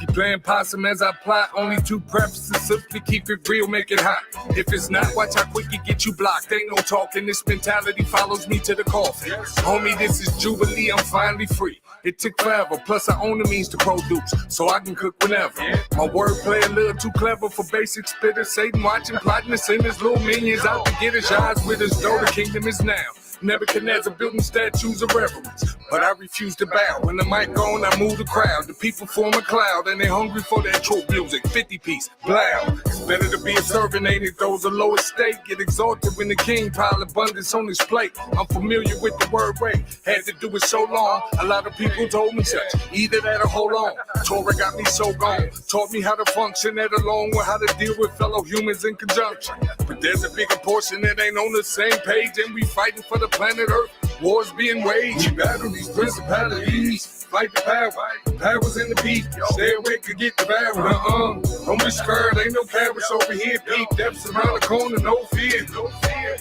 Monkey playing possum as I plot. Only two prefaces, simply keep it real, make it hot. If it's not, watch how quick it get you blocked. Ain't no talking, this mentality follows me to the coffin. Homie, this is Jubilee, I'm finally free. It took forever, plus I own the means to produce, so I can cook whenever. My wordplay a little too clever for basic spitters. Satan watching, plotting to send his little minions out to get his eyes with us, though the kingdom is now. Nebuchadnezzar building statues of reverence, but I refuse to bow. When the mic on, I move the crowd. The people form a cloud, and they hungry for that true music. 50-piece, blow. It's better to be a servant, ain't it? Those are low estate get exalted when the king pile abundance on his plate. I'm familiar with the word way. Had to do it so long. A lot of people told me such. Either that or hold on. Torah got me so gone. Taught me how to function that along with how to deal with fellow humans in conjunction. But there's a bigger portion that ain't on the same page, and we fighting for the planet Earth. Wars being waged. We battle these principalities. Fight the power. Powers in the beat. Stay awake or get devoured. Don't be scared. Ain't no cowards over here. Peak depths around the corner. No fear.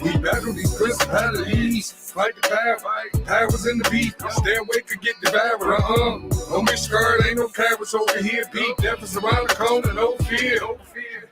We battle these principalities. Fight the power. Powers in the beat. Stay awake or get devoured. Don't be scared. Ain't no cowards over here. Peak depths around the corner. No fear.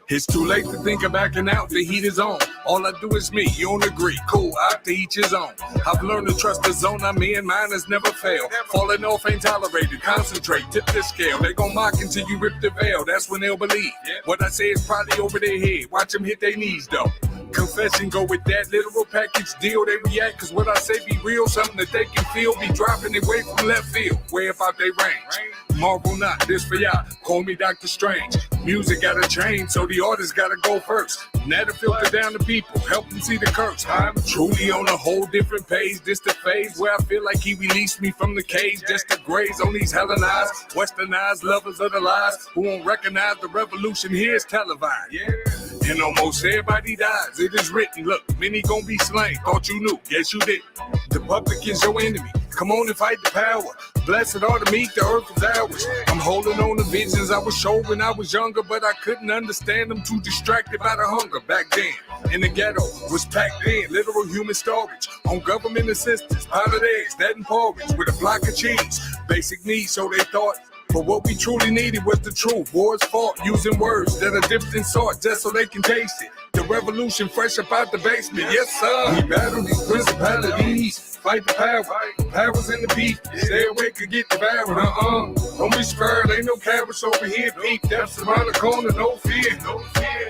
It's too late to think of backing out, the heat is on. All I do is me, you don't agree, cool, I have to each his own. I've learned to trust the zone I'm in, mine has never failed. Falling off ain't tolerated, concentrate, tip the scale. They gon' mock until you rip the veil, that's when they'll believe. What I say is probably over their head, watch them hit their knees though. Confession go with that literal package deal. They react cause what I say be real, something that they can feel. Be dropping it way from left field, way about their range. Marvel not, this for y'all, call me Dr. Strange. Music gotta change, so the artist gotta go first. Now to filter down the people, help them see the curse. I'm truly on a whole different page. This the phase where I feel like he released me from the cage. Just to graze on these Hellenized, westernized lovers of the lies who won't recognize the revolution here is televised. And almost everybody dies, it is written. Look, many gon' be slain, thought you knew, yes you did. The public is your enemy, come on and fight the power. Blessed are the meek, the earth is ours. I'm holding on to visions I was shown when I was younger, but I couldn't understand them, too distracted by the hunger. Back then, in the ghetto, was packed in, literal human storage. On government assistance, powdered eggs, that and porridge, with a block of cheese. Basic needs, so they thought. But what we truly needed was the truth. Wars fought using words that are dipped in salt just so they can taste it. The revolution fresh up out the basement, yes sir. We battle these principalities. Fight the power. Powers in the beat. Stay awake or get devoured. Don't be scared, ain't no cowards over here. Peak depths around the corner, no fear.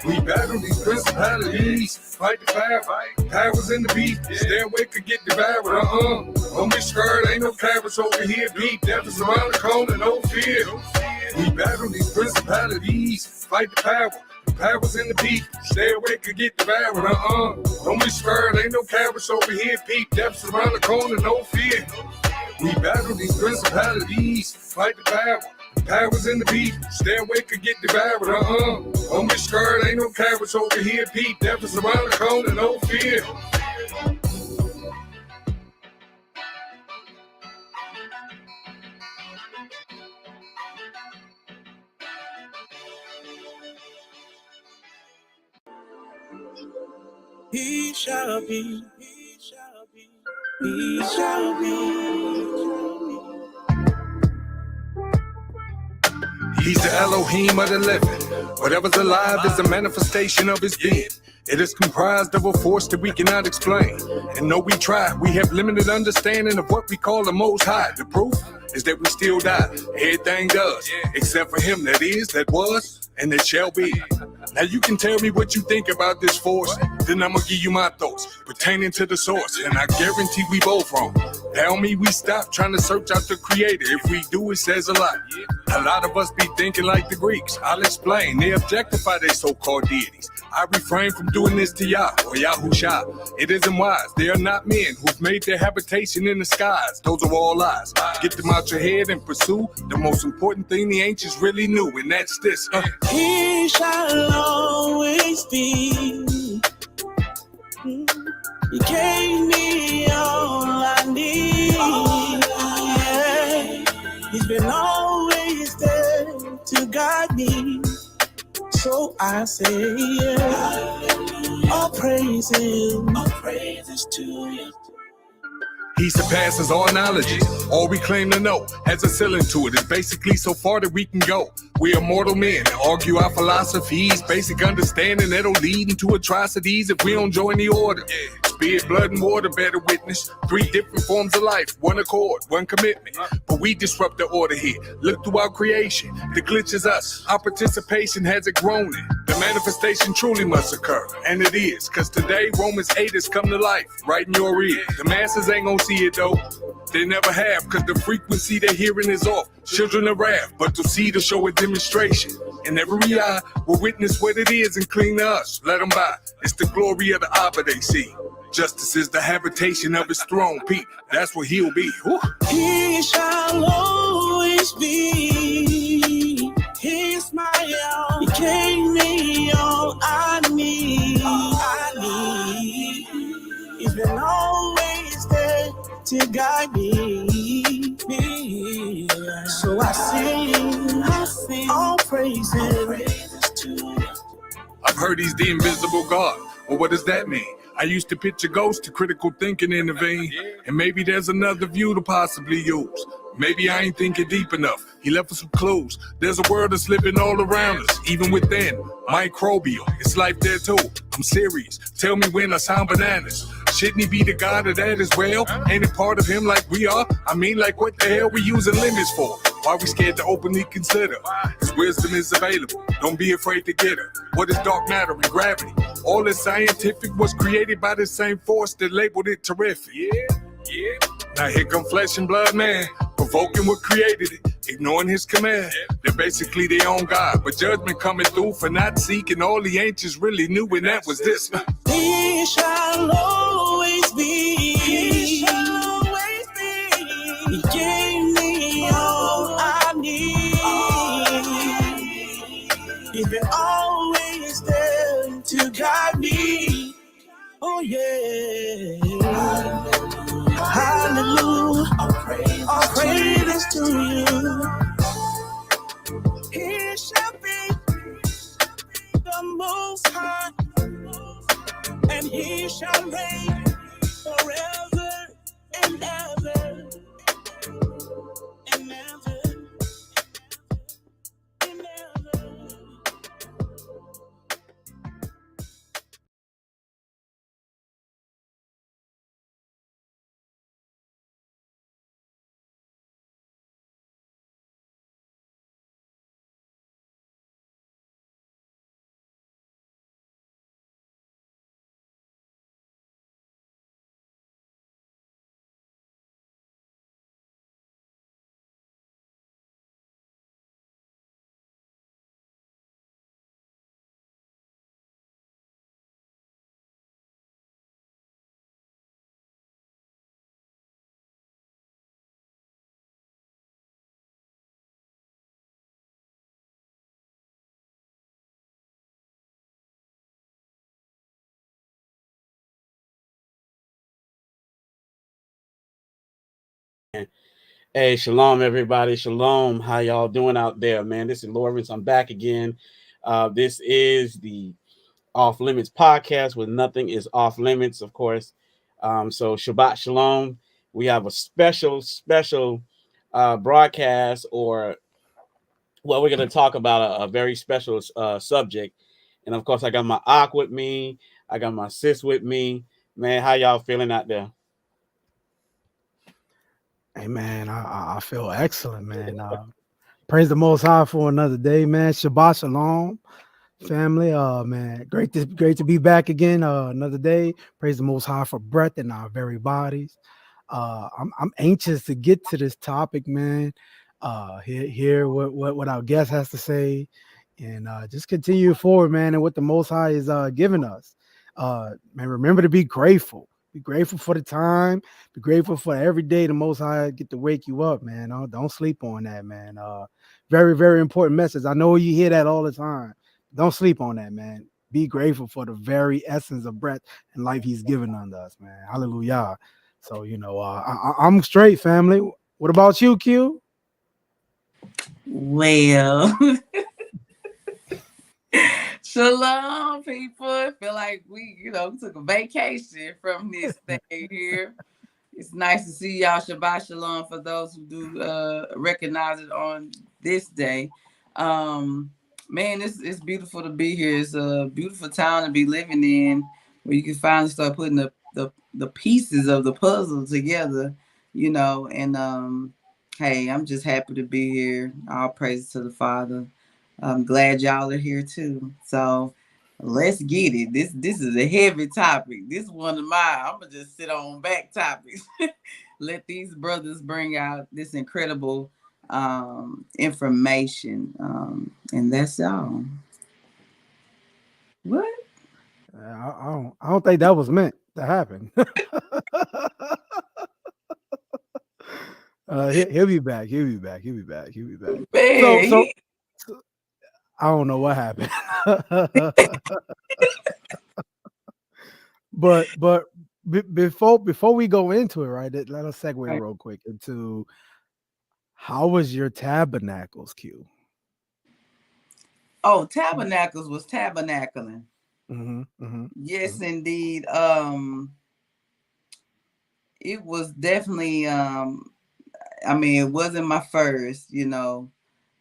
We battle these principalities. Fight the power. Powers in the beat. Stay awake or get devoured. Don't be scared, ain't no cowards over here. Peak depths around the corner, no fear. We battle these principalities. Fight the power. Powers in the beat. Stay awake or get devoured. Don't be scared, ain't no cowards over here. Peak depths around the corner, no fear. We battle these principalities. Fight the power. Powers in the beat. Stay awake or get devoured. Don't be scared, ain't no cowards over here. Peak depths around the corner, no fear. He shall be, he shall be, he shall be. He's the Elohim of the living. Whatever's alive is a manifestation of his being. It is comprised of a force that we cannot explain. And though we try, we have limited understanding of what we call the Most High. The proof is that we still die. Everything does, except for him that is, that was, and that shall be. Now you can tell me what you think about this force, then I'm gonna give you my thoughts pertaining to the source, and I guarantee we both wrong. That don't mean we stop trying to search out the creator. If we do, it says a lot. A lot of us be thinking like the Greeks. I'll explain. They objectify their so-called deities. I refrain from doing this to Yah or Yahusha. It isn't wise. They are not men who've made their habitation in the skies. Those are all lies. Get them out your head and pursue the most important thing the ancients really knew, and that's this. He shall always be. He gave me all I need. Yeah. He's been always there to guide me. So I say, yeah. All praises to you. He surpasses all knowledge. All we claim to know has a ceiling to it. It's basically so far that we can go. We are mortal men that argue our philosophies, basic understanding that'll lead into atrocities if we don't join the order. Spirit, blood, and water bear witness. 3 different forms of life, 1 accord, 1 commitment. But we disrupt the order here. Look throughout creation. The glitch is us. Our participation has it grown in. The manifestation truly must occur. And it is. Cause today Romans 8 has come to life. Right in your ear. The masses ain't gonna see it though. They never have. Cause the frequency they're hearing is off. Children of wrath. But to see the show a demonstration. And every eye will witness what it is and cling to us. Let them by. It's the glory of the Abba they see. Justice is the habitation of his throne, Pete. That's what he'll be. Woo. He shall always be. He's my all. He gave me all I need. He's been always there to guide me. So I sing all praises to you. I've heard he's the invisible God. Well, what does that mean? I used to picture ghosts to critical thinking intervene. And maybe there's another view to possibly use. Maybe I ain't thinking deep enough. He left us some clues. There's a world that's living all around us, even within. Microbial, it's life there too. I'm serious. Tell me when I sound bananas. Shouldn't he be the God of that as well? Ain't it part of him like we are? I mean, like what the hell we using limits for? Why we scared to openly consider? His wisdom is available. Don't be afraid to get her. What is dark matter and gravity? All this scientific was created by the same force that labeled it terrific. Yeah. Now here come flesh and blood man, provoking what created it, ignoring his command. They're basically their own God, but judgment coming through for not seeking all the ancients really knew, and that was this. He shall always be. He shall always be. He gave me all I need. He's been always there to guide me. Oh yeah. Hallelujah. All praise to you. He shall be the Most High, and he shall reign forever and ever and ever and ever. Hey, shalom, everybody. Shalom. How y'all doing out there, man? This is Lorvins. I'm back again. This is the Off Limits podcast where nothing is off limits, of course. So Shabbat Shalom. We have a special broadcast, or well, we're going to talk about a very special subject. And of course, I got my Ahch with me. I got my sis with me. Man, how y'all feeling out there? Hey man, I feel excellent, man. Praise the Most High for another day, man. Shabbat Shalom, family. Man, great to be back again. Another day. Praise the Most High for breath in our very bodies. I'm anxious to get to this topic, man. Hear what our guest has to say, and just continue forward, man. And what the Most High is giving us. Man, remember to be grateful. Be grateful for the time. Be grateful for every day the Most High get to wake you up, man. Don't sleep on that, man. Very, very important message. I know you hear that all the time. Don't sleep on that, man. Be grateful for the very essence of breath and life he's given unto us, man. Hallelujah. So, I'm straight, family. What about you, Q? Well, shalom, people. Feel like we, took a vacation from this thing here. It's nice to see y'all. Shabbat shalom for those who do recognize it on this day. Man, it's beautiful to be here. It's a beautiful town to be living in, where you can finally start putting the pieces of the puzzle together, and hey, I'm just happy to be here. All praises to the Father. I'm glad y'all are here too. So let's get it. This is a heavy topic. This is one of mine. I'm gonna just sit on back topics. Let these brothers bring out this incredible information. And that's all. What? I don't think that was meant to happen. He'll be back. He'll be back. He'll be back. He'll be back. So, Man, so, so I don't know what happened. but before we go into it, right? Let us segue real quick into how was your Tabernacles, Q? Oh, Tabernacles was tabernacling. Yes, Mm-hmm. indeed. It was definitely. I mean, it wasn't my first,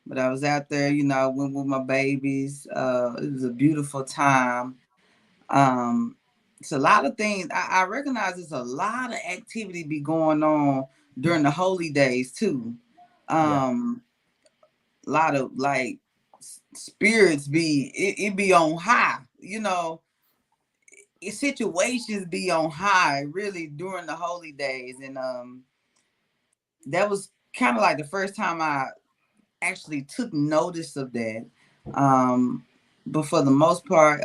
but I was out there. I went with my babies. It was a beautiful time. It's a lot of things. I recognize there's a lot of activity be going on during the holy days too. Yeah. A lot of like spirits it be on high, situations be on high really during the holy days. And that was kind of like the first time I actually took notice of that. But for the most part,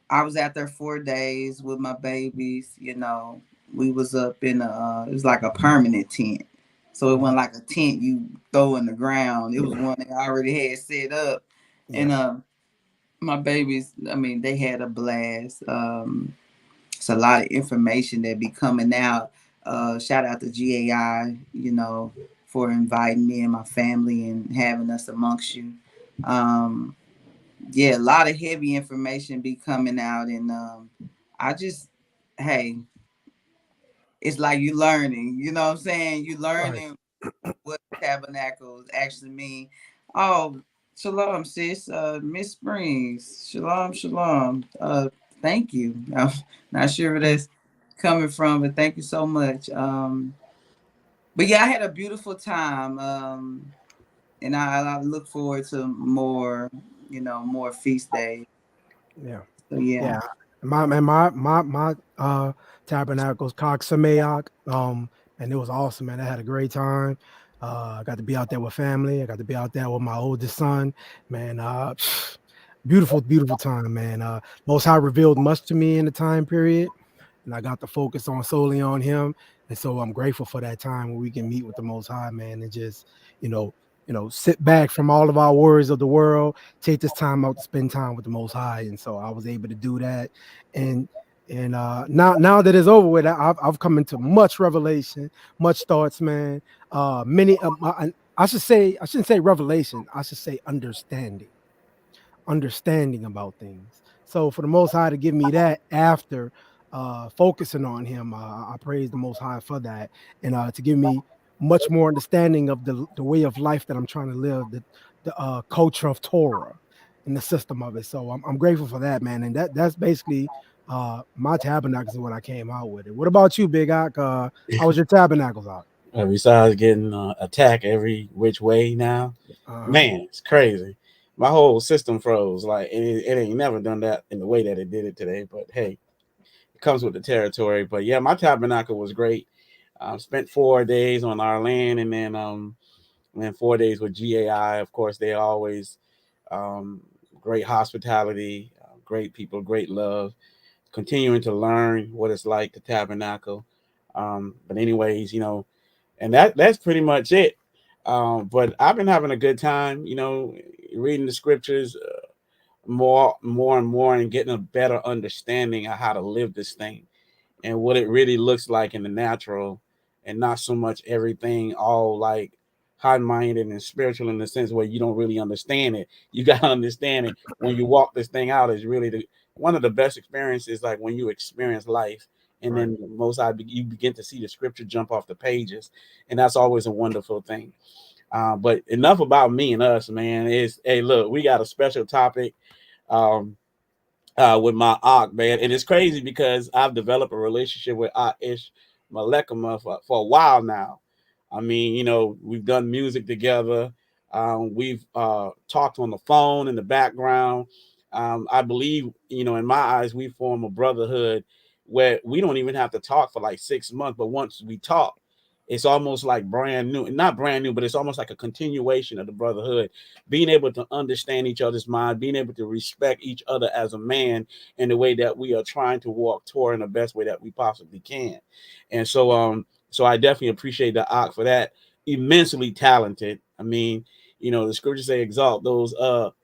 I was out there 4 days with my babies. We was up in it was like a permanent tent. So it wasn't like a tent you throw in the ground. It was one they already had set up. Yeah. And my babies, I mean, they had a blast. It's a lot of information that be coming out. Shout out to GAI, for inviting me and my family and having us amongst you. Yeah, a lot of heavy information be coming out, and I just, hey, it's like you learning. You know what I'm saying? You Right. learning what tabernacles actually mean. Oh, shalom, sis. Miss Springs. Shalom, shalom. Thank you. I'm not sure where that's coming from, but thank you so much. But yeah, I had a beautiful time. And I look forward to more, more feast days. Yeah. So yeah. Yeah. My Tabernacles Kak Sameyak. And it was awesome, man. I had a great time. I got to be out there with family. I got to be out there with my oldest son, man. Beautiful, beautiful time, man. Most High revealed much to me in the time period, and I got to focus on solely on him. And so I'm grateful for that time where we can meet with the Most High, man, and just, you know, sit back from all of our worries of the world, take this time out to spend time with the Most High. And so I was able to do that. And now that it's over with, I've come into much revelation, much thoughts, man. Many I shouldn't say revelation. I should say understanding about things. So for the Most High to give me that after focusing on Him, I praise the Most High for that, and to give me much more understanding of the way of life that I'm trying to live, the culture of Torah and the system of it. So I'm grateful for that, man, and that's basically my tabernacles is what I came out with it. What about you, Big Ock? How was your tabernacles out? Besides getting attacked every which way now, Uh-huh. man, it's crazy. My whole system froze. Like it ain't never done that in the way that it did it today. But hey, it comes with the territory. But yeah, my tabernacle was great. Spent 4 days on our land, and then 4 days with GAI. Of course, they always um, great hospitality, great people, great love. Continuing to learn what it's like to tabernacle. But anyways, and that's pretty much it. But I've been having a good time, reading the scriptures more and more, and getting a better understanding of how to live this thing and what it really looks like in the natural, and not so much everything all like high-minded and spiritual in the sense where you don't really understand it. You got to understand it when you walk this thing out. Is really one of the best experiences, like when you experience life, and Right. then you begin to see the scripture jump off the pages, and that's always a wonderful thing. But enough about me and us, man. Hey, look, we got a special topic with my Ahch, man. And it's crazy because I've developed a relationship with Ahch Ish for a while now. I mean, we've done music together. We've talked on the phone in the background. I believe, in my eyes, we form a brotherhood where we don't even have to talk for like 6 months. But once we talk, it's almost like brand new, not brand new, but it's almost like a continuation of the brotherhood, being able to understand each other's mind, being able to respect each other as a man in the way that we are trying to walk Torah in the best way that we possibly can. And so I definitely appreciate the Ahch for that. Immensely talented. I mean, the scriptures say exalt those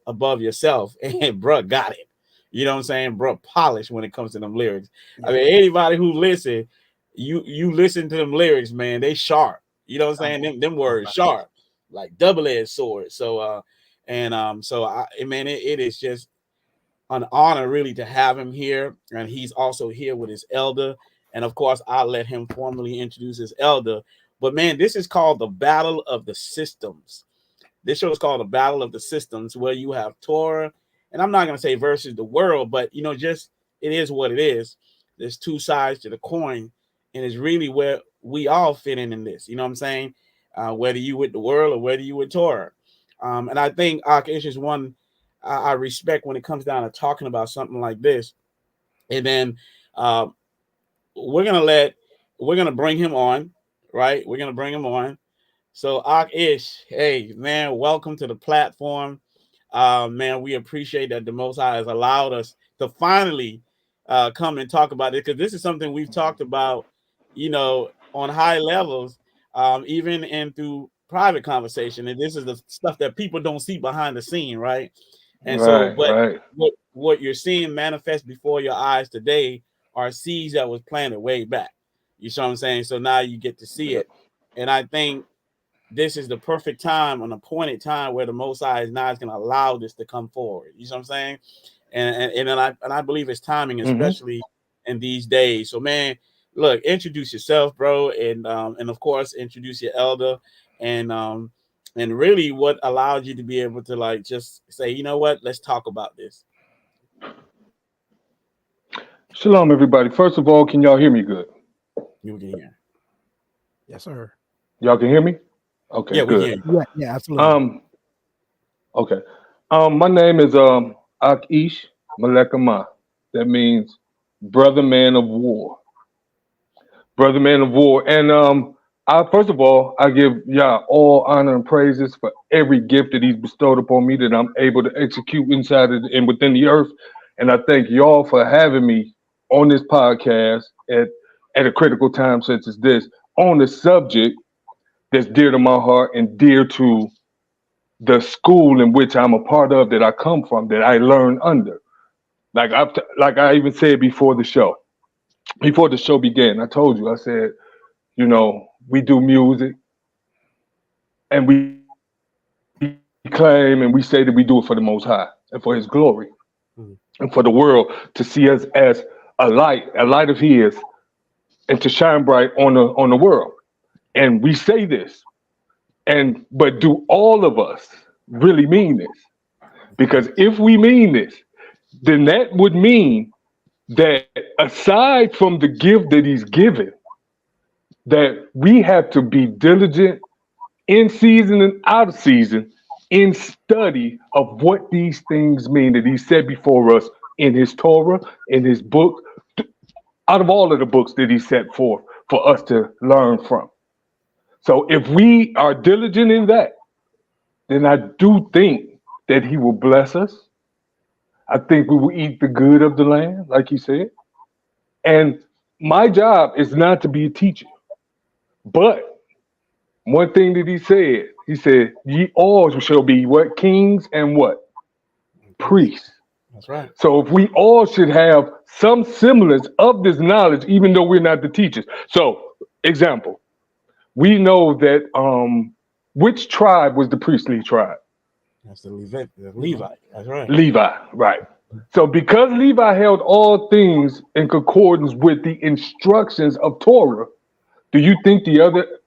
above yourself, and bruh got it. You know what I'm saying? Bruh polished when it comes to them lyrics. Yeah. I mean, anybody who listen, you listen to them lyrics, man, they sharp. You know what I'm saying? Them words sharp, like double-edged sword. So it is just an honor really to have him here. And he's also here with his elder. And of course, I'll let him formally introduce his elder. But man, this is called the Battle of the Systems. This show is called the Battle of the Systems, where you have Torah, and I'm not going to say versus the world, but just it is what it is. There's two sides to the coin, and it's really where we all fit in this. You know what I'm saying? Whether you with the world or whether you with Torah. And I think Ahch Ish is one I respect when it comes down to talking about something like this. And then we're gonna bring him on, right? We're gonna bring him on. So Ahch Ish, hey man, welcome to the platform. Man, we appreciate that the Most High has allowed us to finally come and talk about it, because this is something we've talked about, on high levels, even and through private conversation. And this is the stuff that people don't see behind the scene, right? And what you're seeing manifest before your eyes today are seeds that was planted way back. You see what I'm saying? So now you get to see it. And I think this is the perfect time, an appointed time, where the Most High is not going to allow this to come forward. You see what I'm saying? And I believe it's timing, especially in these days. So man, look, introduce yourself, bro, and of course introduce your elder, and really what allowed you to be able to like just say, you know what, let's talk about this. Shalom, everybody. First of all, can y'all hear me good? You can hear. Yes, sir. Y'all can hear me? Okay, yeah, good. We hear you. Yeah, absolutely. Okay. My name is Ahch Ish Malekama. That means brother man of war. Brother man of war. And first of all, I give y'all all honor and praises for every gift that he's bestowed upon me that I'm able to execute inside and within the earth. And I thank y'all for having me on this podcast at a critical time such as this, on the subject that's dear to my heart and dear to the school in which I'm a part of, that I come from, that I learn under. Like I even said before the show began, I told you, I said, we do music and we claim and we say that we do it for the Most High and for his glory and for the world to see us as a light of his, and to shine bright on the world. And we say this, but do all of us really mean this? Because if we mean this, then that would mean that aside from the gift that he's given, that we have to be diligent in season and out of season in study of what these things mean that he said before us in his Torah, in his book, out of all of the books that he set forth for us to learn from. So if we are diligent in that, then I do think that he will bless us. I think we will eat the good of the land, like he said. And my job is not to be a teacher. But one thing that he said, ye all shall be what? Kings and what? Priests. That's right. So if we all should have some semblance of this knowledge, even though we're not the teachers. So, example, we know that which tribe was the priestly tribe? That's the Levi. That's right. Levi, right. So because Levi held all things in concordance with the instructions of Torah, do you think the other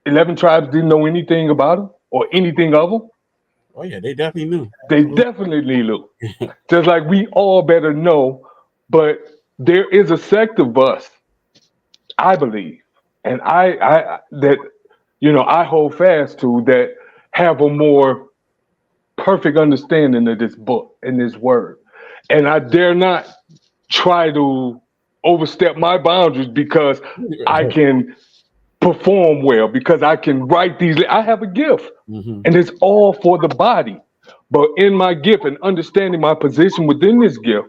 11 tribes didn't know anything about him or anything of them? Oh yeah, they definitely knew. They definitely knew. Just like we all better know, but there is a sect of us, I believe, and I that I hold fast to, that have a more perfect understanding of this book and this word. And I dare not try to overstep my boundaries because I can perform well, because I can write these. I have a gift, and it's all for the body. But in my gift and understanding my position within this gift,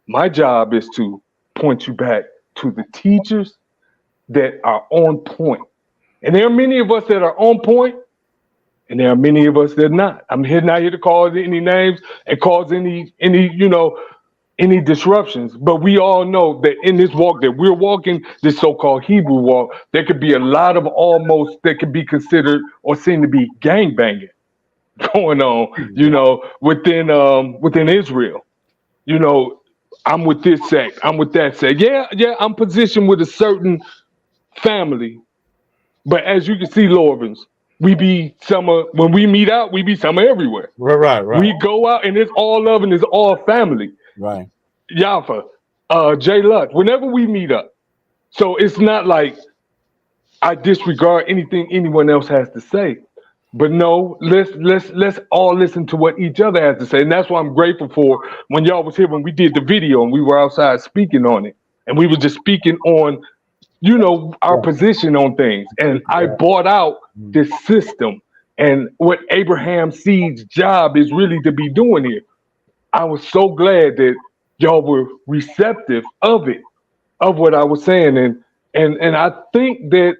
my job is to point you back to the teachers that are on point. And there are many of us that are on point, and there are many of us that are not. I'm not here to call any names and cause any disruptions. But we all know that in this walk that we're walking, this so-called Hebrew walk, there could be a lot of almost that could be considered or seen to be gangbanging going on, within Israel. I'm with this sect, I'm with that sect. Yeah, I'm positioned with a certain family. But as you can see, Lorvins, we be summer when we meet out, we be summer everywhere. Right. We go out and it's all love and it's all family. Right. Yapah, J Lutch, whenever we meet up. So it's not like I disregard anything anyone else has to say. But no, let's all listen to what each other has to say. And that's what I'm grateful for when y'all was here when we did the video and we were outside speaking on it. And we were just speaking on, our position on things. And I bought out this system and what Abraham Seed's job is really to be doing here. I was so glad that y'all were receptive of it, of what I was saying. And I think that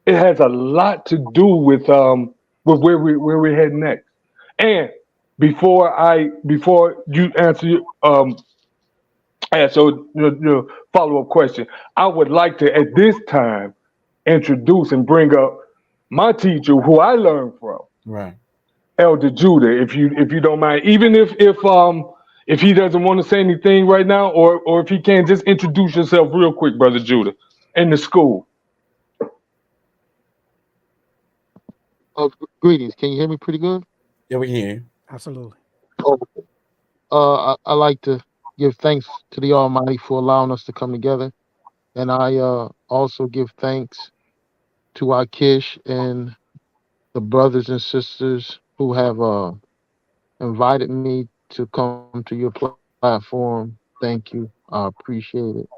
it has a lot to do with where we're heading next. And before you answer your follow-up question, I would like to at this time introduce and bring up my teacher who I learned from. Right. Elder Judah, if you don't mind, even if he doesn't want to say anything right now, or if he can, just introduce yourself real quick, Brother Judah, in the school. Greetings. Can you hear me pretty good? Yeah, we can hear you. Absolutely. I like to give thanks to the Almighty for allowing us to come together, and I also give thanks to Ahch Ish and the brothers and sisters who have invited me to come to your platform. Thank you. I appreciate it.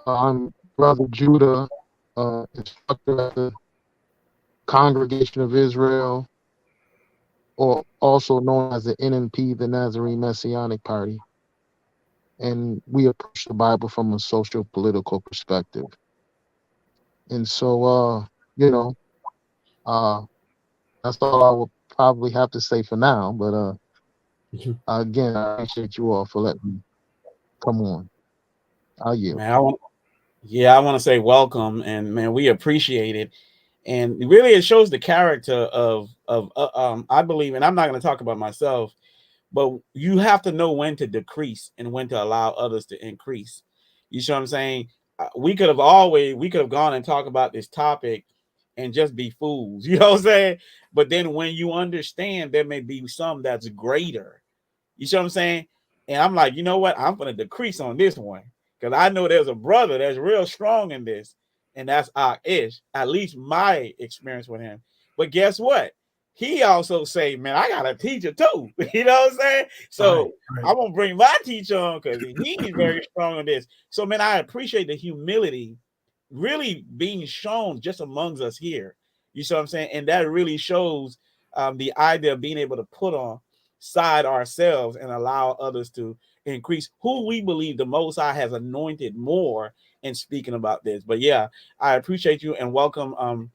I'm Brother Judah, instructor at the Congregation of Israel, or also known as the NMP, the Nazarene Messianic Party. And we approach the Bible from a social political perspective. And so, that's all I will probably have to say for now. But again, I appreciate you all for letting me come on. I'll yield. Man, I want to say welcome, and man, we appreciate it. And really, it shows the character of I believe, and I'm not going to talk about myself, but you have to know when to decrease and when to allow others to increase. You see what I'm saying? We could have gone and talked about this topic and just be fools. You know what I'm saying? But then when you understand, there may be some that's greater. You see what I'm saying? And I'm like, you know what? I'm going to decrease on this one because I know there's a brother that's real strong in this. And that's Ahch Ish, at least my experience with him. But guess what? He also say, man, I got a teacher too. You know what I'm saying? So right. I'm going to bring my teacher on because he's very strong on this. So, man, I appreciate the humility really being shown just amongst us here. You see what I'm saying? And that really shows the idea of being able to put on side ourselves and allow others to increase who we believe the Most High has anointed more in speaking about this. But yeah, I appreciate you and welcome. I'm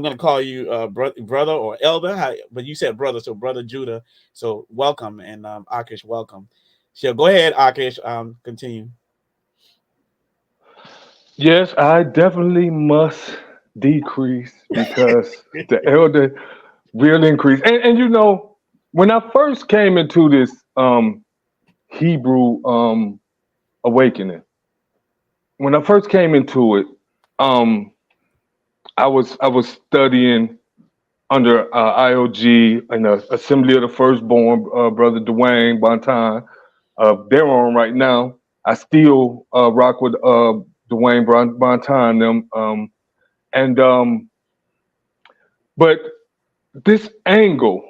going to call you brother or elder, but you said brother, so Brother Judah. So welcome, and Ahch Ish, welcome. So go ahead, Ahch Ish, continue. Yes, I definitely must decrease because the elder will increase. And when I first came into this Hebrew awakening, when I first came into it, I was studying under IOG and the Assembly of the Firstborn, Brother Dwayne Bonton. They're on right now. I still rock with Dwayne Bonton them. But this angle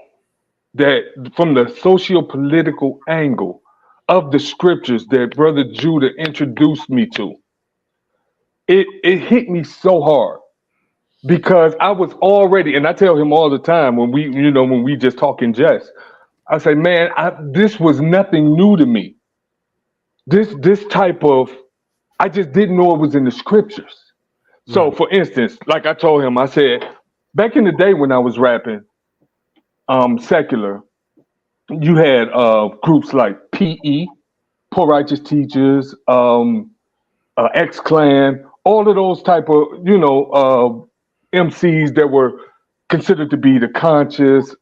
that from the socio-political angle of the scriptures that Brother Judah introduced me to, it hit me so hard because I was already, and I tell him all the time when we just talk in jest, I say, man, this was nothing new to me. This type of, I just didn't know it was in the scriptures. So, for instance, like I told him, I said, back in the day when I was rapping secular, you had groups like PE, Poor Righteous Teachers, X-Clan, all of those type of, MCs that were considered to be the conscious,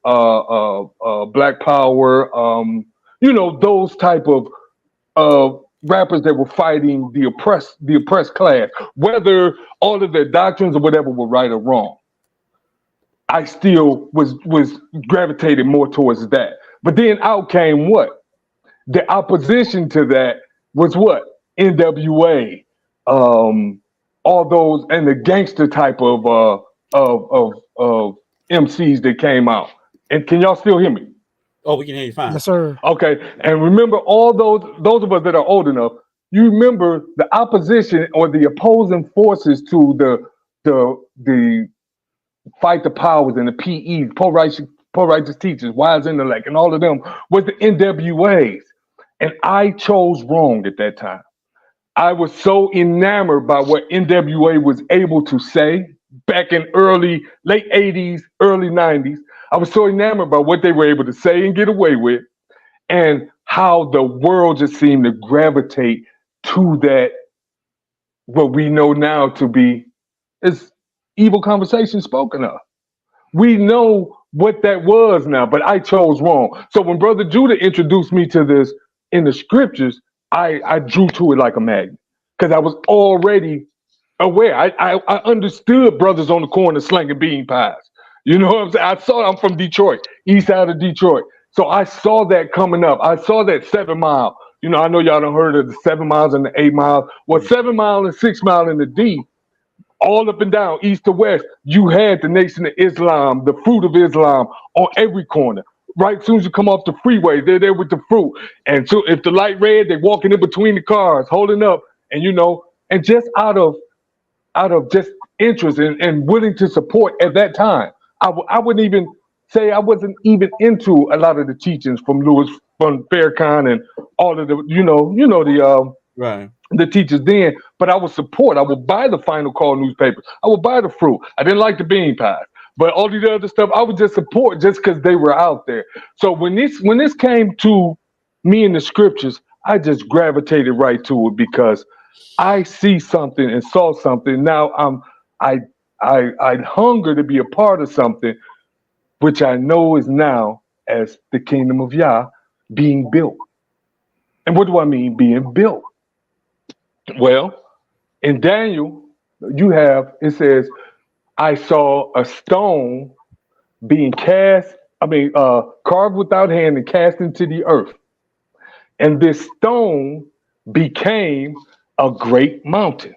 Black Power, those type of rappers that were fighting the oppressed class, whether all of their doctrines or whatever were right or wrong. I still was gravitated more towards that. But then out came what? The opposition to that was what? NWA, all those, and the gangster type of MCs that came out. And can y'all still hear me? Oh, we can hear you fine. Yes, sir. Okay. And remember, all those of us that are old enough, you remember the opposition or the opposing forces to the Fight the Powers and the PEs, Poor Righteous Teachers, Wise Intellect, and all of them was the NWAs. And I chose wrong at that time. I was so enamored by what NWA was able to say back in late 80s, early 90s. I was so enamored by what they were able to say and get away with, and how the world just seemed to gravitate to that, what we know now to be is evil conversation spoken of. We know what that was now, but I chose wrong. So when Brother Judah introduced me to this in the scriptures, I drew to it like a magnet because I was already aware. I understood brothers on the corner slinging bean pies. You know what I'm saying? I'm from Detroit, east side of Detroit. So I saw that coming up. I saw that 7 Mile. I know y'all done heard of the 7 miles and the 8 miles. Well, 7 Mile and 6 Mile in the D, all up and down, east to west, you had the Nation of Islam, the Fruit of Islam on every corner. Right as soon as you come off the freeway, they're there with the fruit. And so if the light red, they're walking in between the cars, holding up, and and just out of just interest and willing to support at that time. I wouldn't even say I wasn't even into a lot of the teachings from Farrakhan and all of the, Right. the teachers then, but I would support. I would buy the Final Call newspaper. I would buy the fruit. I didn't like the bean pies, but all the other stuff I would just support just because they were out there. So when this came to me in the scriptures, I just gravitated right to it because I see something and saw something. Now I hunger to be a part of something which I know is now as the kingdom of Yah being built. And what do I mean being built? Well, in Daniel, it says, I saw a stone being carved without hand and cast into the earth. And this stone became a great mountain.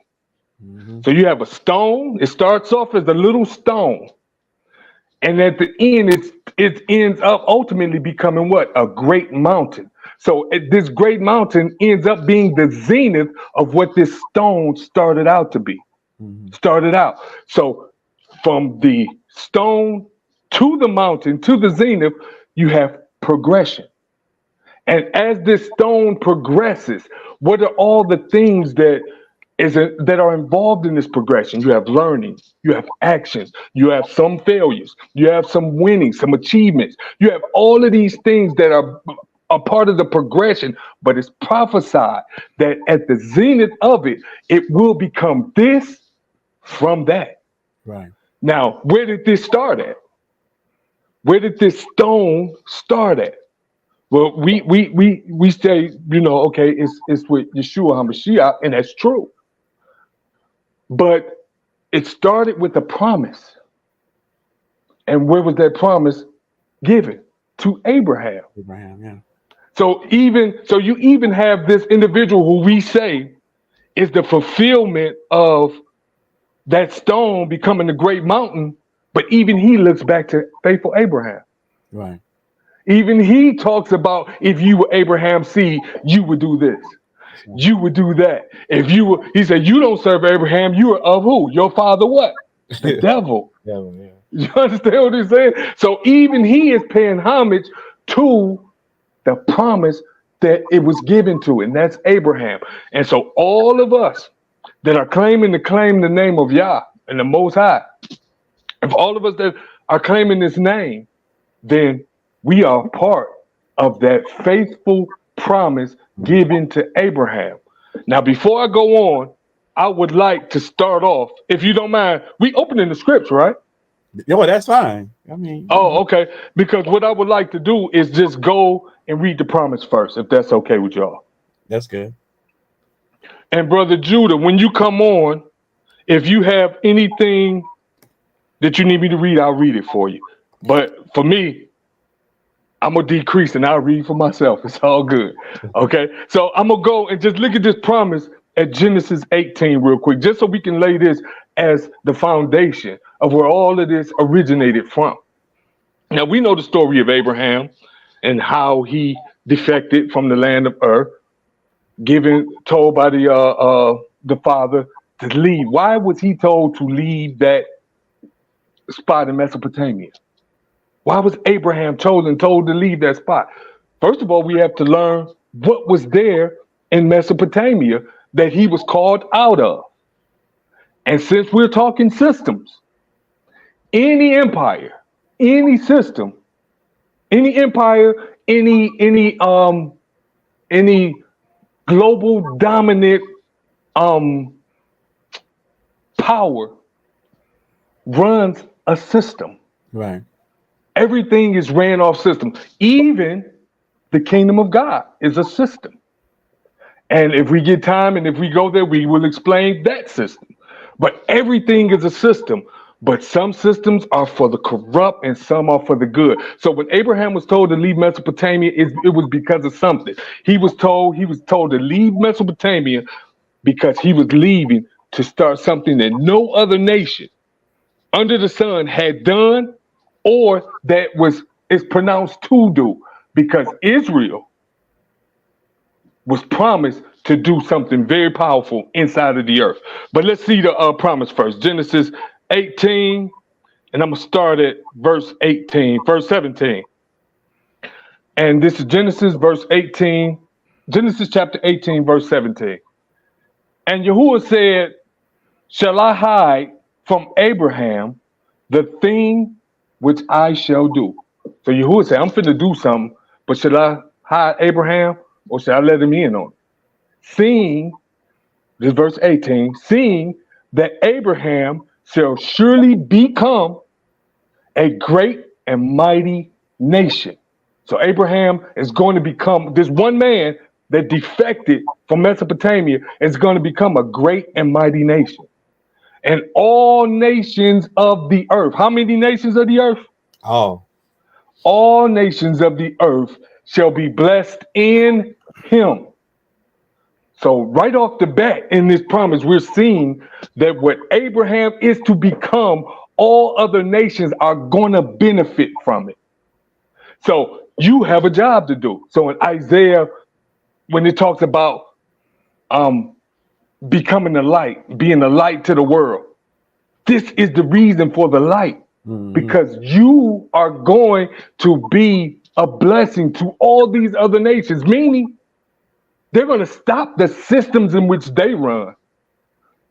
Mm-hmm. So you have a stone. It starts off as a little stone. And at the end, it ends up ultimately becoming what? A great mountain. So this great mountain ends up being the zenith of what this stone started out to be. Mm-hmm. Started out. So from the stone to the mountain, to the zenith, you have progression. And as this stone progresses, what are all the things that are involved in this progression? You have learning, you have actions, you have some failures, you have some winnings, some achievements. You have all of these things that are a part of the progression, but it's prophesied that at the zenith of it, it will become this from that. Right. Now, where did this start at? Where did this stone start at? Well, we say, okay, it's with Yeshua HaMashiach, and that's true. But it started with a promise. And where was that promise given? To Abraham. Abraham, yeah. So you even have this individual who we say is the fulfillment of that stone becoming the great mountain, but even he looks back to faithful Abraham. Right. Even he talks about, if you were Abraham's seed, you would do this. You would do that. If you were, he said, you don't serve Abraham, you are of who? Your father what? The devil. Devil, yeah. You understand what he's saying? So even he is paying homage to the promise that it was given to, and that's Abraham. And so all of us that are claiming to claim the name of Yah and the Most High, if all of us that are claiming this name, then we are part of that faithful promise given to Abraham. Now, before I go on, I would like to start off, if you don't mind, we opening the scripts, right? Yeah, well, that's fine. I mean, oh, okay. Because what I would like to do is just go and read the promise first, if that's okay with y'all. That's good. And Brother Judah, when you come on, if you have anything that you need me to read, I'll read it for you. But for me, I'm going to decrease and I'll read for myself. It's all good. Okay. So I'm going to go and just look at this promise at Genesis 18 real quick, just so we can lay this as the foundation of where all of this originated from. Now, we know the story of Abraham and how he defected from the land of Ur, told by the father to leave. Why was he told to leave that spot in Mesopotamia? Why was Abraham told to leave that spot? First of all, we have to learn what was there in Mesopotamia that he was called out of. And since we're talking systems, any empire, any system, any empire, any global dominant power runs a system. Right. Everything is ran off systems. Even the kingdom of God is a system. And if we get time and if we go there, we will explain that system. But everything is a system. But some systems are for the corrupt and some are for the good. So when Abraham was told to leave Mesopotamia, it was because of something. He was told to leave Mesopotamia because he was leaving to start something that no other nation under the sun had done or that is pronounced to do, because Israel was promised to do something very powerful inside of the earth. But let's see the promise first. Genesis 18, and I'm going to start at verse 17. And this is Genesis chapter 18, verse 17. And Yahuwah said, shall I hide from Abraham the thing which I shall do? So Yahuwah said, I'm finna do something, but should I hide Abraham or should I let him in on it? Seeing, this verse 18, seeing that Abraham shall surely become a great and mighty nation. So Abraham is going to become, this one man that defected from Mesopotamia is going to become a great and mighty nation. And all nations of the earth. How many nations of the earth? All nations of the earth shall be blessed in him. So right off the bat in this promise, we're seeing that what Abraham is to become, all other nations are going to benefit from it. So you have a job to do. So in Isaiah, when it talks about becoming a light, being a light to the world, this is the reason for the light, because you are going to be a blessing to all these other nations, meaning they're going to stop the systems in which they run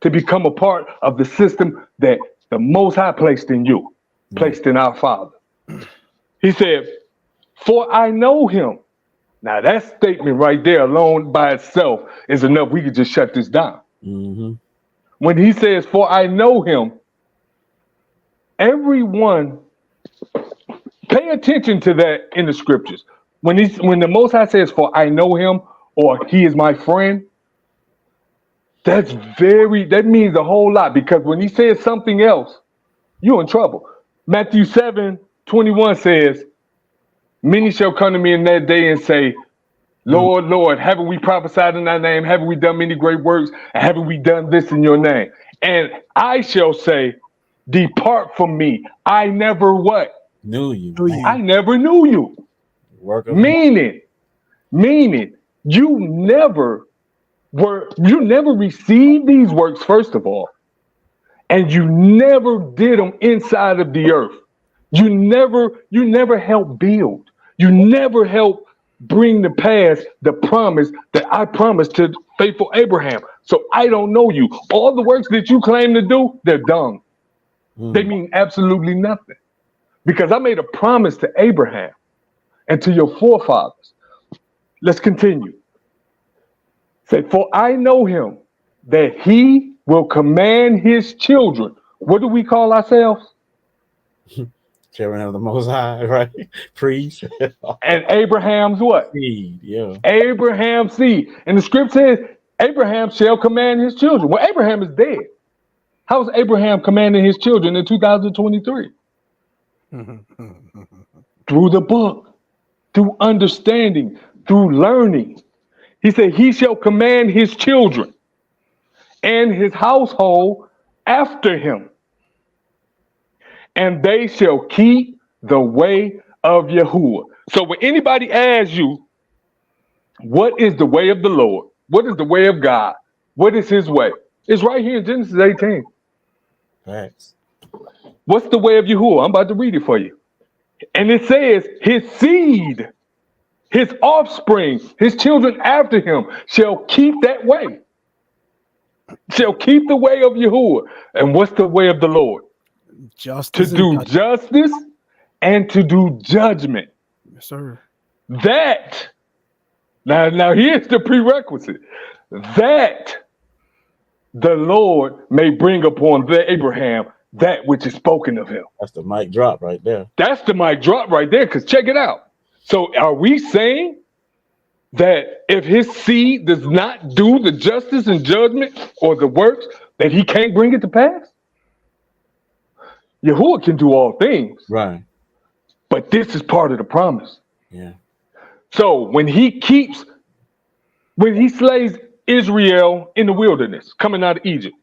to become a part of the system that the Most High placed in you, placed in our Father. He said, for I know him. Now that statement right there alone by itself is enough. We could just shut this down. When he says, for I know him, everyone pay attention to that in the scriptures. When the Most High says, for I know him, or he is my friend, that means a whole lot, because when he says something else, you're in trouble. Matthew 7:21 says, many shall come to me in that day and say, Lord, Lord, haven't we prophesied in thy name? Haven't we done many great works? And haven't we done this in your name? And I shall say, depart from me. I never what? Knew you. I never knew you. Work of Meaning, you never received these works, first of all, and you never did them inside of the earth. You never helped build. You never helped bring to pass the promise that I promised to faithful Abraham. So I don't know you. All the works that you claim to do, they're dung. They mean absolutely nothing. Because I made a promise to Abraham and to your forefathers. Let's continue. Say, for I know him that he will command his children. What do we call ourselves? Children of the Most High, right? Priests. And Abraham's what? Seed, yeah. Abraham's seed. And the script says, Abraham shall command his children. Well, Abraham is dead. How is Abraham commanding his children in 2023? Through the book, through understanding, through learning. He said, he shall command his children and his household after him, and they shall keep the way of Yahuwah. So when anybody asks you, what is the way of the Lord? What is the way of God? What is his way? It's right here in Genesis 18. Thanks. What's the way of Yahuwah? I'm about to read it for you. And it says, his seed, his offspring, his children after him shall keep that way. Shall keep the way of Yahuwah. And what's the way of the Lord? Justice to do justice and to do judgment. Yes, sir. That, now here's the prerequisite, that the Lord may bring upon the Abraham that which is spoken of him. That's the mic drop right there. That's the mic drop right there, because check it out. So are we saying that if his seed does not do the justice and judgment or the works, that he can't bring it to pass? Yahuwah can do all things. Right. But this is part of the promise. Yeah. So when he slays Israel in the wilderness, coming out of Egypt,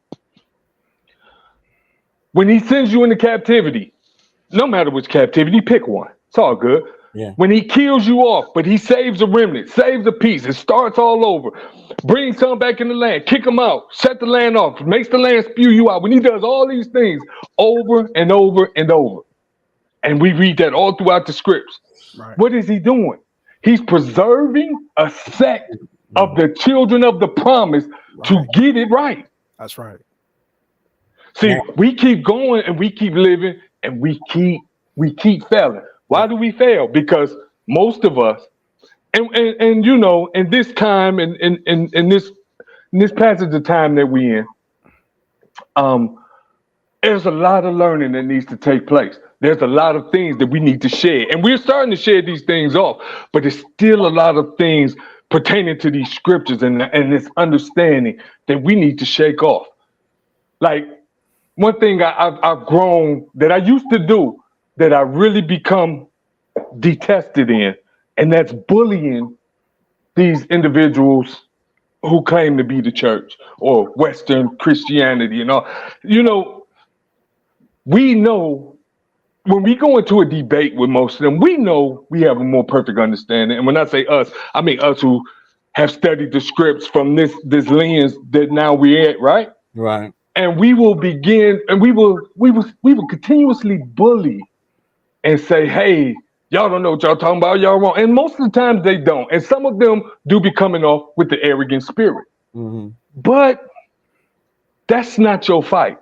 when he sends you into captivity, no matter which captivity, pick one. It's all good. Yeah. When he kills you off, but he saves a remnant, saves a piece, it starts all over. Brings some back in the land, kick them out, set the land off, makes the land spew you out. When he does all these things over and over and over, and we read that all throughout the scripts, right. What is he doing? He's preserving a sect of the children of the promise to get it right. That's right. See, we keep going and we keep living and we keep failing. Why do we fail? Because most of us, and you know, in this time and in this passage of time that we in, there's a lot of learning that needs to take place. There's a lot of things that we need to share, and we're starting to share these things off. But there's still a lot of things pertaining to these scriptures and this understanding that we need to shake off. Like one thing I've grown that I used to do that I really become detested in, and that's bullying these individuals who claim to be the church or Western Christianity and all. You know, we know when we go into a debate with most of them, we know we have a more perfect understanding. And when I say us, I mean us who have studied the scripts from this lens that now we're at, right? Right. And we will begin, and we will continuously bully and say, hey, y'all don't know what y'all talking about, y'all wrong. And most of the times they don't. And some of them do be coming off with the arrogant spirit. Mm-hmm. But that's not your fight.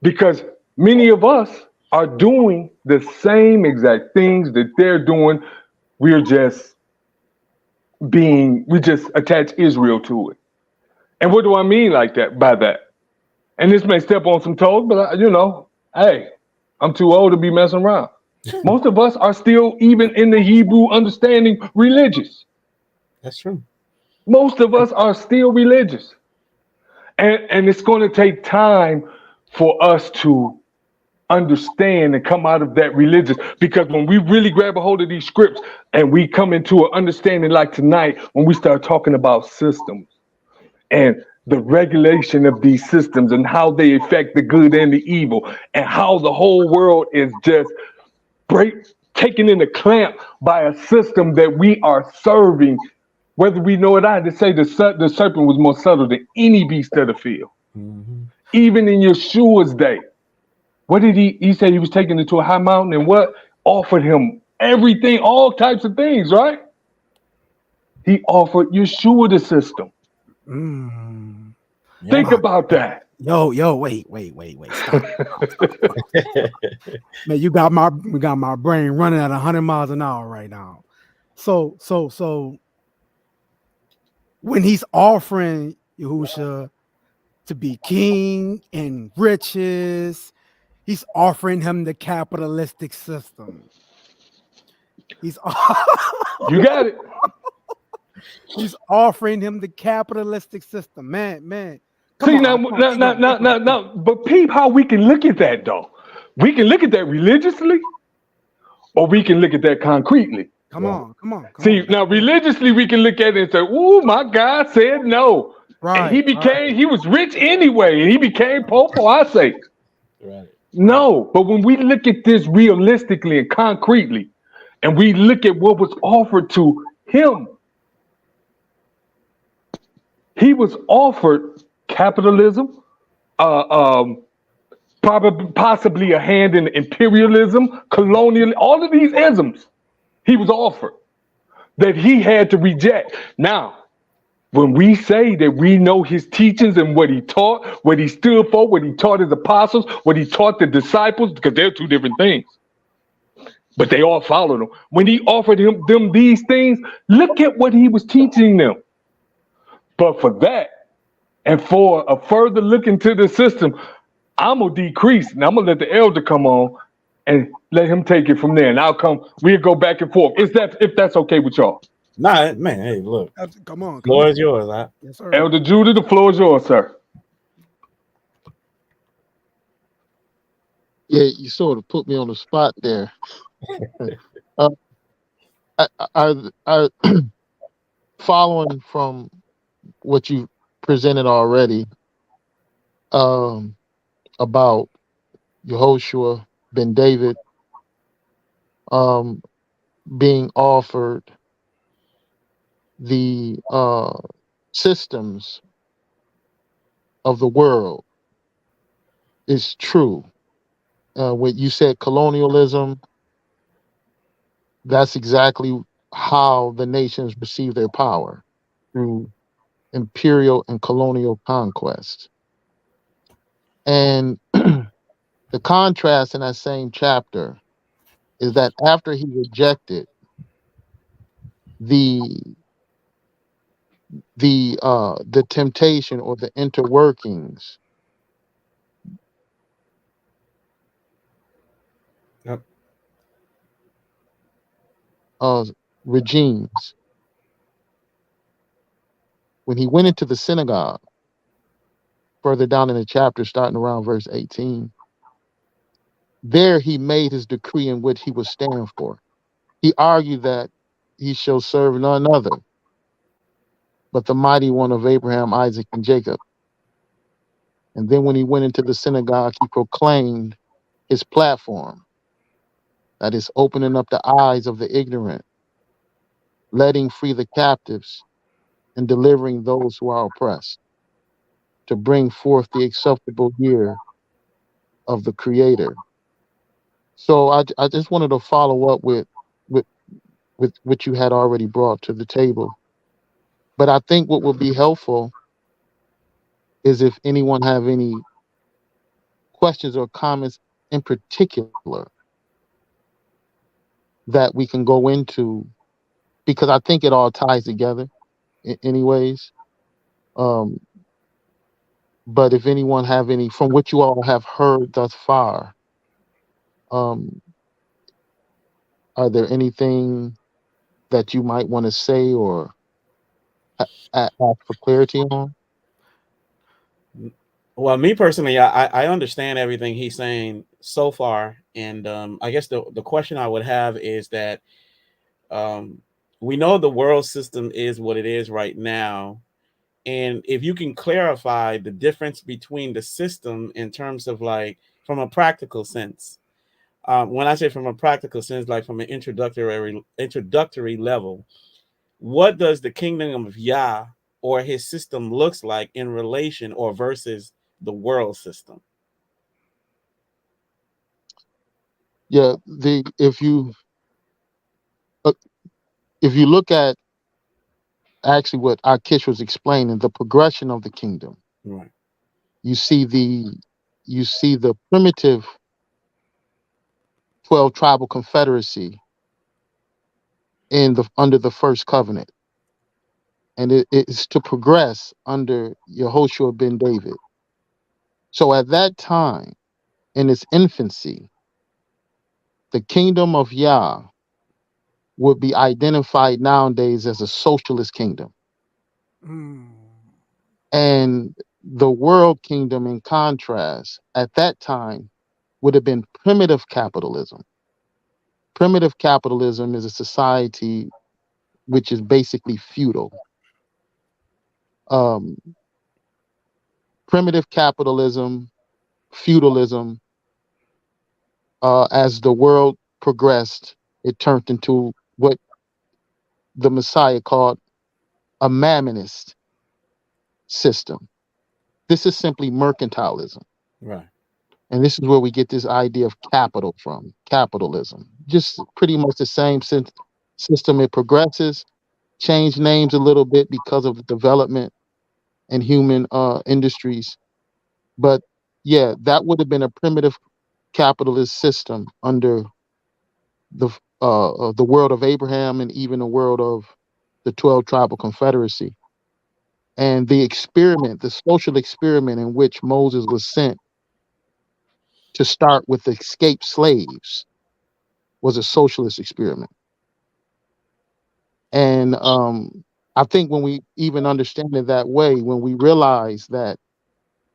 Because many of us are doing the same exact things that they're doing. We just attach Israel to it. And what do I mean like that by that? And this may step on some toes, but hey, I'm too old to be messing around. Most of us are still, even in the Hebrew understanding, religious. That's true. Most of us are still religious. And it's going to take time for us to understand and come out of that religious. Because when we really grab a hold of these scripts and we come into an understanding like tonight, when we start talking about systems and the regulation of these systems and how they affect the good and the evil, and how the whole world is just taken in a clamp by a system that we are serving, whether we know it or not. They say the serpent was more subtle than any beast of the field. Even in Yeshua's day, what did he said he was taken into a high mountain and what? Offered him everything, all types of things, right? He offered Yeshua the system. Think about that. Yo, wait. Stop. Man, we got my brain running at 100 miles an hour right now. So when he's offering Yahusha to be king and riches, he's offering him the capitalistic system. You got it. He's offering him the capitalistic system. Man. See, now, but peep how we can look at that, though. We can look at that religiously, or we can look at that concretely. Come on. See, now religiously, we can look at it and say, "Ooh, my God said no." Right. And he was rich anyway, and he became pope for our sake. Right. No, but when we look at this realistically and concretely, and we look at what was offered to him, he was offered capitalism, possibly a hand in imperialism, colonial, all of these isms he was offered that he had to reject. Now, when we say that we know his teachings and what he taught, what he stood for, what he taught his apostles, what he taught the disciples, because they're two different things, but they all followed him. When he offered them these things, look at what he was teaching them. But for that, and for a further look into the system, I'm gonna decrease, and I'm gonna let the elder come on and let him take it from there. And we'll go back and forth. If that's okay with y'all. Nah, man, hey, look. Come on. Floor is yours, huh? Yes, sir. Elder Judah, the floor is yours, sir. Yeah, you sort of put me on the spot there. I following from what you presented already about Yehoshua ben David being offered the systems of the world is true. When you said colonialism, that's exactly how the nations receive their power, through imperial and colonial conquest. And the contrast in that same chapter is that after he rejected the temptation or the interworkings of regimes, when he went into the synagogue, further down in the chapter, starting around verse 18, there he made his decree in which he would stand for. He argued that he shall serve none other but the mighty one of Abraham, Isaac, and Jacob. And then when he went into the synagogue, he proclaimed his platform, that is, opening up the eyes of the ignorant, letting free the captives, and delivering those who are oppressed, to bring forth the acceptable year of the Creator. So I just wanted to follow up with what you had already brought to the table. But I think what would be helpful is if anyone have any questions or comments in particular that we can go into, because I think it all ties together anyways. But if anyone have any, from what you all have heard thus far, are there anything that you might want to say or ask for clarity on? Well, me personally, I understand everything he's saying so far. And I guess the question I would have is that we know the world system is what it is right now. And if you can clarify the difference between the system in terms of like from a practical sense, when I say from a practical sense, like from an introductory level, what does the kingdom of Yah or his system looks like in relation or versus the world system? Yeah, the uh, if you look at actually what Ahch Ish was explaining, the progression of the kingdom, Right. you see the primitive 12 tribal confederacy in the under the first covenant, and it's to progress under Yehoshua ben David. So at that time, in its infancy, the kingdom of Yah would be identified nowadays as a socialist kingdom. Mm. And the world kingdom, in contrast, at that time would have been primitive capitalism. Primitive capitalism is a society which is basically feudal. Um, Primitive capitalism, feudalism, as the world progressed, it turned into what the Messiah called a mammonist system. This is simply mercantilism. Right. And this is where we get this idea of capital from, capitalism. Just pretty much the same system. It progresses, change names a little bit because of the development in human industries. But yeah, that would have been a primitive capitalist system under the world of Abraham and even the world of the 12 tribal confederacy. And the experiment, the social experiment in which Moses was sent to start with the escaped slaves, was a socialist experiment. And I think when we even understand it that way, when we realize that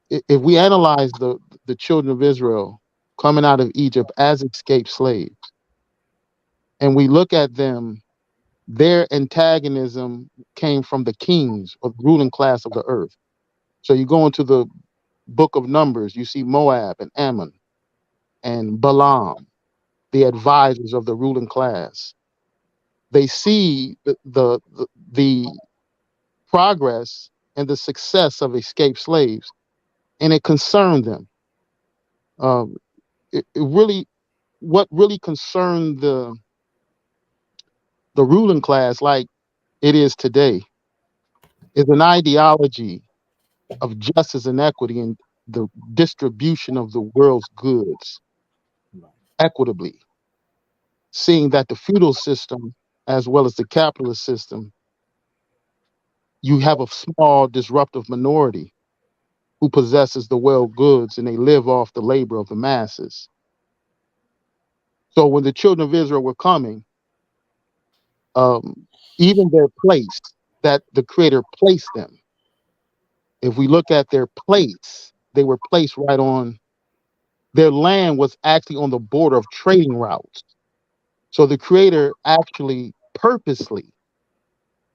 if we analyze the children of Israel coming out of Egypt as escaped slaves, and we look at them, their antagonism came from the kings or the ruling class of the earth. So you go into the book of Numbers, you see Moab and Ammon and Balaam, the advisors of the ruling class. They see the progress and the success of escaped slaves, and it concerned them. Um, it really, what really concerned the ruling class, like it is today, is an ideology of justice and equity and the distribution of the world's goods equitably, seeing that the feudal system as well as the capitalist system, you have a small disruptive minority who possesses the world goods and they live off the labor of the masses. So when the children of Israel were coming, even their place that the Creator placed them, if we look at their place, they were placed right on, their land was actually on the border of trading routes. So the Creator actually purposely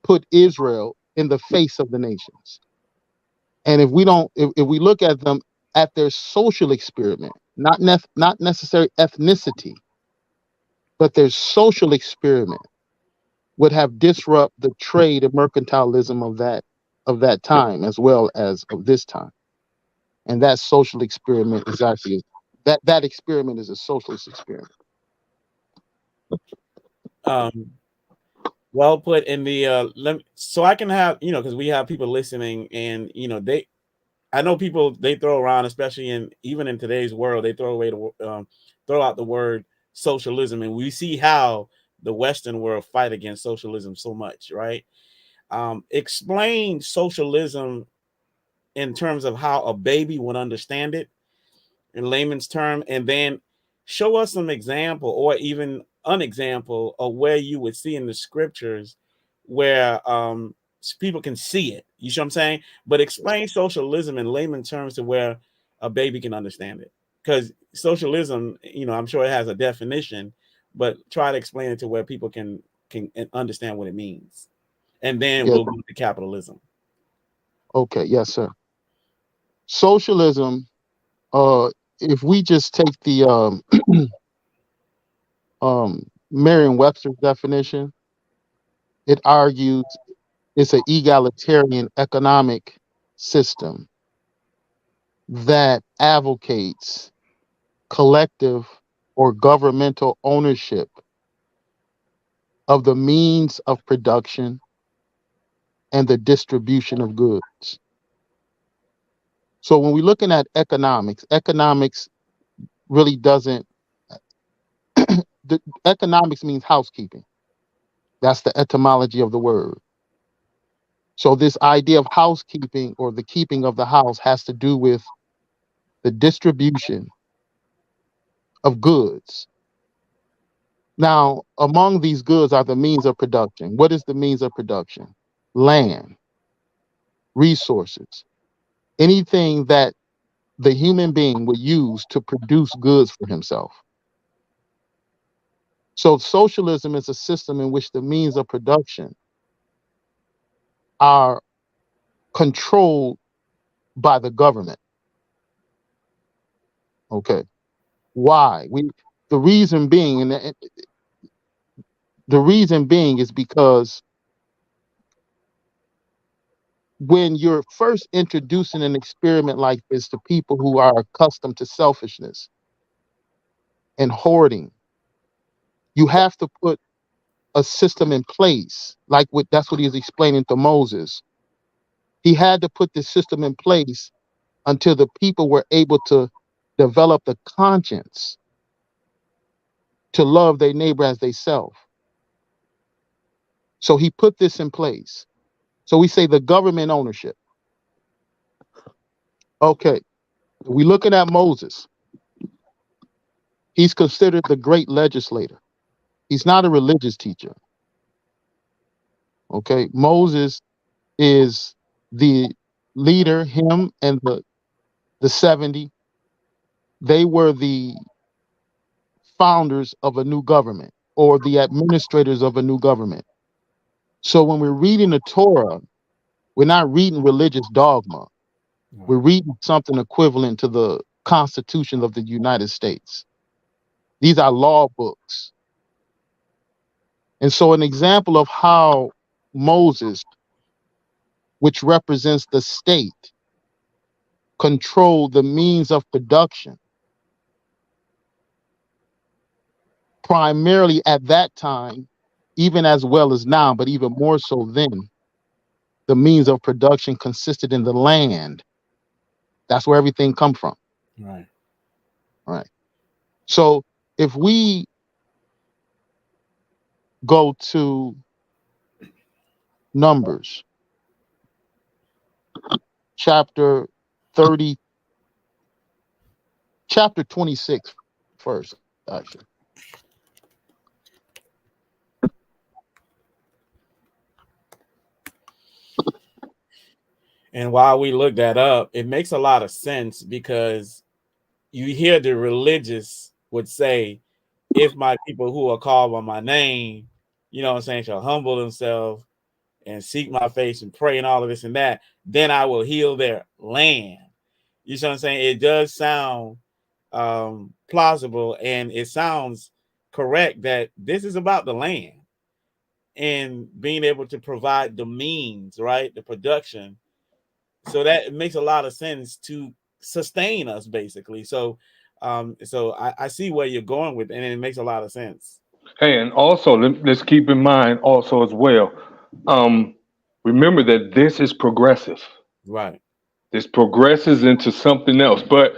put Israel in the face of the nations. And if we don't, if we look at them at their social experiment, not necessary ethnicity, but their social experiment would have disrupt the trade and mercantilism of that time as well as of this time. And that social experiment is actually that experiment is a socialist experiment. Um, well put in the so I can have, because we have people listening, and I know people, they throw around, especially even in today's world, they throw out the word socialism, and we see how the Western world fight against socialism so much, right? Explain socialism in terms of how a baby would understand it in layman's term, and then show us some example or even an example of where you would see in the scriptures where people can see it. You see what I'm saying? But explain socialism in layman terms to where a baby can understand it. because socialism, I'm sure it has a definition, but try to explain it to where people can understand what it means, and then Yeah. we'll go to capitalism. Okay. Yes, sir. Socialism. If we just take the Merriam-Webster's definition, it argues it's an egalitarian economic system that advocates collective or governmental ownership of the means of production and the distribution of goods. So when we're looking at economics really doesn't, the economics means housekeeping. That's the etymology of the word. So this idea of housekeeping or the keeping of the house has to do with the distribution of goods. Now, among these goods are the means of production. What is the means of production? Land, resources, anything that the human being would use to produce goods for himself. So socialism is a system in which the means of production are controlled by the government. Okay. Why? The reason being, the reason being is because when you're first introducing an experiment like this to people who are accustomed to selfishness and hoarding, you have to put a system in place. That's what he was explaining to Moses. He had to put this system in place until the people were able to develop the conscience to love their neighbor as they self. So he put this in place. So we say the government ownership. Okay, we're looking at Moses. He's considered the great legislator. He's not a religious teacher. Okay, Moses is the leader, him and the 70. They were the founders of a new government or the administrators of a new government. So when we're reading the Torah, we're not reading religious dogma. We're reading something equivalent to the Constitution of the United States. These are law books. And so an example of how Moses, which represents the state, controlled the means of production, primarily at that time, even as well as now, but even more so then, the means of production consisted in the land. That's where everything come from. Right. Right. So if we go to Numbers, chapter 30, chapter 26 first, actually. And while we look that up, it makes a lot of sense because you hear the religious would say, if my people who are called by my name, shall humble themselves and seek my face and pray and all of this and that, then I will heal their land. You know what I'm saying? It does sound plausible, and it sounds correct that this is about the land and being able to provide the means, right? The production. So that makes a lot of sense to sustain us, basically. So I see where you're going with it, and it makes a lot of sense. Hey, and also let's keep in mind also as well. Remember that this is progressive. Right. This progresses into something else. But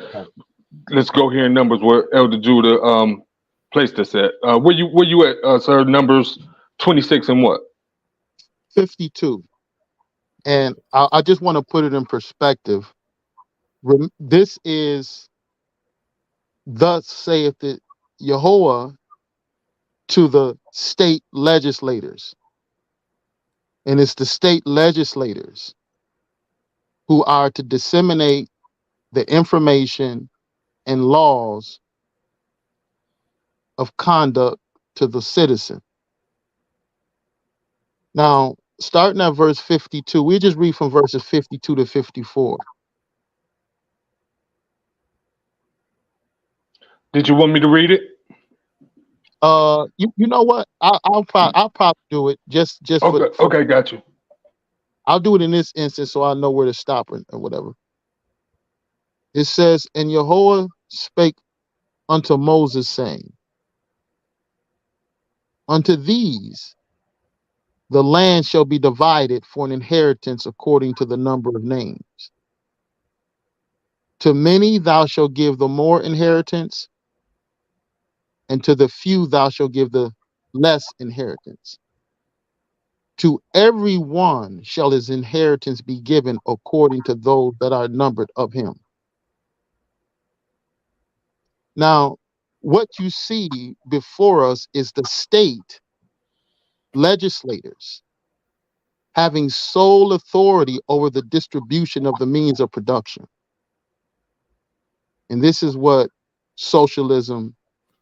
let's go here in Numbers where Elder Judah placed us at. Where you at, sir? Numbers 26 and what? 52. And I just want to put it in perspective. This is, thus saith it Yehovah to the state legislators. And it's the state legislators who are to disseminate the information and laws of conduct to the citizen. Now, starting at verse 52, we just read from verses 52 to 54. Did you want me to read it? You know what? I'll probably do it just for Okay, got you. I'll do it in this instance so I know where to stop or whatever. It says, and Yahweh spake unto Moses, saying, unto these the land shall be divided for an inheritance according to the number of names. To many thou shalt give the more inheritance, and to the few thou shalt give the less inheritance. To every one shall his inheritance be given according to those that are numbered of him. Now, what you see before us is the state legislators having sole authority over the distribution of the means of production. And this is what socialism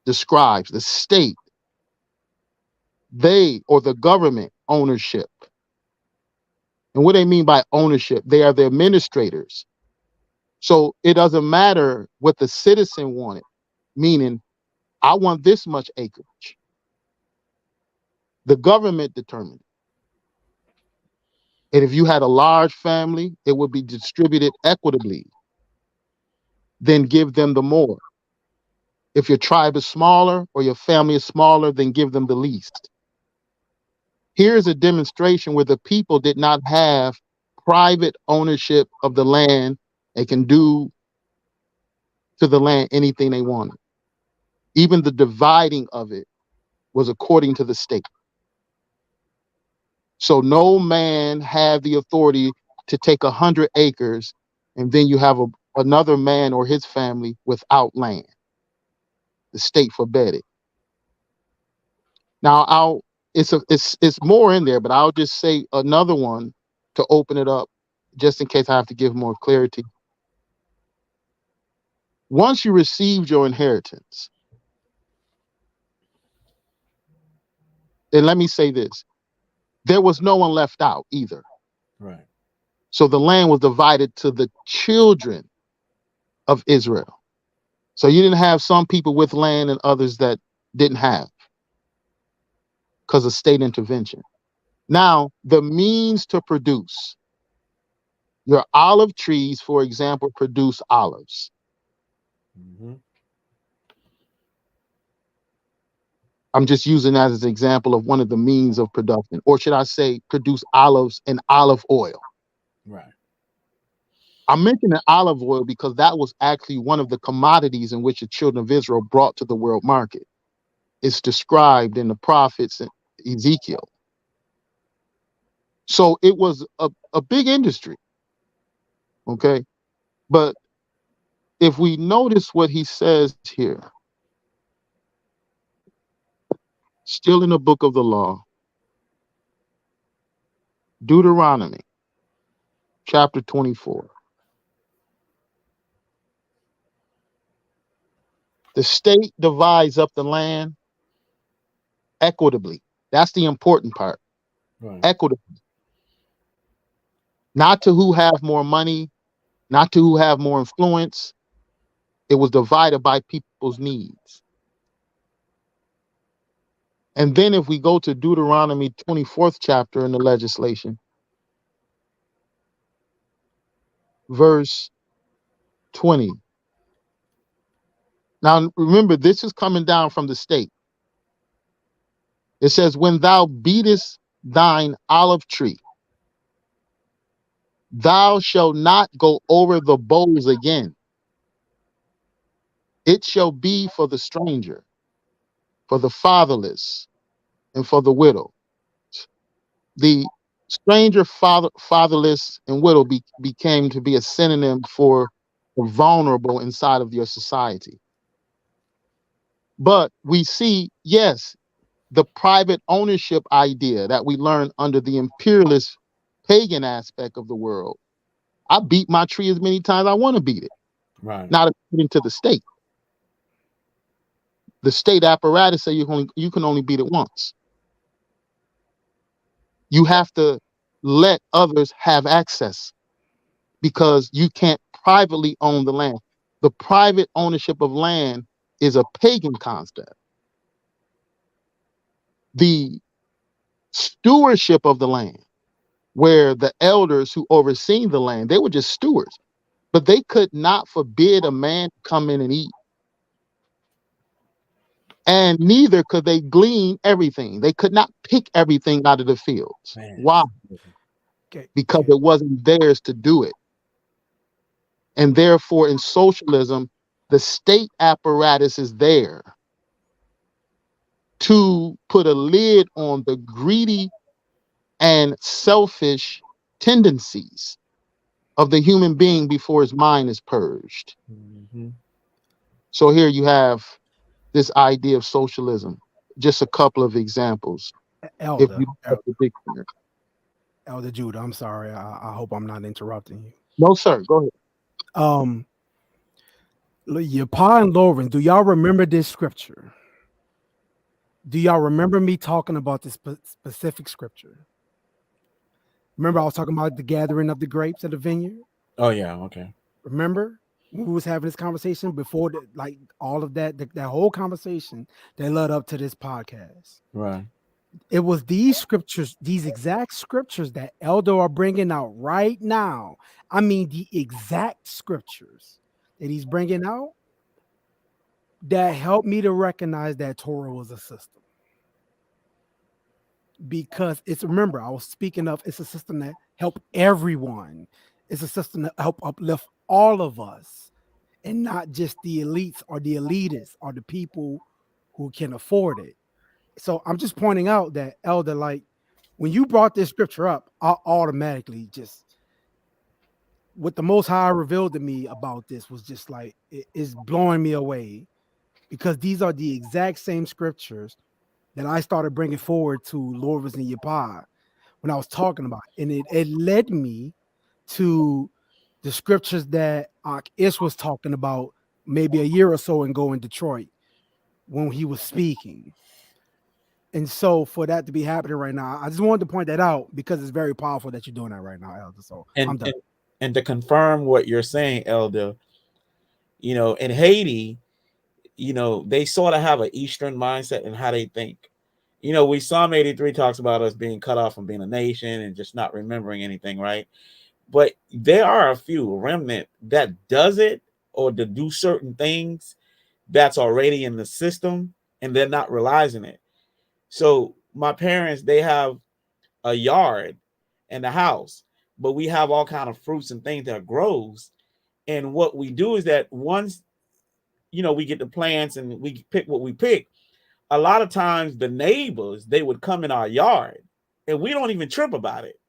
describes: the state, they or the government ownership. And what they mean by ownership, they are the administrators. So it doesn't matter what the citizen wanted, meaning I want this much acreage. The government determined it. And if you had a large family, it would be distributed equitably. Then give them the more. If your tribe is smaller or your family is smaller, then give them the least. Here's a demonstration where the people did not have private ownership of the land. They can do to the land anything they wanted. Even the dividing of it was according to the state. So no man had the authority to take 100 acres and then you have another man or his family without land. The state forbade it. Now it's more in there, but I'll just say another one to open it up, just in case I have to give more clarity. Once you received your inheritance, and let me say this, there was no one left out either. Right. So the land was divided to the children of Israel. So you didn't have some people with land and others that didn't have because of state intervention. Now, the means to produce. Your olive trees, for example, produce olives. Mm-hmm. I'm just using that as an example of one of the means of production. Or should I say produce olives and olive oil? Right. I'm mentioning olive oil because that was actually one of the commodities in which the children of Israel brought to the world market. It's described in the prophets and Ezekiel. So it was a big industry. Okay. But if we notice what he says here, still in the book of the law, Deuteronomy chapter 24. The state divides up the land equitably. That's the important part. Right. Equitably. Not to who have more money, not to who have more influence. It was divided by people's needs. And then if we go to Deuteronomy 24th chapter in the legislation, verse 20. Now remember, this is coming down from the state. It says, when thou beatest thine olive tree, thou shalt not go over the boughs again. It shall be for the stranger, for the fatherless, and for the widow. The stranger, fatherless, and widow became to be a synonym for the vulnerable inside of your society. But we see, yes, the private ownership idea that we learned under the imperialist pagan aspect of the world. I beat my tree as many times as I want to beat it. Right. Not according to the state. The state apparatus say you can only beat it once. You have to let others have access because you can't privately own the land. The private ownership of land is a pagan concept. The stewardship of the land, where the elders who overseen the land, they were just stewards, but they could not forbid a man to come in and eat. And neither could they glean everything. They could not pick everything out of the fields. Man. Why? Okay. Because it wasn't theirs to do it. And therefore, in socialism, the state apparatus is there to put a lid on the greedy and selfish tendencies of the human being before his mind is purged. Mm-hmm. So here you have this idea of socialism. Just a couple of examples. If Elder, you have the dictionary. Elder Judah, I'm sorry. I hope I'm not interrupting you. No, sir. Go ahead. Yapah and Lorvins, do y'all remember this scripture? Do y'all remember me talking about this specific scripture? Remember I was talking about the gathering of the grapes at the vineyard? Oh yeah, okay. Remember when we was having this conversation before like all of that whole conversation that led up to this podcast? Right. It was these scriptures, these exact scriptures that Elder are bringing out right now. I mean, the exact scriptures that he's bringing out that helped me to recognize that Torah was a system. Because remember, I was speaking of, it's a system that help everyone. It's a system that help uplift all of us and not just the elites or the elitists or the people who can afford it. So I'm just pointing out that, Elder, like when you brought this scripture up, I automatically just, what the Most High revealed to me about this was just like, it's blowing me away, because these are the exact same scriptures that I started bringing forward to Lorvins and Yapah when I was talking about it. And it led me to the scriptures that Ahch Ish was talking about maybe a year or so ago in Detroit when he was speaking. And so for that to be happening right now, I just wanted to point that out because it's very powerful that you're doing that right now, Elder. So I'm done. And to confirm what you're saying, Elder, in Haiti, they sort of have an Eastern mindset in how they think. Psalm 83 talks about us being cut off from being a nation and just not remembering anything, right? But there are a few remnant that does it, or to do certain things that's already in the system and they're not realizing it. So my parents, they have a yard and a house, but we have all kind of fruits and things that grows. And what we do is that once, we get the plants and we pick what we pick, a lot of times the neighbors, they would come in our yard and we don't even trip about it.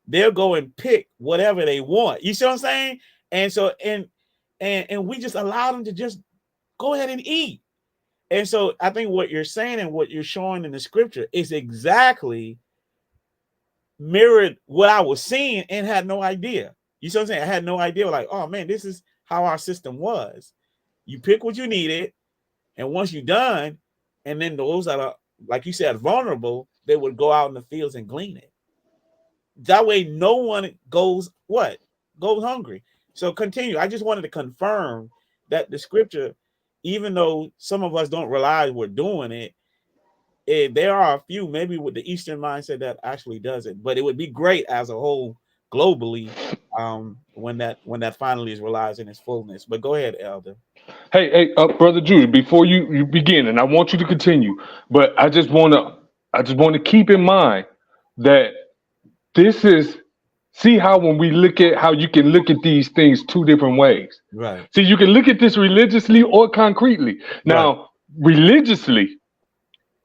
They'll go and pick whatever they want. You see what I'm saying? And so, and we just allow them to just go ahead and eat. And so I think what you're saying and what you're showing in the scripture is exactly mirrored what I was seeing and had no idea. You see what I'm saying? I had no idea. Like, oh man, this is how our system was. You pick what you needed, and once you're done, and then those that are, like you said, vulnerable, they would go out in the fields and glean it. That way, no one goes hungry. So continue. I just wanted to confirm that the scripture, even though some of us don't realize we're doing it, there are a few, maybe with the Eastern mindset, that actually does it. But it would be great as a whole globally when that finally is realized in its fullness. But go ahead, Elder. Hey, Brother Judah, before you begin, and I want you to continue, but I just want to keep in mind that this is, see how when we look at how you can look at these things two different ways. Right. See, you can look at this religiously or concretely. Now, religiously,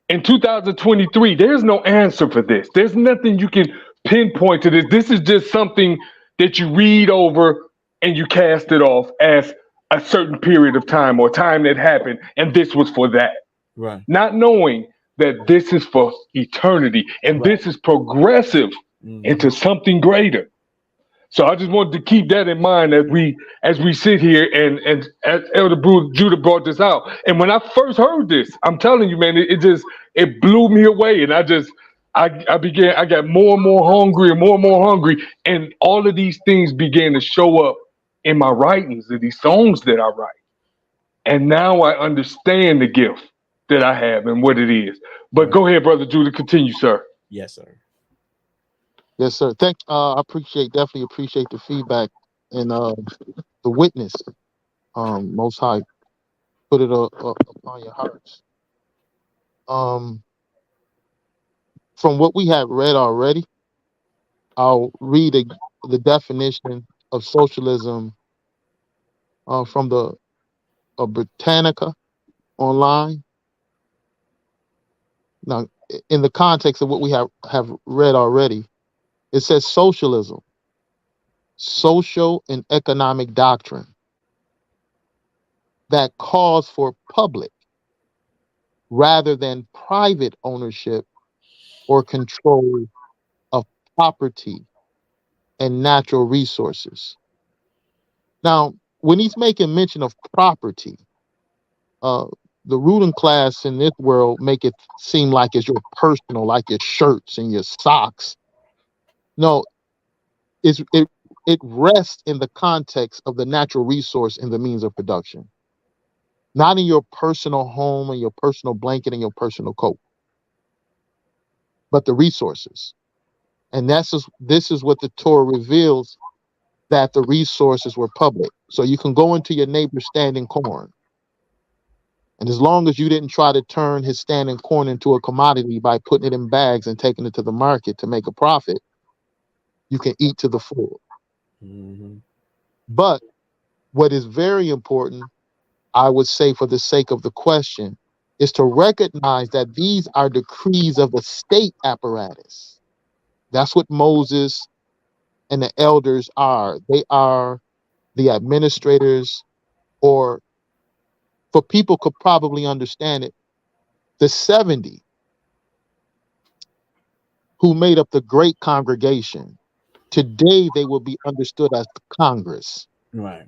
in 2023, there's no answer for this. There's nothing you can pinpoint to this. This is just something that you read over and you cast it off as a certain period of time or time that happened, and this was for that. Right. Not knowing that this is for eternity and this is progressive into something greater. So I just wanted to keep that in mind as we sit here and as Elder Judah brought this out. And when I first heard this, I'm telling you, man, it blew me away. And I got more and more hungry and more hungry, and all of these things began to show up in my writings of these songs that I write. And now I understand the gift that I have and what it is. But go ahead, Brother Judah, continue, sir. Yes, sir. Yes, sir. I definitely appreciate the feedback and the witness. Most High put it upon your hearts. From what we have read already, I'll read the definition of socialism from the Britannica online. Now, in the context of what we have read already, it says socialism, social and economic doctrine that calls for public rather than private ownership or control of property and natural resources. Now, when he's making mention of property, the ruling class in this world make it seem like it's your personal, like your shirts and your socks. No, it rests in the context of the natural resource and the means of production, not in your personal home and your personal blanket and your personal coat, but the resources. And this is what the Torah reveals, that the resources were public. So you can go into your neighbor's standing corn. And as long as you didn't try to turn his standing corn into a commodity by putting it in bags and taking it to the market to make a profit, you can eat to the full. Mm-hmm. But what is very important, I would say for the sake of the question, is to recognize that these are decrees of the state apparatus. That's what Moses and the elders are. They are the administrators, or for people could probably understand it, the 70 who made up the great congregation. Today they will be understood as the Congress. Right.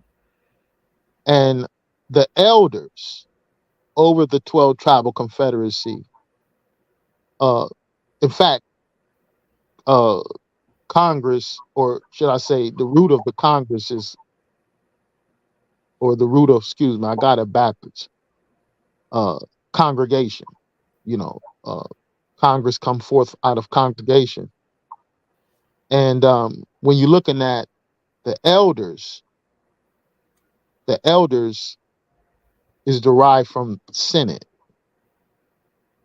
And the elders over the 12 tribal confederacy, in fact, Congress, or should I say the root of the Congress is, or the root of, excuse me, I got it backwards. Congregation, Congress come forth out of congregation. And when you're looking at the elders is derived from Senate.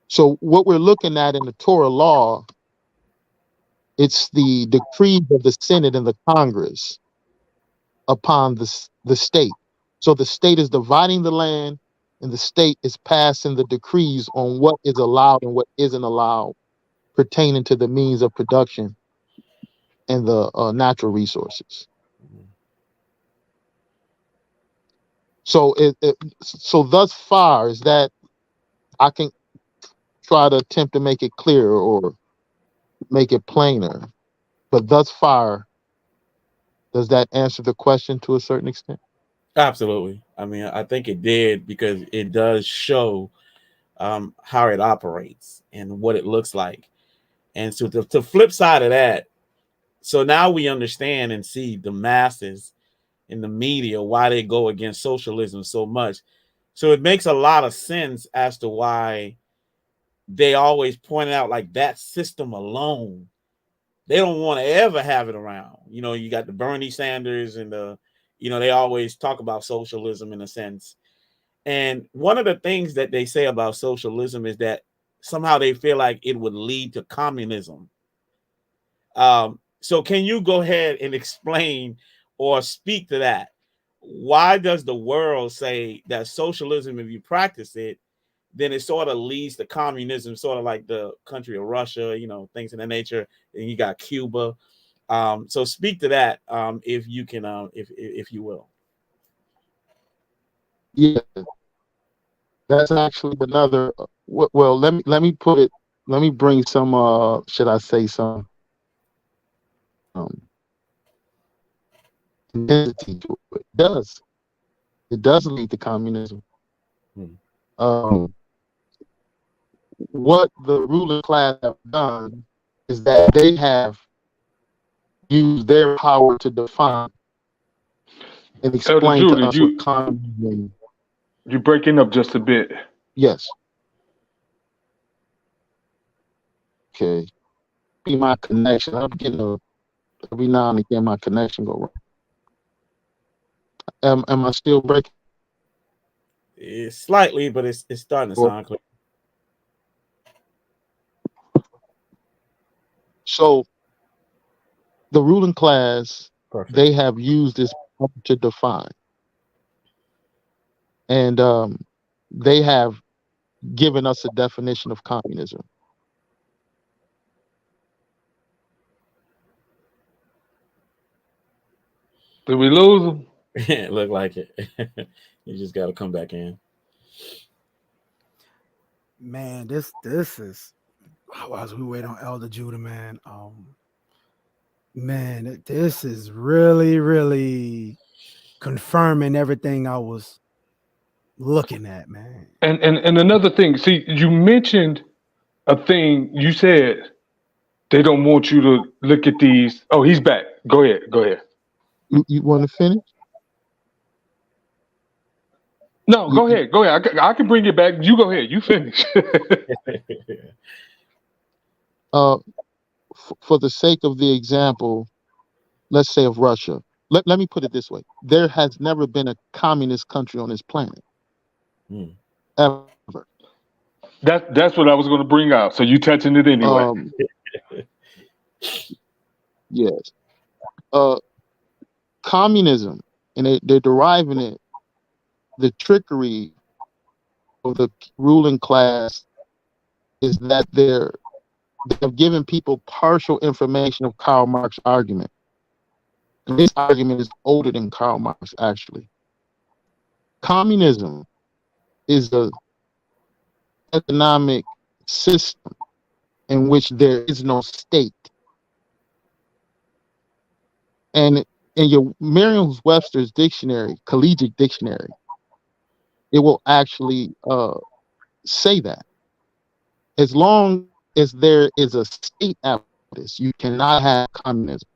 So what we're looking at in the Torah law, it's the decrees of the Senate and the Congress upon the state. So the state is dividing the land, and the state is passing the decrees on what is allowed and what isn't allowed pertaining to the means of production and the natural resources. So so thus far is that I can try to attempt to make it clearer or make it plainer, but thus far, does that answer the question to a certain extent? Absolutely. I mean, I think it did, because it does show how it operates and what it looks like. And so the flip side of that, so now we understand and see the masses in the media, why they go against socialism so much. So it makes a lot of sense as to why they always point out, like, that system alone, they don't want to ever have it around. You got the Bernie Sanders and they always talk about socialism in a sense. And one of the things that they say about socialism is that somehow they feel like it would lead to communism. So can you go ahead and explain or speak to that? Why does the world say that socialism, if you practice it, then it sort of leads to communism, sort of like the country of Russia, things of that nature. And you got Cuba. So speak to that, if you can, if you will. Yeah, that's actually another. Well, let me put it. Let me bring some. Should I say some? entity to it. It does. It does lead to communism. What the ruling class have done is that they have used their power to define and Elder explain to Judah, us what communism. you're breaking up just a bit. Yes. Okay. Be my connection. I'm getting every now and again my connection go wrong. Am I still breaking? It's slightly, but it's starting to sound clear. So the ruling class, Perfect. they have used this to define, and they have given us a definition of communism. Did we lose them? It looked like it. You just got to come back in. Man, this is as we wait on Elder Judah, man. Man, this is really confirming everything I was looking at, man. And another thing, see, you mentioned a thing. You said they don't want you to look at these. Oh, he's back. Go ahead. You want to finish? No, go ahead. I can bring it back. You go ahead. You finish. For the sake of the example, let's say of Russia. Let me put it this way: there has never been a communist country on this planet, ever. That's what I was going to bring out. So you touching it anyway. Yes. Communism, and they're deriving it, the trickery of the ruling class is that they've given people partial information of Karl Marx's argument. And this argument is older than Karl Marx, actually. Communism is an economic system in which there is no state. And in your Merriam-Webster's dictionary, collegiate dictionary, it will actually say that. As long as there is a state after this, you cannot have communism.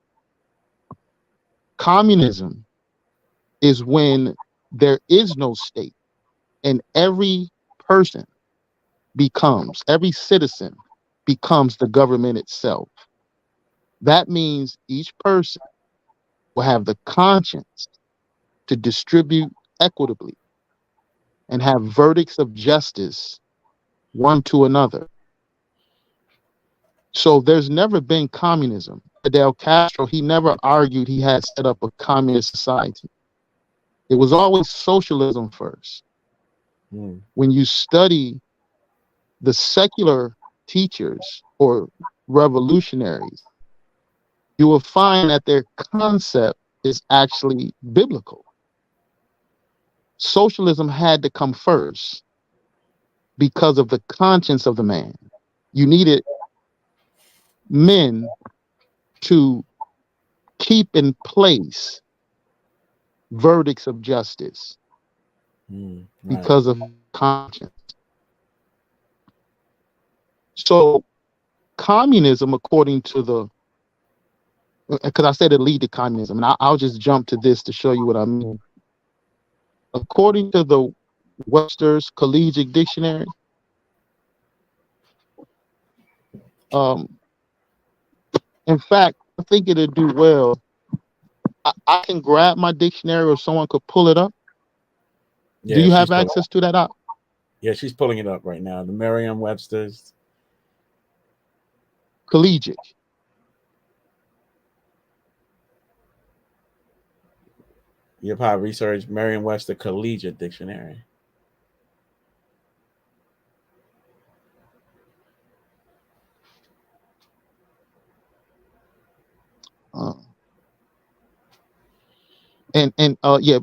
Communism is when there is no state and every citizen becomes the government itself. That means each person will have the conscience to distribute equitably and have verdicts of justice one to another. So there's never been communism. Fidel Castro, he never argued he had set up a communist society. It was always socialism first. When you study the secular teachers or revolutionaries, you will find that their concept is actually biblical. Socialism had to come first because of the conscience of the man. You needed men to keep in place verdicts of justice because of conscience. So communism, according to because I said it lead to communism, and I'll just jump to this to show you what I mean. According to the Webster's Collegiate Dictionary, in fact, I think it'll do well. I can grab my dictionary, or someone could pull it up. Yeah, do you have access to that up? Yeah, she's pulling it up right now. The Merriam-Webster's Collegiate. Yapah Research Merriam-Webster Collegiate Dictionary. Yeah.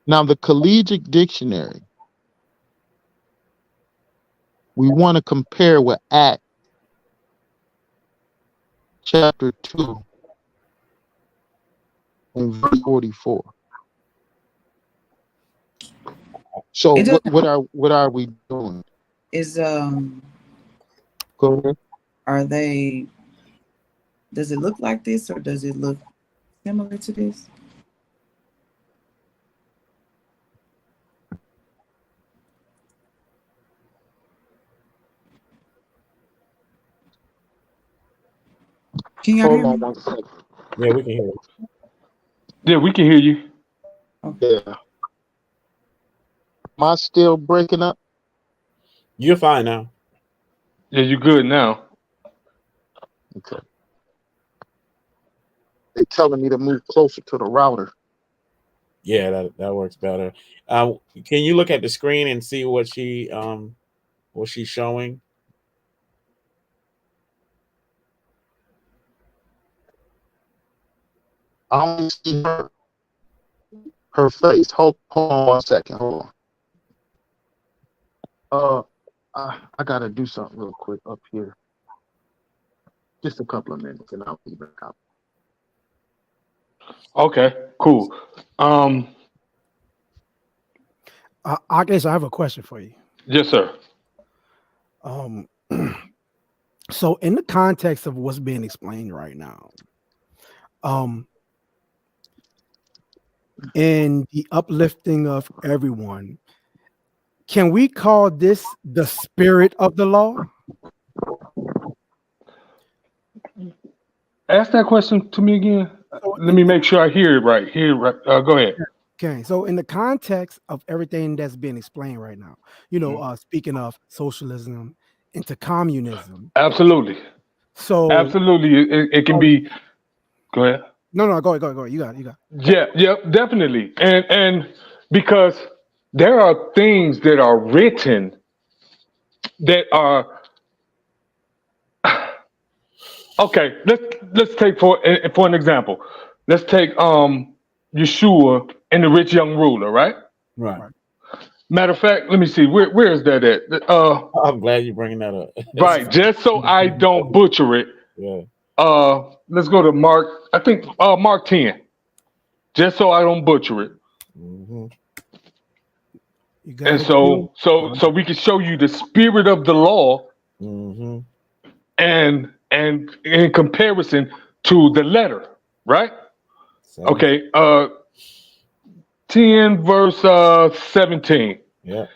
Now the Collegiate Dictionary, we want to compare with Acts chapter 2, in verse 44. So It doesn't. what are we doing? Is Go ahead. Are they? Does it look like this, or does it look similar to this? Can y'all Hold hear on me? 1 second. Yeah, we can hear it. Yeah, we can hear you. Yeah. Am I still breaking up? You're fine now. Yeah, you good now. Okay. They're telling me to move closer to the router. Yeah, that works better. Can you look at the screen and see what she's showing? I only see her face. Hold on 1 second. Hold on. I gotta do something real quick up here. Just a couple of minutes, and I'll be back out. Okay, cool. I guess I have a question for you. Yes, sir. So in the context of what's being explained right now, in the uplifting of everyone, can we call this the spirit of the law? Ask that question to me again. Let me make sure I hear it right. Go ahead. Okay, so in the context of everything that's being explained right now, speaking of socialism into communism. Absolutely. So absolutely, it can be. Go ahead. No, go ahead. You got it. Yeah, definitely. And because there are things that are written that are okay. Let's take for an example. Let's take Yeshua and the rich young ruler, right? Right. Matter of fact, let me see. Where is that at? I'm glad you're bringing that up. Right, just so I don't butcher it. Yeah. Let's go to Mark. I think Mark 10. Just so I don't butcher it. Mm-hmm. And so we can show you the spirit of the law, mm-hmm. and in comparison to the letter, right? Okay. 10 verse 17. Yeah.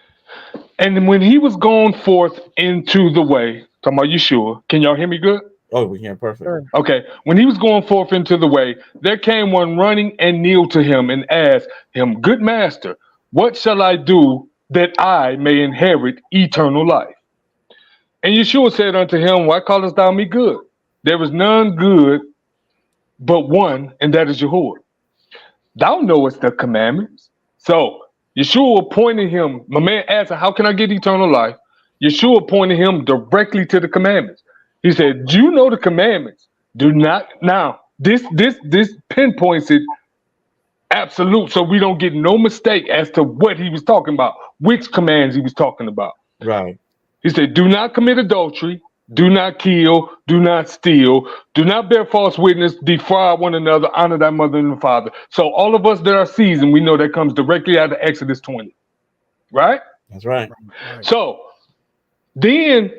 And when he was gone forth into the way, talking about Yeshua, can y'all hear me good? Oh, we hear perfect. Sure. Okay. When he was going forth into the way, there came one running and kneeled to him and asked him, "Good master, what shall I do that I may inherit eternal life?" And Yeshua said unto him, "Why callest thou me good? There is none good but one, and that is Yahuwah. Thou knowest the commandments." So Yeshua pointed him. My man asked, "How can I get eternal life?" Yeshua pointed him directly to the commandments. He said, "Do you know the commandments? Do not." Now, this pinpoints it absolute, so we don't get no mistake as to what he was talking about, which commands he was talking about. Right. He said, "Do not commit adultery, do not kill, do not steal, do not bear false witness, defraud one another, honor thy mother and father." So all of us that are seasoned, we know that comes directly out of Exodus 20. Right? That's right. So then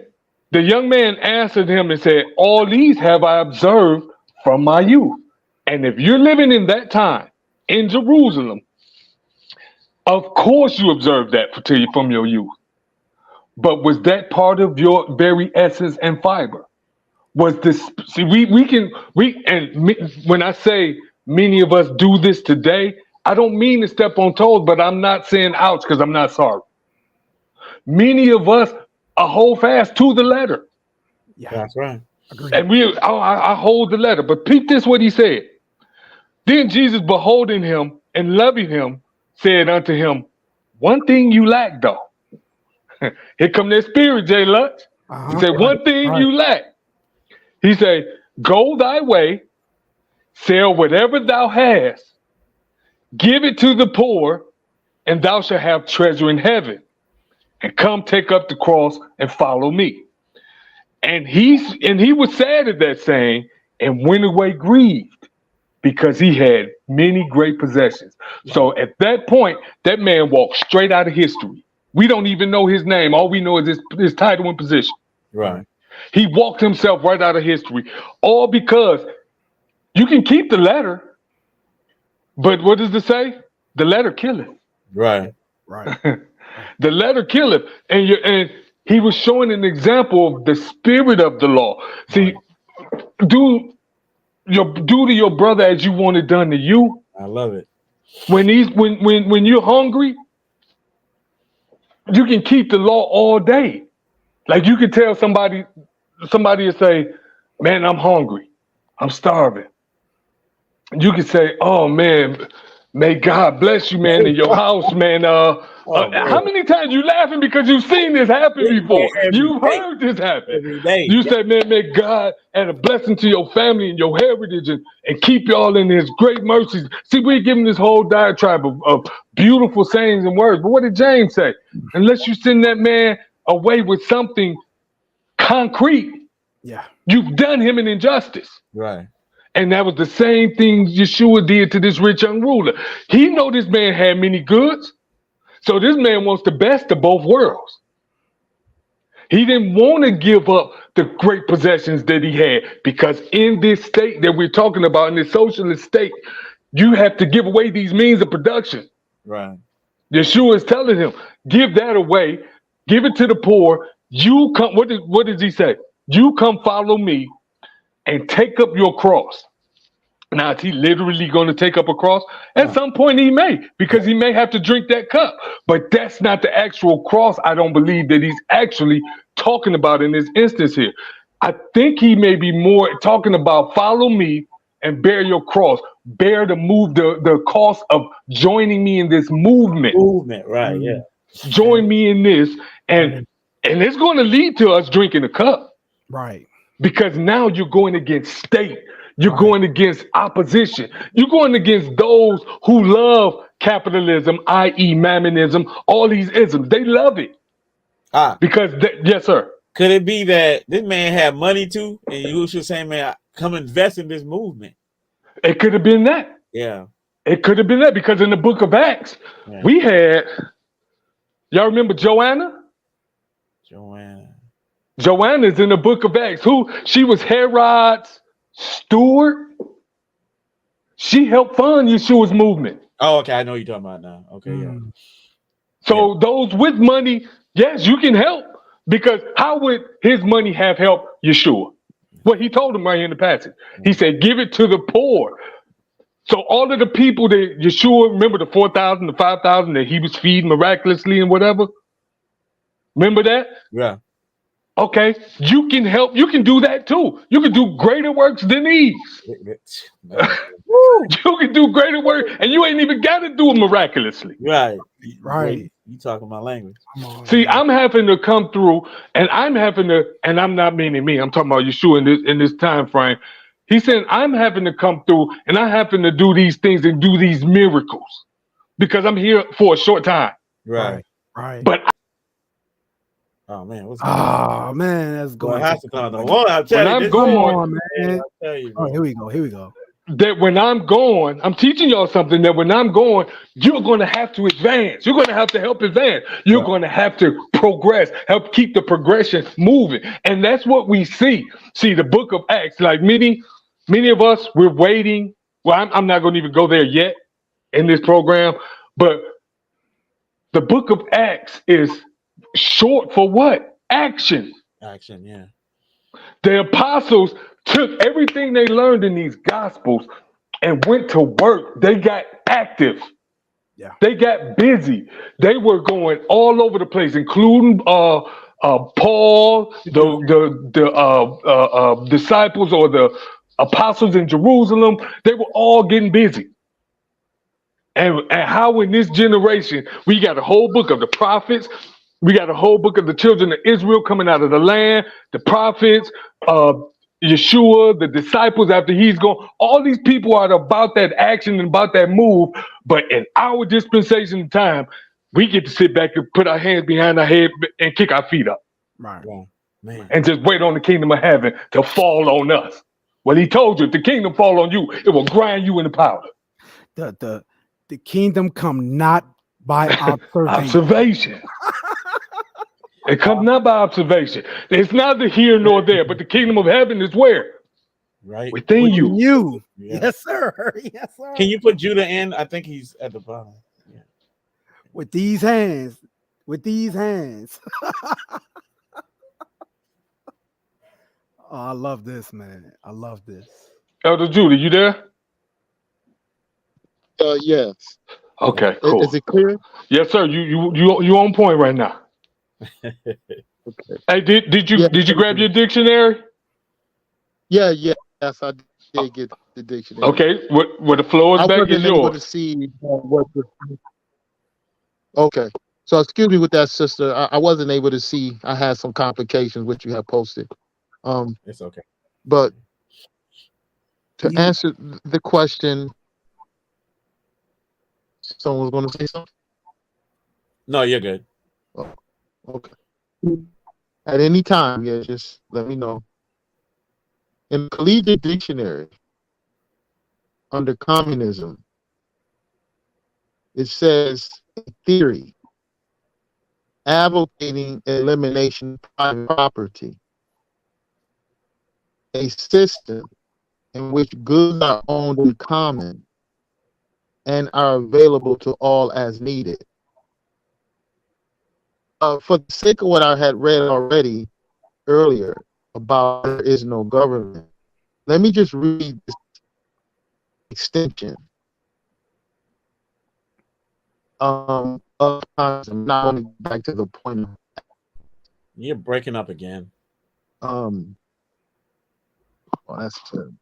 the young man answered him and said, "All these have I observed from my youth." And if you're living in that time in Jerusalem, of course you observed that from your youth. But was that part of your very essence and fiber? Was this? See, when I say many of us do this today, I don't mean to step on toes, but I'm not saying ouch because I'm not sorry. Many of us hold fast to the letter. Yeah, that's right. Agreed. And I hold the letter. But peep this, what he said. Then Jesus, beholding him and loving him, said unto him, "One thing you lack, though." Here come that spirit, J. Lutch. He said, "One thing you lack." He said, "Go thy way, sell whatever thou hast, give it to the poor, and thou shalt have treasure in heaven. And come take up the cross and follow me." And he was sad at that saying and went away grieved, because he had many great possessions. So at that point, that man walked straight out of history. We don't even know his name. All we know is his title and position. Right. He walked himself right out of history, all because you can keep the letter, but what does it say? The letter killeth. Right. Right. The letter killeth, and he was showing an example of the spirit of the law. See, do to your brother as you want it done to you. I love it. When you're hungry, you can keep the law all day. Like you can tell somebody will say, "Man, I'm hungry, I'm starving." You can say, "Oh man, may God bless you, man, in your house, man." How many times you laughing because you've seen this happen before? You've heard this happen. You say, "Man, may God add a blessing to your family and your heritage and keep y'all in His great mercies." See, we're giving this whole diatribe of beautiful sayings and words, but what did James say? Unless you send that man away with something concrete, you've done him an injustice. Right. And that was the same thing Yeshua did to this rich young ruler. He know this man had many goods, so this man wants the best of both worlds. He didn't want to give up the great possessions that he had, because in this state that we're talking about, in this socialist state, you have to give away these means of production. Right. Yeshua is telling him, give that away, give it to the poor. You come. What does he say? You come follow me and take up your cross. Now, is he literally going to take up a cross? At some point he may, because he may have to drink that cup. But that's not the actual cross, I don't believe, that he's actually talking about in this instance here. I think he may be more talking about follow me and bear your cross. Bear the cost of joining me in this movement. Right, yeah. Join me in this. And it's going to lead to us drinking the cup. Right. Because now you're going against state. You're going against opposition. You're going against those who love capitalism, i.e. mammonism, all these isms. They love it. Because, yes, sir. Could it be that this man had money too, and you should say, man, come invest in this movement? It could have been that. Yeah. It could have been that, because in the book of Acts, we had, y'all remember Joanna? Joanna's in the book of Acts. She was Herod's steward. She helped fund Yeshua's movement. Oh, okay. I know what you're talking about now. Okay, yeah. So those with money, yes, you can help, because how would his money have helped Yeshua? Well, he told him right here in the passage. He said, give it to the poor. So all of the people that Yeshua, remember the 4,000, the 5,000 that he was feeding miraculously and whatever? Remember that? Yeah. Okay, you can help. You can do that too. You can do greater works than these. You can do greater work, and you ain't even got to do it miraculously. Right. You talking my language. See, I'm having to come through, and I'm not meaning me. I'm talking about Yeshua in this time frame. He's saying I'm having to come through, and I happen to do these things and do these miracles because I'm here for a short time. Right. But oh man, that's going. When I'm going, man. Here we go. That when I'm going, I'm teaching y'all something that when I'm going, you're going to have to advance. You're going to have to help advance. You're going to have to progress, help keep the progression moving. And that's what we see. See, the book of Acts, like many of us, we're waiting. Well, I'm not going to even go there yet in this program, but the book of Acts is short for what? Action. Action, yeah. The apostles took everything they learned in these gospels and went to work. They got active. Yeah. They got busy. They were going all over the place, including Paul, the disciples or the apostles in Jerusalem. They were all getting busy. And how in this generation, we got a whole book of the prophets. We got a whole book of the children of Israel coming out of the land, the prophets, Yeshua, the disciples after he's gone. All these people are about that action and about that move. But in our dispensation of time, we get to sit back and put our hands behind our head and kick our feet up. Right. Man. And just wait on the kingdom of heaven to fall on us. Well, he told you if the kingdom fall on you, it will grind you into powder. The kingdom come not by observation. Observation. It comes not by observation. It's neither here nor there, but the kingdom of heaven is where? Right. Within you. You. Yeah. Yes, sir. Yes, sir. Can you put Judah in? I think he's at the bottom. Yeah. With these hands. With these hands. Oh, I love this, man. I love this. Elder Judah, you there? Yes. Okay, cool. Is it clear? Yes, sir. You on point right now. Okay. Hey, did you grab your dictionary? Yeah, yes, I did get the dictionary. Okay, where the floor is I back wasn't is able yours. to see what. Okay, so excuse me with that, sister. I wasn't able to see. I had some complications which you have posted. It's okay. But to answer the question, someone was going to say something. No, you're good. Oh, okay. At any time, yeah, just let me know. In the collegiate dictionary, under communism, it says theory advocating elimination of private property, a system in which goods are owned in common and are available to all as needed. For the sake of what I had read already earlier about there is no government, let me just read this extension of communism, not only back to the point. You're breaking up again. Oh, that's terrible.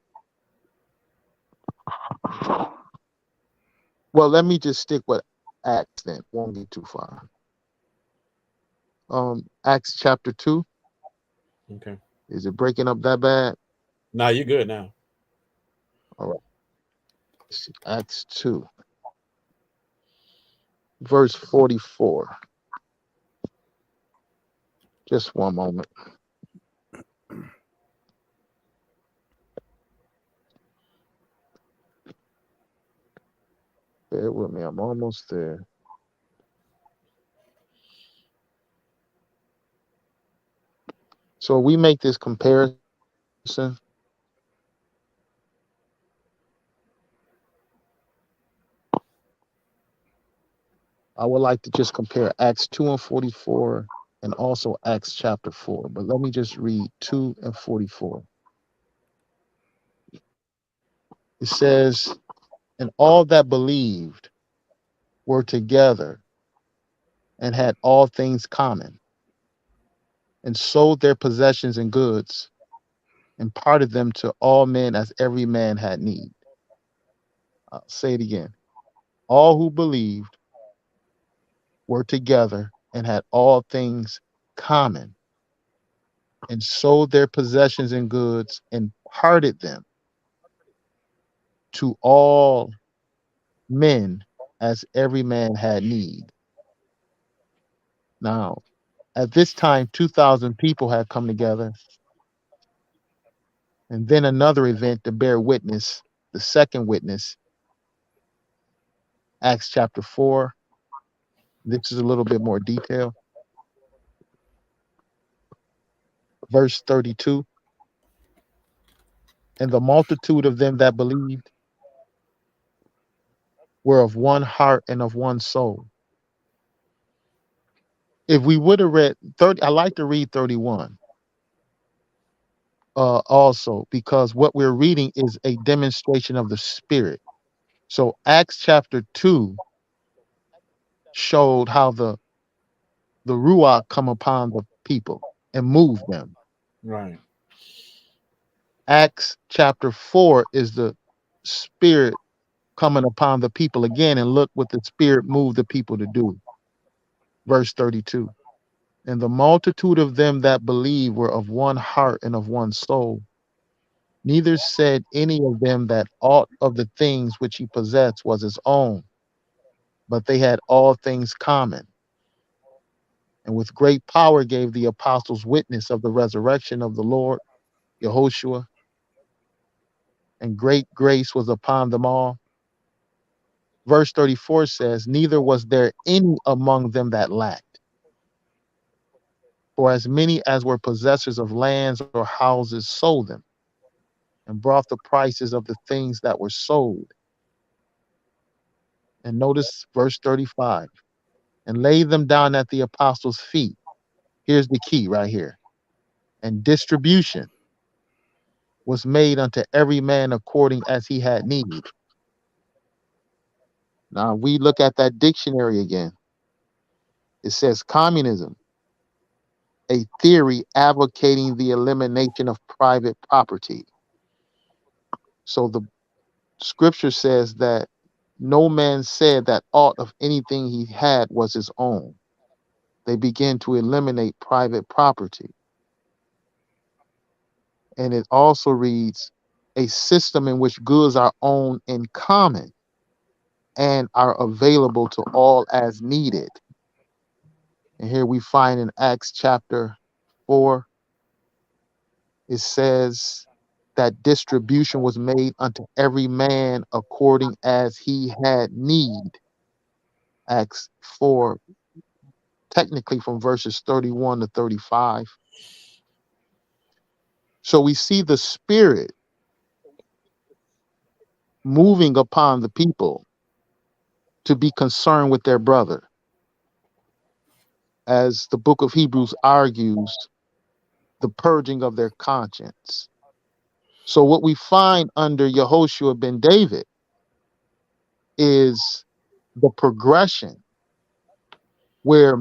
Well, let me just stick with Acts then. Won't get too far. Acts chapter 2. Okay. Is it breaking up that bad? No, you're good now. All right. Acts 2, verse 44. Just one moment. Bear with me. I'm almost there. So we make this comparison. I would like to just compare Acts 2 and 44 and also Acts chapter 4. But let me just read 2 and 44. It says, and all that believed were together and had all things common, and sold their possessions and goods, and parted them to all men as every man had need. I'll say it again. All who believed were together and had all things common, and sold their possessions and goods, and parted them to all men as every man had need. Now, at this time, 2,000 people had come together. And then another event to bear witness, the second witness, Acts chapter 4. This is a little bit more detail. Verse 32. And the multitude of them that believed were of one heart and of one soul. If we would have read 30, I like to read 31 also, because what we're reading is a demonstration of the Spirit. So Acts chapter 2 showed how the Ruach come upon the people and move them. Right. Acts chapter 4 is the Spirit coming upon the people again, and look what the Spirit moved the people to do. Verse 32. And the multitude of them that believed were of one heart and of one soul. Neither said any of them that aught of the things which he possessed was his own, but they had all things common. And with great power gave the apostles witness of the resurrection of the Lord Yehoshua, and great grace was upon them all. Verse 34 says, neither was there any among them that lacked. For as many as were possessors of lands or houses sold them, and brought the prices of the things that were sold. And notice verse 35, and laid them down at the apostles' feet. Here's the key right here. And distribution was made unto every man according as he had need. Now we look at that dictionary again. It says communism, a theory advocating the elimination of private property. So the scripture says that no man said that aught of anything he had was his own. They began to eliminate private property. And it also reads, a system in which goods are owned in common and are available to all as needed. And here we find in Acts chapter 4, it says that distribution was made unto every man according as he had need. Acts 4, technically from verses 31 to 35. So we see the Spirit moving upon the people to be concerned with their brother. As the book of Hebrews argues, the purging of their conscience. So what we find under Yehoshua ben David is the progression where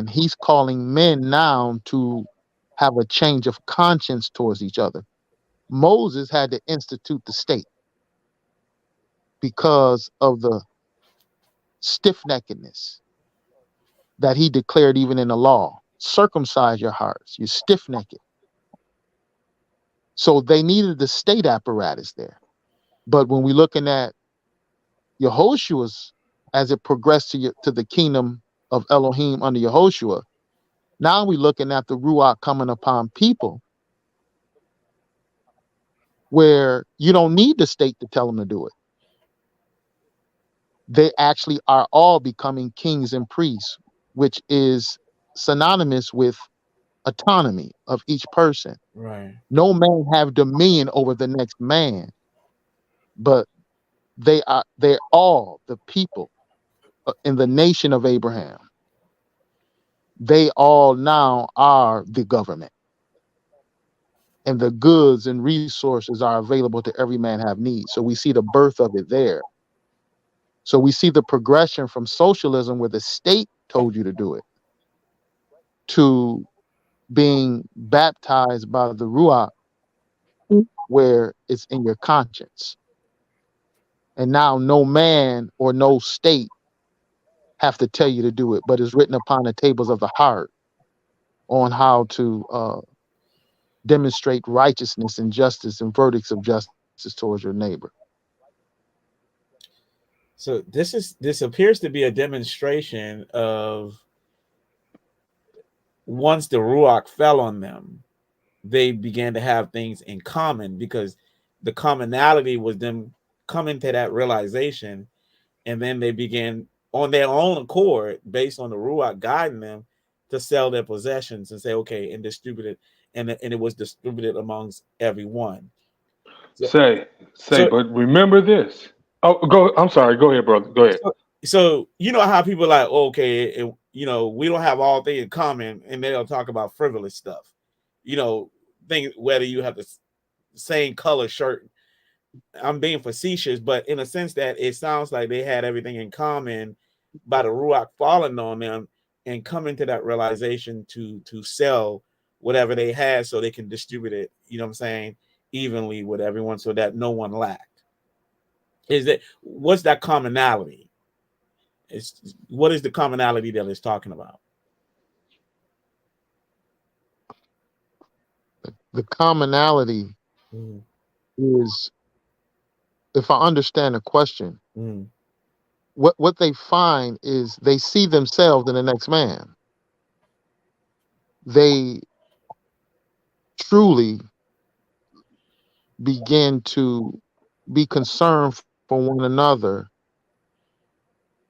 he's calling men now to have a change of conscience towards each other. Moses had to institute the state because of the stiff-neckedness that he declared even in the law. Circumcise your hearts, you're stiff-necked. So they needed the state apparatus there. But when we're looking at Yehoshua's, as it progressed to the kingdom of Elohim under Yehoshua, now we're looking at the Ruach coming upon people where you don't need the state to tell them to do it. They actually are all becoming kings and priests, which is synonymous with autonomy of each person. Right. No man have dominion over the next man, but they're all the people in the nation of Abraham. They all now are the government, and the goods and resources are available to every man have need. So we see the birth of it there. So we see the progression from socialism, where the state told you to do it, to being baptized by the Ruach, where it's in your conscience. And now no man or no state have to tell you to do it, but it's written upon the tables of the heart on how to demonstrate righteousness and justice and verdicts of justice towards your neighbor. So this appears to be a demonstration of, once the Ruach fell on them, they began to have things in common, because the commonality was them coming to that realization, and then they began on their own accord, based on the Ruach guiding them, to sell their possessions and say, okay, and distribute it, and it was distributed amongst everyone. But remember this. Oh, go. I'm sorry. Go ahead, brother. Go ahead. So you know how people are like, okay, we don't have all things in common, and they'll talk about frivolous stuff. Whether you have the same color shirt. I'm being facetious, but in a sense that it sounds like they had everything in common by the Ruach falling on them and coming to that realization to sell whatever they had so they can distribute it, evenly with everyone, so that no one lacked. What's that commonality? What is the commonality that it's talking about? The commonality is, if I understand the question, what they find is they see themselves in the next man. They truly begin to be concerned for one another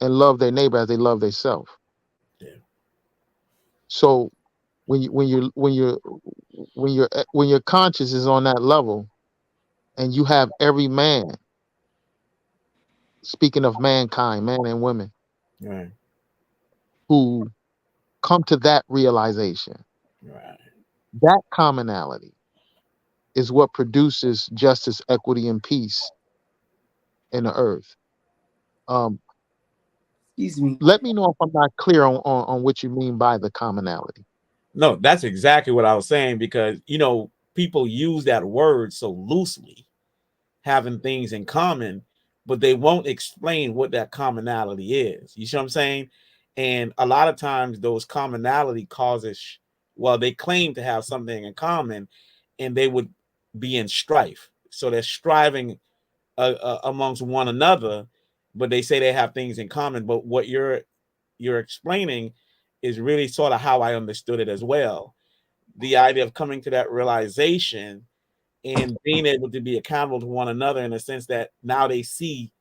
and love their neighbor as they love themselves. Yeah. So when your conscience is on that level, and you have every man, speaking of mankind, man and women, Right. who come to that realization, Right. that commonality is what produces justice, equity, and peace in the earth. Excuse me. Let me know if I'm not clear on what you mean by the commonality. No, that's exactly what I was saying, because people use that word so loosely, having things in common, but they won't explain what that commonality is. You see what I'm saying? And a lot of times those commonality causes, well, they claim to have something in common, and they would be in strife. So they're striving amongst one another, but they say they have things in common. But what you're explaining is really sort of how I understood it as well. The idea of coming to that realization and being able to be accountable to one another, in a sense that now they see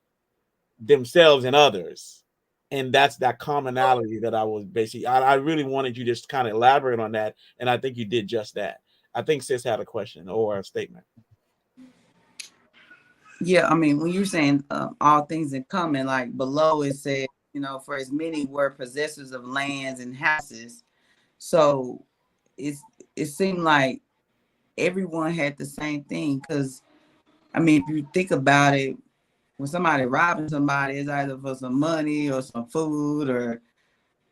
themselves and others. And that's that commonality that I was basically, I really wanted you to just kind of elaborate on that. And I think you did just that. I think Sis had a question or a statement. Yeah, I mean, when you're saying all things in common, like below it said, for as many were possessors of lands and houses. So it seemed like everyone had the same thing. Because, I mean, if you think about it, when somebody robbing somebody, it's either for some money or some food or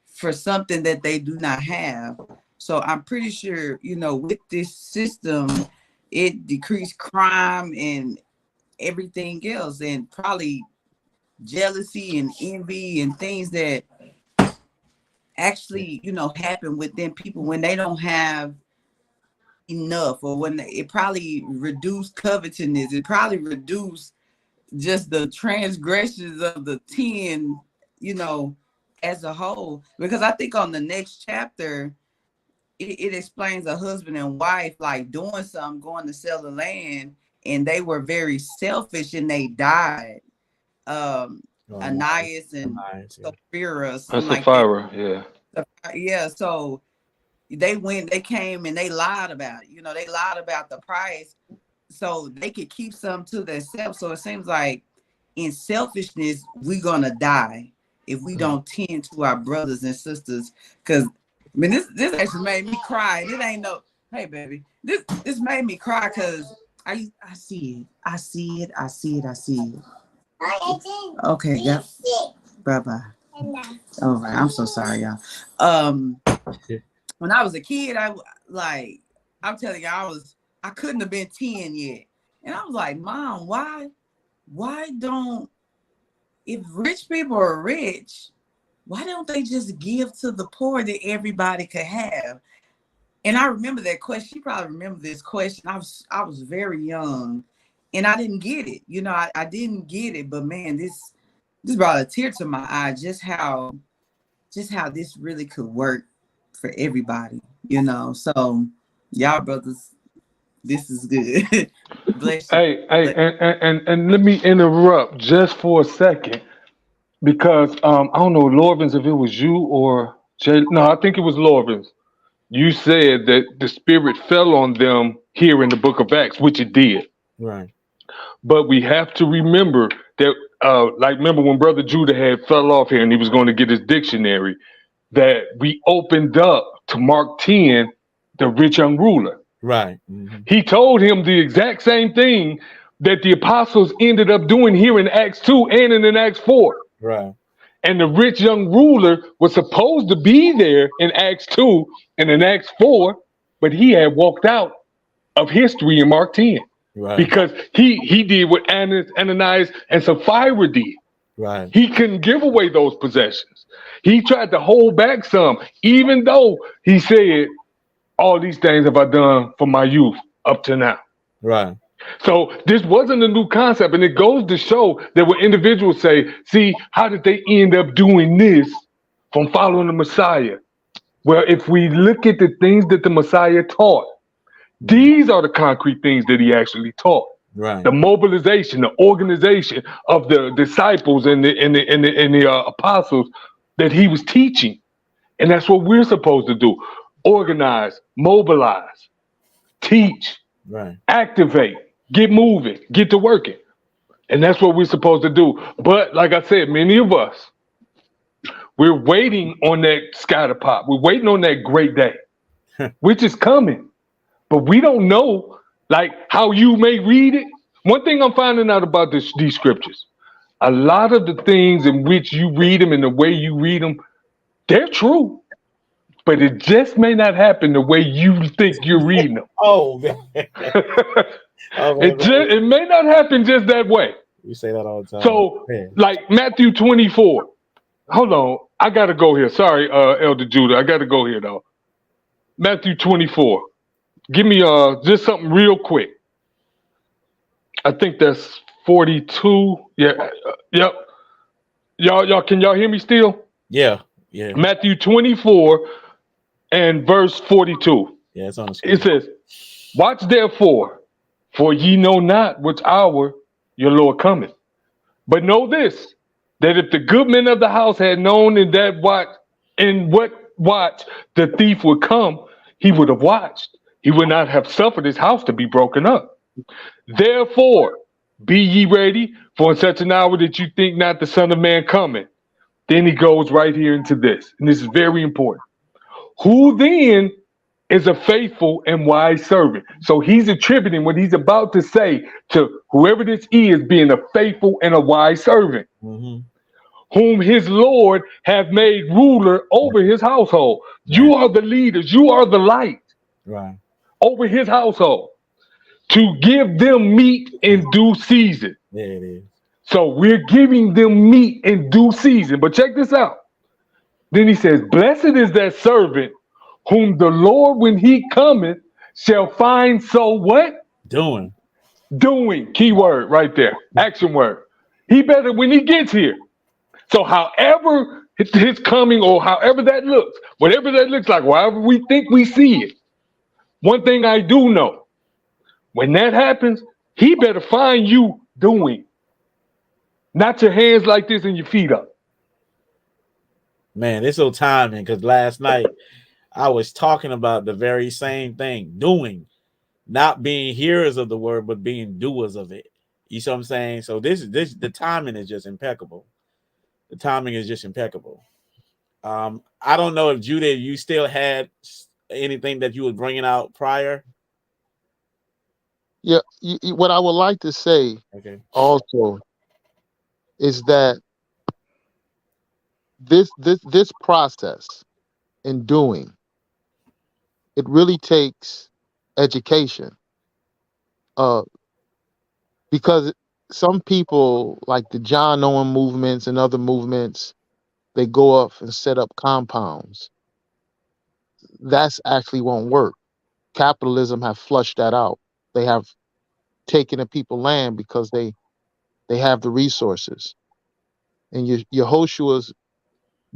for something that they do not have. So I'm pretty sure, with this system, it decreased crime and everything else, and probably jealousy and envy and things that actually, happen within people when they don't have enough, or when it probably reduced covetousness. It probably reduced just the transgressions of the 10, as a whole. Because I think on the next chapter, it explains a husband and wife like doing something, going to sell the land, and they were very selfish and they died. Ananias and Sapphira, something like Sapphira, that. Yeah, so they came and they lied about it. They lied about the price so they could keep some to themselves. So it seems like in selfishness, we're gonna die if we don't tend to our brothers and sisters. Because I mean, this actually made me cry. It ain't no, hey baby, this made me cry because I see it. Okay, yeah. Bye. All right, I'm so sorry, y'all. When I was a kid, I'm telling you, I couldn't have been 10 yet. And I was like, Mom, why don't, if rich people are rich, why don't they just give to the poor that everybody could have? And I remember that question. You probably remember this question. I was very young and I didn't get it. I didn't get it, but man, this brought a tear to my eye, just how this really could work for everybody, So y'all brothers, this is good. Bless you. Hey, and let me interrupt just for a second, because I don't know, Lorvins, if it was you or Jay. No, I think it was Lorvins. You said that the Spirit fell on them here in the Book of Acts, which it did. Right. But we have to remember that, remember when Brother Judah had fell off here and he was going to get his dictionary, that we opened up to Mark 10, the rich young ruler. Right. Mm-hmm. He told him the exact same thing that the apostles ended up doing here in Acts 2 and in Acts 4. Right. And the rich young ruler was supposed to be there in Acts 2 and in Acts 4, but he had walked out of history in Mark 10. Right. Because he did what Ananias and Sapphira did. Right. He couldn't give away those possessions. He tried to hold back some, even though he said, all these things have I done for my youth up to now. Right. So this wasn't a new concept, and it goes to show that when individuals say, see, how did they end up doing this from following the Messiah? Well, if we look at the things that the Messiah taught, these are the concrete things that he actually taught. Right. The mobilization, the organization of the disciples and the apostles that he was teaching. And that's what we're supposed to do: organize, mobilize, teach, Right. activate, get moving, get to working. And that's what we're supposed to do. But like I said, many of us, we're waiting on that scatter pop. We're waiting on that great day, which is coming. But we don't know, like, how you may read it. One thing I'm finding out about these scriptures, a lot of the things in which you read them and the way you read them, they're true. But it just may not happen the way you think you're reading them. Oh, man. Oh, man. It may not happen just that way. You say that all the time. So, Man. like Matthew 24. Hold on, I gotta go here. Sorry, Elder Judah, I gotta go here though. Matthew 24. Give me just something real quick. I think that's 42. Yeah, yep. Y'all, can y'all hear me still? Yeah. Yeah. Matthew 24 and verse 42. Yeah, it's on the screen. It says, "Watch therefore, for ye know not which hour your Lord cometh. But know this, that if the good men of the house had known in what watch the thief would come, he would have watched. He would not have suffered his house to be broken up. Therefore, be ye ready, for in such an hour that you think not the Son of Man cometh." Then he goes right here into this, and this is very important. "Who then is a faithful and wise servant?" So he's attributing what he's about to say to whoever this is being a faithful and a wise servant, whom his Lord have made ruler over his household. Right. You are the leaders. You are the light, right, over his household, to give them meat in due season. Yeah, it is. So we're giving them meat in due season. But check this out. Then he says, "Blessed is that servant whom the Lord, when he cometh, shall find." So what? Doing. Key word right there. Action word. He better when he gets here. So however his coming, or however that looks, whatever that looks like, however we think we see it, one thing I do know, when that happens, he better find you doing. Not your hands like this and your feet up. Man, it's so timing, because last night I was talking about the very same thing, doing, not being hearers of the word, but being doers of it. You see what I'm saying? So the timing is just impeccable. The timing is just impeccable. I don't know if Judah, you still had anything that you were bringing out prior. Yeah, what I would like to say also is that this process in doing, it really takes education, because some people, like the John Owen movements and other movements, they go off and set up compounds. That's actually won't work. Capitalism have flushed that out. They have taken the people land because they have the resources. And Yehoshua's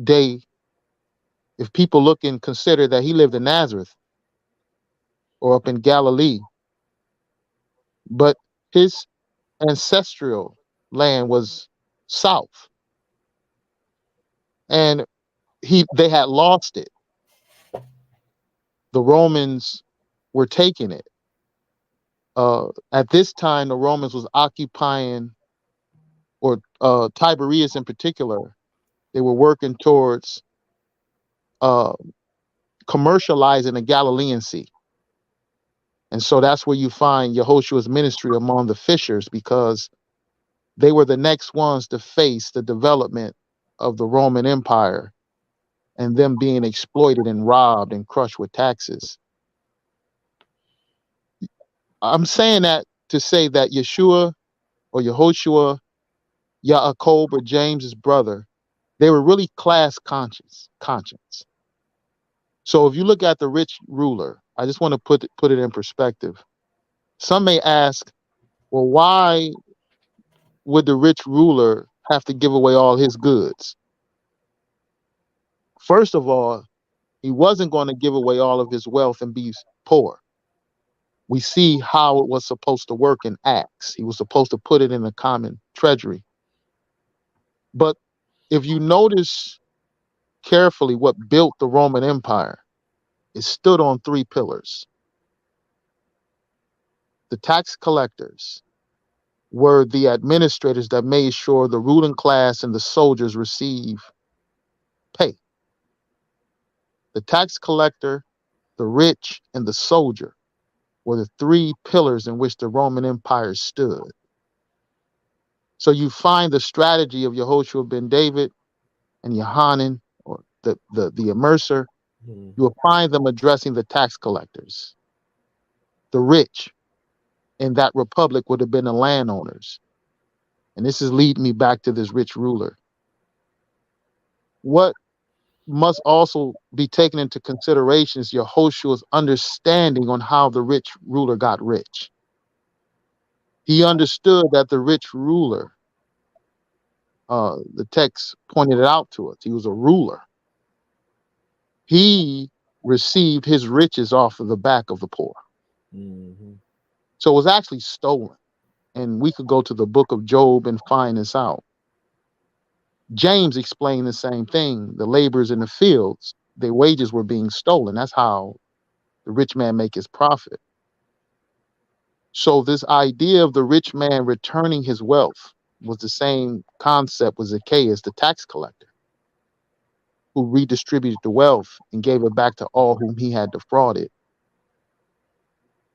day, if people look and consider that he lived in Nazareth or up in Galilee, but his ancestral land was south, and they had lost it. The Romans were taking it. At this time, the Romans was occupying, or Tiberias in particular, they were working towards commercializing the Galilean Sea. And so that's where you find Yehoshua's ministry among the fishers, because they were the next ones to face the development of the Roman Empire and them being exploited and robbed and crushed with taxes. I'm saying that to say that Yeshua or Yehoshua, Yaakov or James's brother, they were really class conscious. So if you look at the rich ruler, I just want to put it in perspective. Some may ask, well, why would the rich ruler have to give away all his goods? First of all, he wasn't going to give away all of his wealth and be poor. We see how it was supposed to work in Acts. He was supposed to put it in a common treasury. But if you notice carefully what built the Roman Empire, it stood on three pillars. The tax collectors were the administrators that made sure the ruling class and the soldiers receive pay. The tax collector, the rich, and the soldier were the three pillars in which the Roman Empire stood. So you find the strategy of Yehoshua ben David and Yohanan, or the immerser, you will find them addressing the tax collectors. The rich in that republic would have been the landowners. And this is leading me back to this rich ruler. What must also be taken into consideration is Yehoshua's understanding on how the rich ruler got rich. He understood that the rich ruler, the text pointed it out to us, he was a ruler. He received his riches off of the back of the poor. So it was actually stolen. And we could go to the book of Job and find this out. James explained the same thing. The laborers in the fields, their wages were being stolen. That's how the rich man make his profit. So this idea of the rich man returning his wealth was the same concept with Zacchaeus, the tax collector, who redistributed the wealth and gave it back to all whom he had defrauded.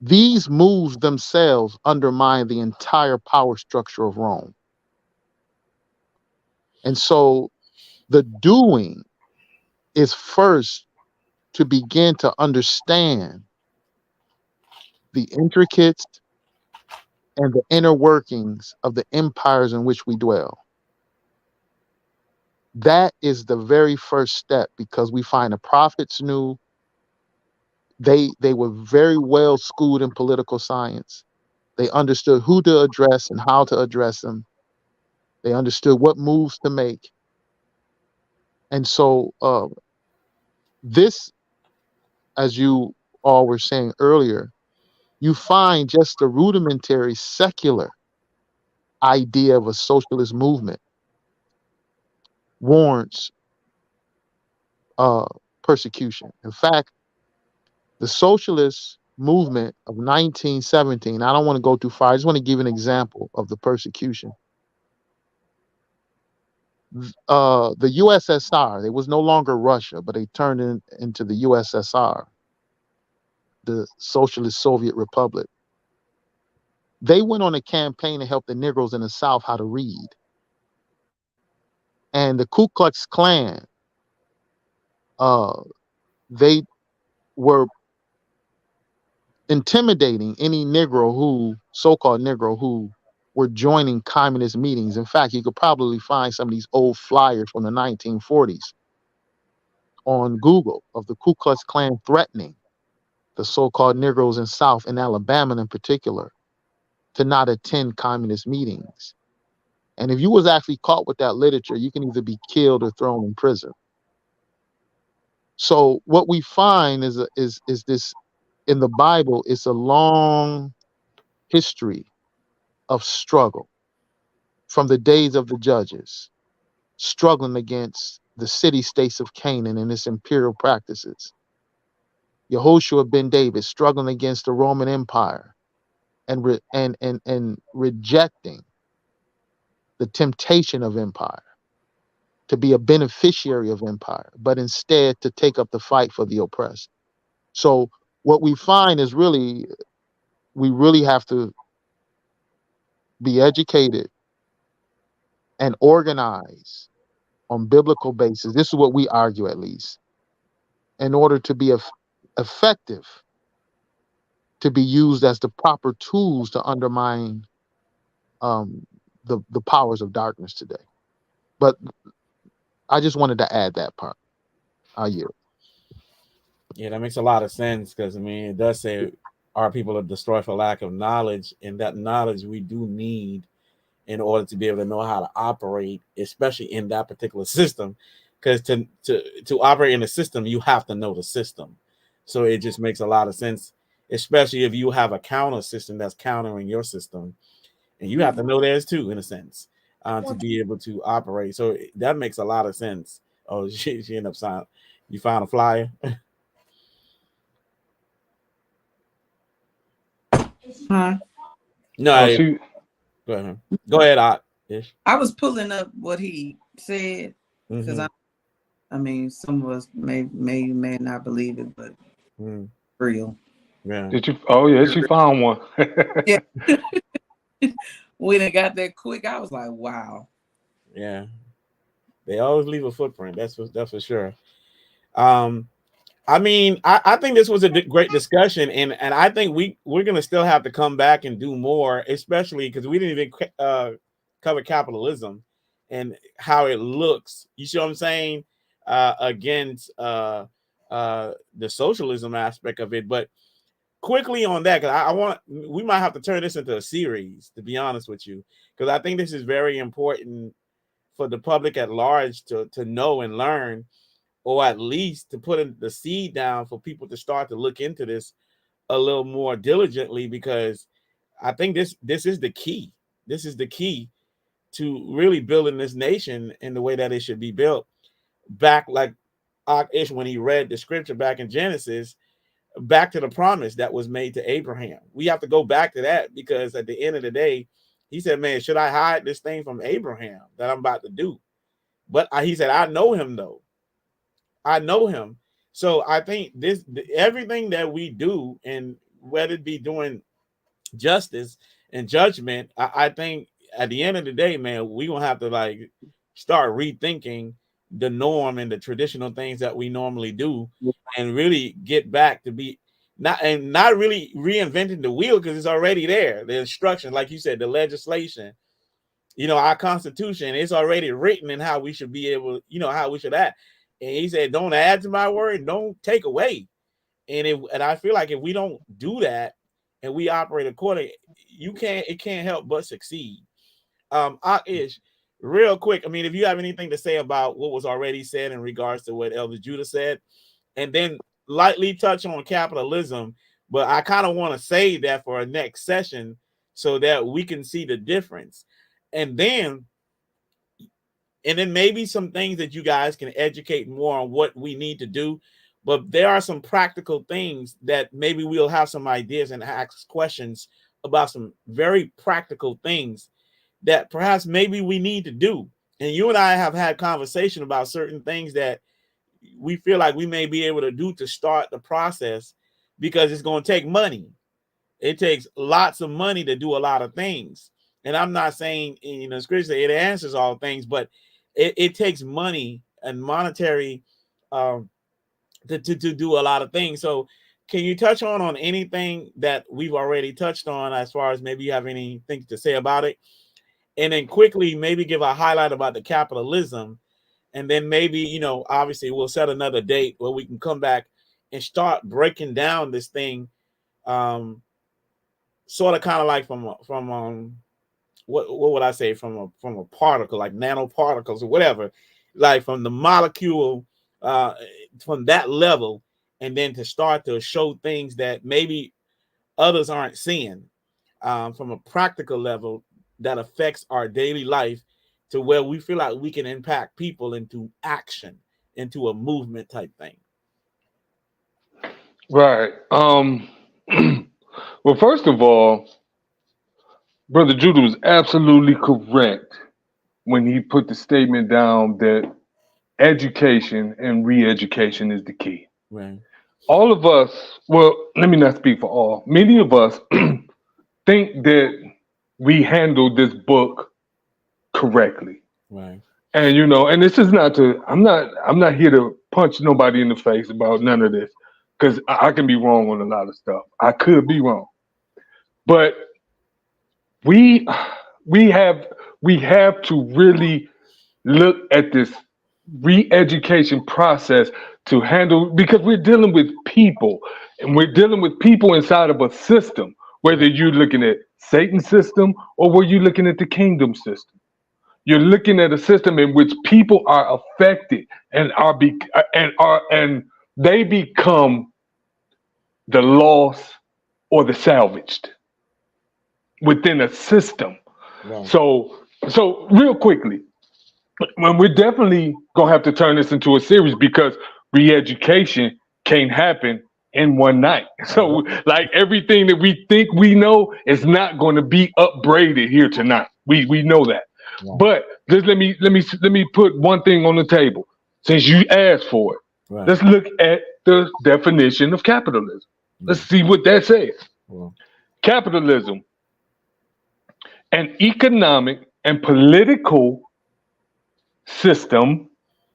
These moves themselves undermine the entire power structure of Rome. And so the doing is first to begin to understand the intricacies and the inner workings of the empires in which we dwell. That is the very first step, because we find the prophets knew. They were very well schooled in political science. They understood who to address and how to address them. They understood what moves to make. And so this, as you all were saying earlier, you find just the rudimentary secular idea of a socialist movement warrants persecution. In fact, the socialist movement of 1917, I don't want to go too far, I just want to give an example of the persecution. The USSR, it was no longer Russia, but they turned into the USSR, the Socialist Soviet Republic. They went on a campaign to help the Negroes in the South how to read. And the Ku Klux Klan, they were intimidating any so-called Negro who were joining communist meetings. In fact, you could probably find some of these old flyers from the 1940s on Google of the Ku Klux Klan threatening the so-called Negroes in South, in Alabama in particular, to not attend communist meetings. And if you was actually caught with that literature, you can either be killed or thrown in prison. So what we find is this in the Bible. It's a long history of struggle from the days of the judges, struggling against the city-states of Canaan and its imperial practices. Yehoshua ben David struggling against the Roman Empire and rejecting the temptation of empire, to be a beneficiary of empire, but instead to take up the fight for the oppressed. So what we find is we really have to be educated and organize on biblical basis. This is what we argue, at least, in order to be effective, to be used as the proper tools to undermine the powers of darkness today. But I just wanted to add that part. yield. Yeah, that makes a lot of sense, because I mean, it does say our people are destroyed for lack of knowledge, and that knowledge we do need in order to be able to know how to operate, especially in that particular system. Because to operate in a system, you have to know the system. So it just makes a lot of sense. especially if you have a counter system that's countering your system, and you have to know theirs too, in a sense, to be able to operate. So that makes a lot of sense. Oh, she ended up signing. You found a flyer? Huh? No, She. go ahead. Go ahead, Ahch Ish. I was pulling up what he said because Mhm. I mean, some of us may not believe it, but real. Yeah. Did you? Oh yeah, she found one. Yeah. When it got that quick, I was like, wow. Yeah. They always leave a footprint. That's for sure. I mean, I think this was a great discussion, and I think we're gonna still have to come back and do more, especially because we didn't even cover capitalism and how it looks. You see what I'm saying? Against the socialism aspect of it. But quickly on that, because we might have to turn this into a series, to be honest with you, because I think this is very important for the public at large to know and learn, or at least to put the seed down for people to start to look into this a little more diligently, because I think this is the key. This is the key to really building this nation in the way that it should be built. Back like Ahch Ish, when he read the scripture back in Genesis, back to the promise that was made to Abraham. We have to go back to that, because at the end of the day, he said, man, should I hide this thing from Abraham that I'm about to do? But he said, I know him though. I know him. So I think everything that we do, and whether it be doing justice and judgment, I think at the end of the day, man, we gonna have to like start rethinking the norm and the traditional things that we normally do, and really get back to be not really reinventing the wheel, because it's already there. The instructions, like you said, the legislation, our constitution, it's already written in how we should be able, how we should act. And he said, don't add to my word, don't take away. And I feel like if we don't do that and we operate accordingly, it can't help but succeed. Ahch Ish, real quick, I mean, if you have anything to say about what was already said in regards to what Elder Judah said, and then lightly touch on capitalism, but I kind of want to save that for a next session so that we can see the difference. And then maybe some things that you guys can educate more on what we need to do. But there are some practical things that maybe we'll have some ideas and ask questions about, some very practical things that perhaps maybe we need to do. And you and I have had conversation about certain things that we feel like we may be able to do to start the process, because it's going to take money. It takes lots of money to do a lot of things. And I'm not saying, scripture, it answers all things, but it takes money and monetary to do a lot of things. So can you touch on anything that we've already touched on, as far as maybe you have anything to say about it? And then quickly, maybe give a highlight about the capitalism. And then maybe, obviously we'll set another date where we can come back and start breaking down this thing, sort of kind of like from what would I say, from a particle, like nanoparticles or whatever, like from the molecule, from that level, and then to start to show things that maybe others aren't seeing, from a practical level that affects our daily life, to where we feel like we can impact people into action, into a movement type thing. Right. Well, first of all, Brother Judah was absolutely correct when he put the statement down that education and re-education is the key. Right. All of us, well, let me not speak for all. Many of us think that we handled this book correctly. Right. And and this is not to, I'm not here to punch nobody in the face about none of this, because I can be wrong on a lot of stuff. I could be wrong. But we have to really look at this re-education process to handle, because we're dealing with people, and we're dealing with people inside of a system, whether you're looking at Satan's system or whether you're looking at the kingdom system. You're looking at a system in which people are affected and they become the lost or the salvaged within a system. Right. So real quickly, when we're definitely gonna have to turn this into a series because re-education can't happen in one night. So like everything that we think we know is not going to be upgraded here tonight. We know that. Right. But just let me put one thing on the table since you asked for it. Right. Let's look at the definition of capitalism. Let's see what that says. Well, Capitalism, an economic and political system,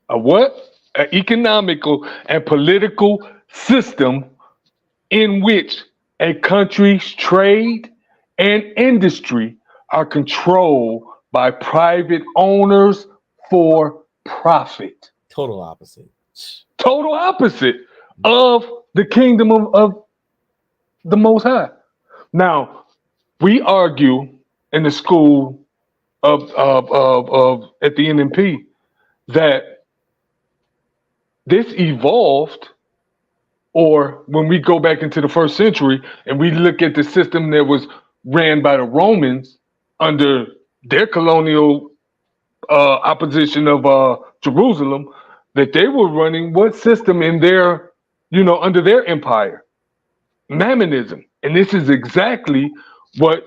a what? An economical and political system in which a country's trade and industry are controlled by private owners for profit. total opposite. Total opposite of the kingdom of the Most High. Now, we argue in the school of at the NMP that this evolved, or when we go back into the first century and we look at the system that was ran by the Romans under their colonial opposition of Jerusalem, that they were running what system in their, under their empire? Mammonism. And this is exactly what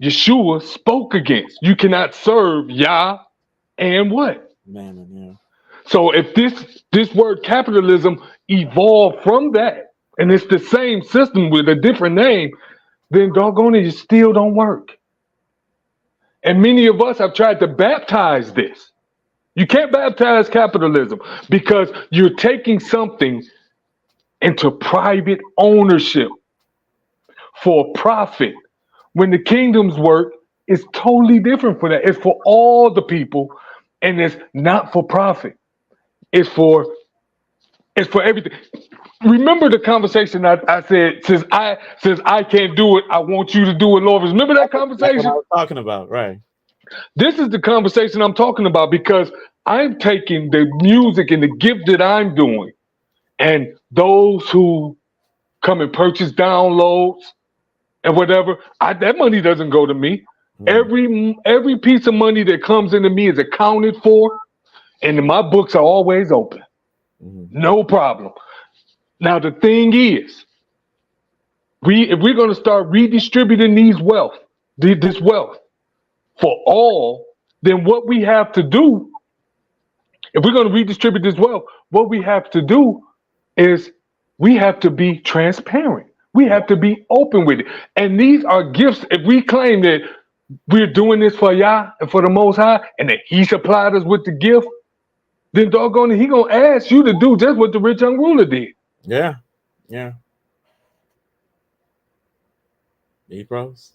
Yeshua spoke against. You cannot serve Yah and what? Mammon, yeah. So if this word capitalism evolved from that, and it's the same system with a different name, then doggone it still don't work. And many of us have tried to baptize this. You can't baptize capitalism because you're taking something into private ownership for profit. When the kingdom's work is totally different for that. It's for all the people, and it's not for profit. It's for everything. Remember the conversation I said, since I can't do it, I want you to do it, Lorvins. Remember that conversation? That's what I was talking about, right? This is the conversation I'm talking about, because I'm taking the music and the gift that I'm doing, and those who come and purchase downloads and whatever, that money doesn't go to me. Every piece of money that comes into me is accounted for, and my books are always open. No problem. Now the thing is, if we're going to start redistributing this wealth for all, then what we have to do, if we're going to redistribute this wealth, what we have to do is we have to be transparent. We have to be open with it. And these are gifts. If we claim that we're doing this for Yah and for the Most High, and that He supplied us with the gift, then doggone it, He gonna ask you to do just what the rich young ruler did. Yeah, yeah. Bros.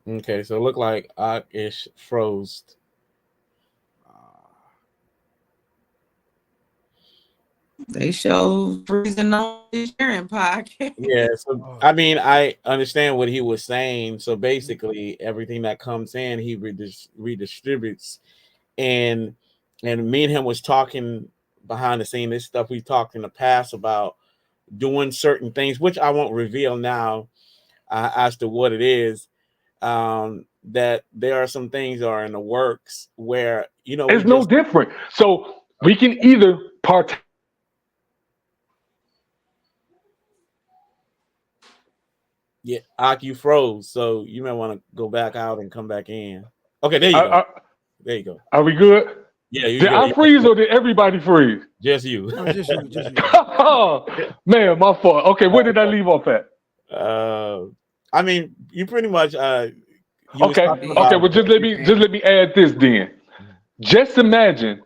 Okay, so it looked like Ahch Ish froze. They show freezing on this sharing podcast. Yeah, so I mean, I understand what he was saying. So basically, everything that comes in, he redistributes, and me and him was talking behind the scene. This stuff we talked in the past about doing certain things, which I won't reveal now as to what it is. That there are some things that are in the works where it's no different. So we can either partake. Yeah, Ahch, you froze, so you may want to go back out and come back in. Okay, there you go. There you go. Are we good? Yeah, you did good. I freeze or did everybody freeze? Just you. No, just you. Oh, man, my fault. Okay, where did I leave off at? I mean, you pretty much. Okay. Well, just let me add this then. Just imagine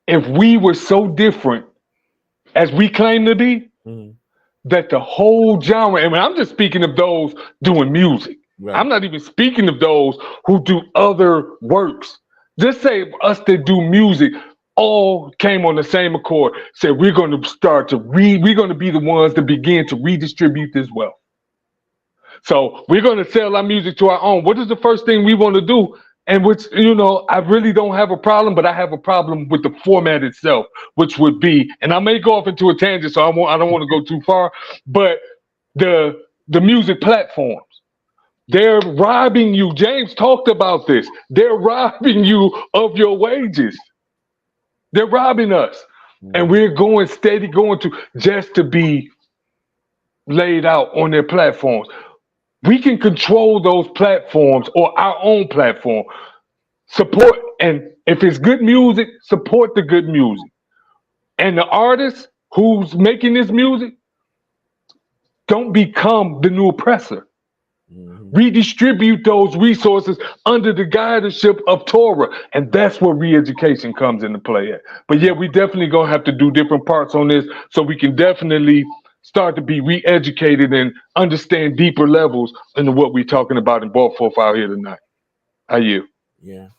if we were so different as we claim to be, that the whole genre, and I'm just speaking of those doing music. Right. I'm not even speaking of those who do other works. Just say us that do music all came on the same accord. Said we're going to we're going to be the ones that begin to redistribute this wealth. So we're going to sell our music to our own. What is the first thing we want to do? And which, I really don't have a problem, but I have a problem with the format itself, which would be, and I may go off into a tangent, so I don't want to go too far, but the music platforms, they're robbing you. James talked about this. They're robbing you of your wages. They're robbing us. And we're going steady, going to just to be laid out on their platforms. We can control those platforms or our own platform. Support, and if it's good music, support the good music. And the artist who's making this music, don't become the new oppressor. Redistribute those resources under the guidance of Torah. And that's where re-education comes into play at. But yeah, we definitely gonna have to do different parts on this so we can definitely start to be re-educated and understand deeper levels into what we're talking about in both out here tonight. How you? Yeah.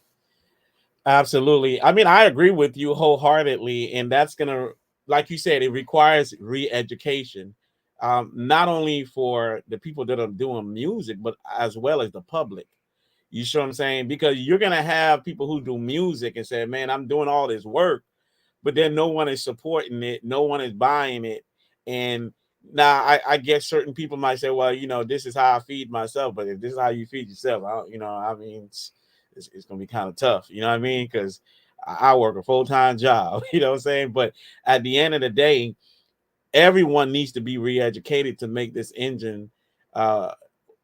Absolutely. I mean, I agree with you wholeheartedly. And that's gonna, like you said, it requires re-education. Not only for the people that are doing music, but as well as the public. You see what I'm saying? Because you're going to have people who do music and say, man, I'm doing all this work, but then no one is supporting it. No one is buying it. And now I guess certain people might say, well, this is how I feed myself. But if this is how you feed yourself, it's going to be kind of tough. You know what I mean? Because I work a full-time job, you know what I'm saying? But at the end of the day, everyone needs to be re-educated to make this engine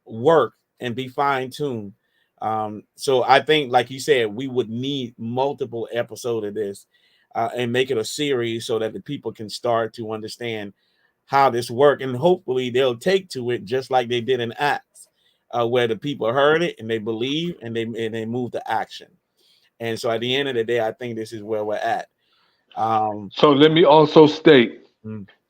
work and be fine-tuned. So I think, like you said, we would need multiple episodes of this and make it a series so that the people can start to understand how this works. And hopefully they'll take to it just like they did in Acts, where the people heard it and they believe and they move to action. And so at the end of the day, I think this is where we're at. So let me also state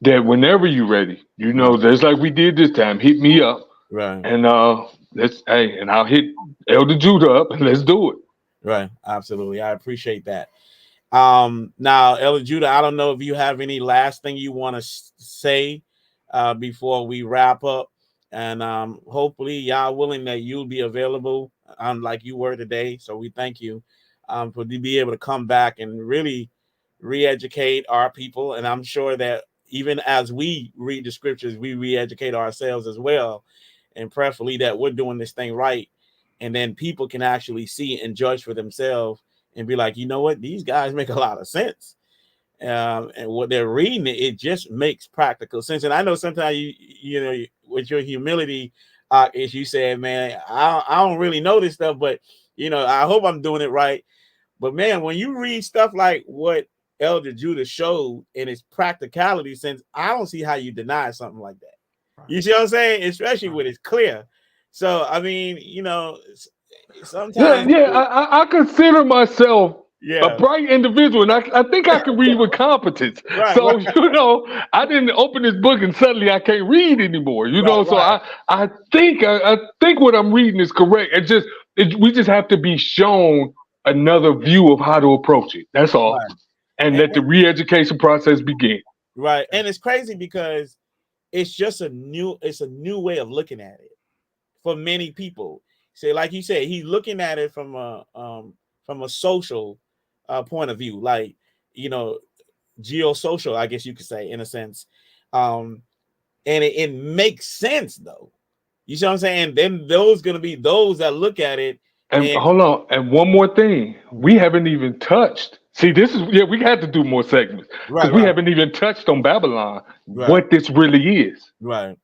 that whenever you're ready, just like we did this time, hit me up, right? And and I'll hit Elder Judah up and let's do it. Right, absolutely. I appreciate that. Now, Elder Judah, I don't know if you have any last thing you want to say before we wrap up, and hopefully, y'all willing that you'll be available, like you were today. So we thank you for to be able to come back and really re-educate our people, and I'm sure that even as we read the scriptures, we re-educate ourselves as well, and preferably that we're doing this thing right, and then people can actually see and judge for themselves and be like, you know what, these guys make a lot of sense, and what they're reading, it just makes practical sense. And I know sometimes you with your humility, as you said, man, I don't really know this stuff, but I hope I'm doing it right. But man, when you read stuff like what Elder Judah showed in its practicality sense, I don't see how you deny something like that. Right. You see what I'm saying? Especially when it's clear. So, I mean, sometimes. I consider myself a bright individual, and I think I can read with competence. Right, so, right. I didn't open this book and suddenly I can't read anymore, so right. I think what I'm reading is correct. We just have to be shown another view of how to approach it. That's all. Right. And let the re-education process begin. Right. And it's crazy because it's just a new way of looking at it for many people. So like you said, he's looking at it from a social point of view, like, geosocial, I guess you could say, in a sense. And it makes sense though. You see what I'm saying? Then those going to be those that look at it. And hold on. And one more thing, we haven't even touched. See, we had to do more segments because we haven't even touched on Babylon, what this really is. Right.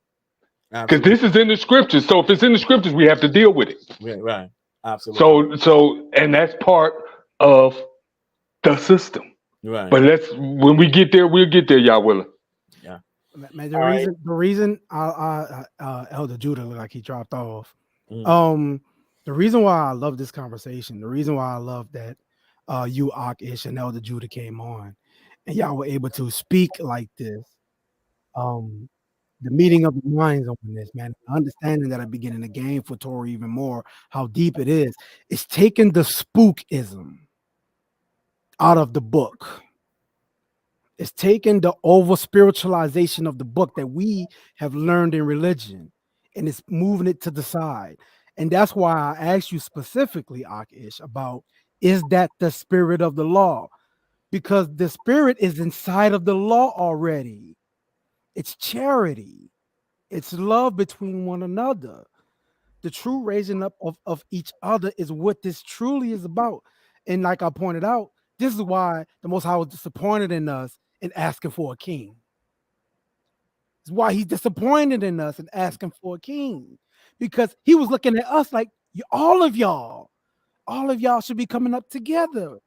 Because this is in the scriptures. So if it's in the scriptures, we have to deal with it. Right. Absolutely. So and that's part of the system. Right. But when we get there, we'll get there, y'all willing. Yeah. Man, the reason Elder Judah looked like he dropped off. The reason why I love this conversation, the reason why I love that you, Ahch Ish, and Elder Judah came on, and y'all were able to speak like this. The meeting of the minds on this, man, understanding that I begin in the game for Torah even more, how deep it is. It's taking the spookism out of the book. It's taking the over spiritualization of the book that we have learned in religion, and it's moving it to the side. And that's why I asked you specifically, Ahch Ish, about is that the spirit of the law? Because the spirit is inside of the law already. It's charity. It's love between one another. The true raising up of each other is what this truly is about. And like I pointed out, this is why the Most High was disappointed in us in asking for a king. It's why he's disappointed in us and asking for a king, because he was looking at us like all of y'all should be coming up together.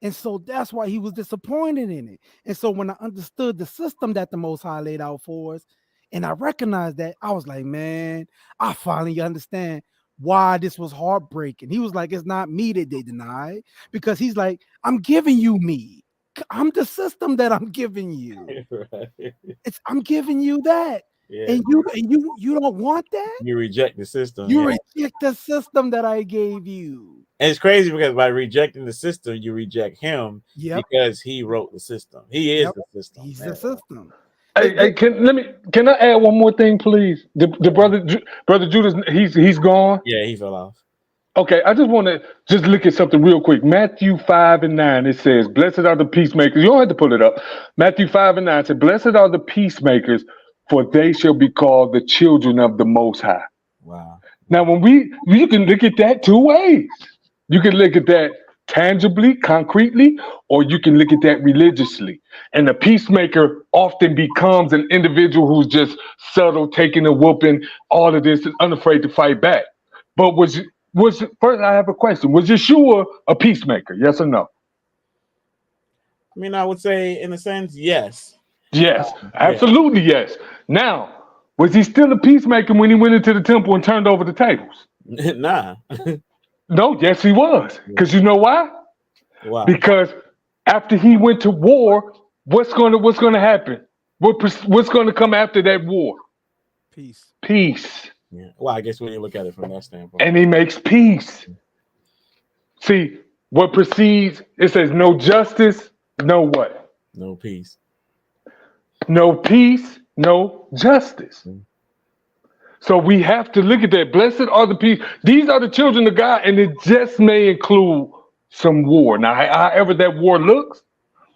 And so that's why he was disappointed in it. And so when I understood the system that the Most High laid out for us, and I recognized that, I was like, man, I finally understand why this was heartbreaking. He was like, it's not me that they deny, because he's like, I'm giving you me. I'm the system that I'm giving you. Right. I'm giving you that. Yeah. And you don't want that? You reject the system. You reject the system that I gave you. And it's crazy because by rejecting the system, you reject him because he wrote the system. He is the system. He's the system. Hey, can I add one more thing, please? The brother Judas, he's gone. Yeah, he fell off. Okay, I just want to just look at something real quick. Matthew 5:9, it says, "Blessed are the peacemakers." You don't have to pull it up. Matthew 5:9 said, "Blessed are the peacemakers, for they shall be called the children of the Most High." Wow. Now, you can look at that two ways. You can look at that tangibly, concretely, or you can look at that religiously. And a peacemaker often becomes an individual who's just subtle, taking a whooping, all of this, and unafraid to fight back. But first, I have a question. Was Yeshua a peacemaker? Yes or no? I mean, I would say, in a sense, yes. Yes, absolutely yes. Now, was he still a peacemaker when he went into the temple and turned over the tables? Nah. No, yes, he was. Because you know why? Wow. Because after he went to war, what's going to happen? What's going to come after that war? Peace. Yeah. Well, I guess when you look at it from that standpoint. And he makes peace. See, what precedes, it says no justice, no what? No peace. No peace, no justice. So we have to look at that. Blessed are the peace. These are the children of God, and it just may include some war. Now, however that war looks,